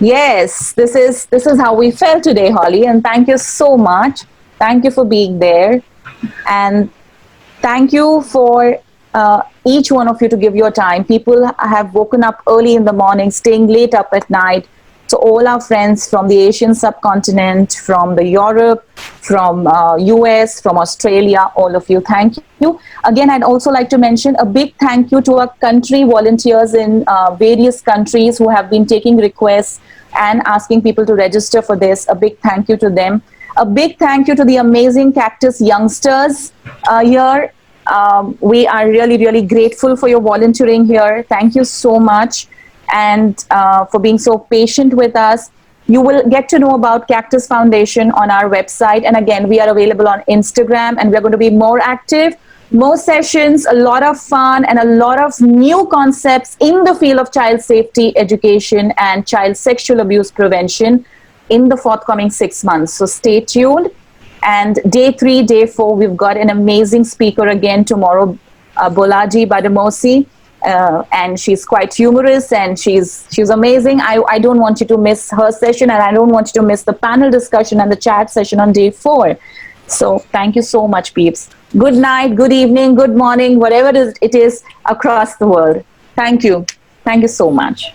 Yes, this is how we felt today, Holly, and thank you so much. Thank you for being there, and thank you for each one of you to give your time. People have woken up early in the morning, staying late up at night. So all our friends from the Asian subcontinent, from the Europe, from US, from Australia, all of you, thank you. Again, I'd also like to mention a big thank you to our country volunteers in various countries who have been taking requests and asking people to register for this. A big thank you to them. A big thank you to the amazing Cactus youngsters here. We are really, really grateful for your volunteering here. Thank you so much. And for being so patient with us. You will get to know about Cactus Foundation on our website. And again, we are available on Instagram, and we're going to be more active, more sessions, a lot of fun, and a lot of new concepts in the field of child safety education and child sexual abuse prevention in the forthcoming 6 months. So stay tuned. And day 3, day 4, we've got an amazing speaker again tomorrow, Bolaji Badamosi. And she's quite humorous, and she's amazing. I don't want you to miss her session, and I don't want you to miss the panel discussion and the chat session on day 4. So thank you so much, peeps. Good night, good evening, good morning, whatever it is across the world. Thank you. Thank you so much.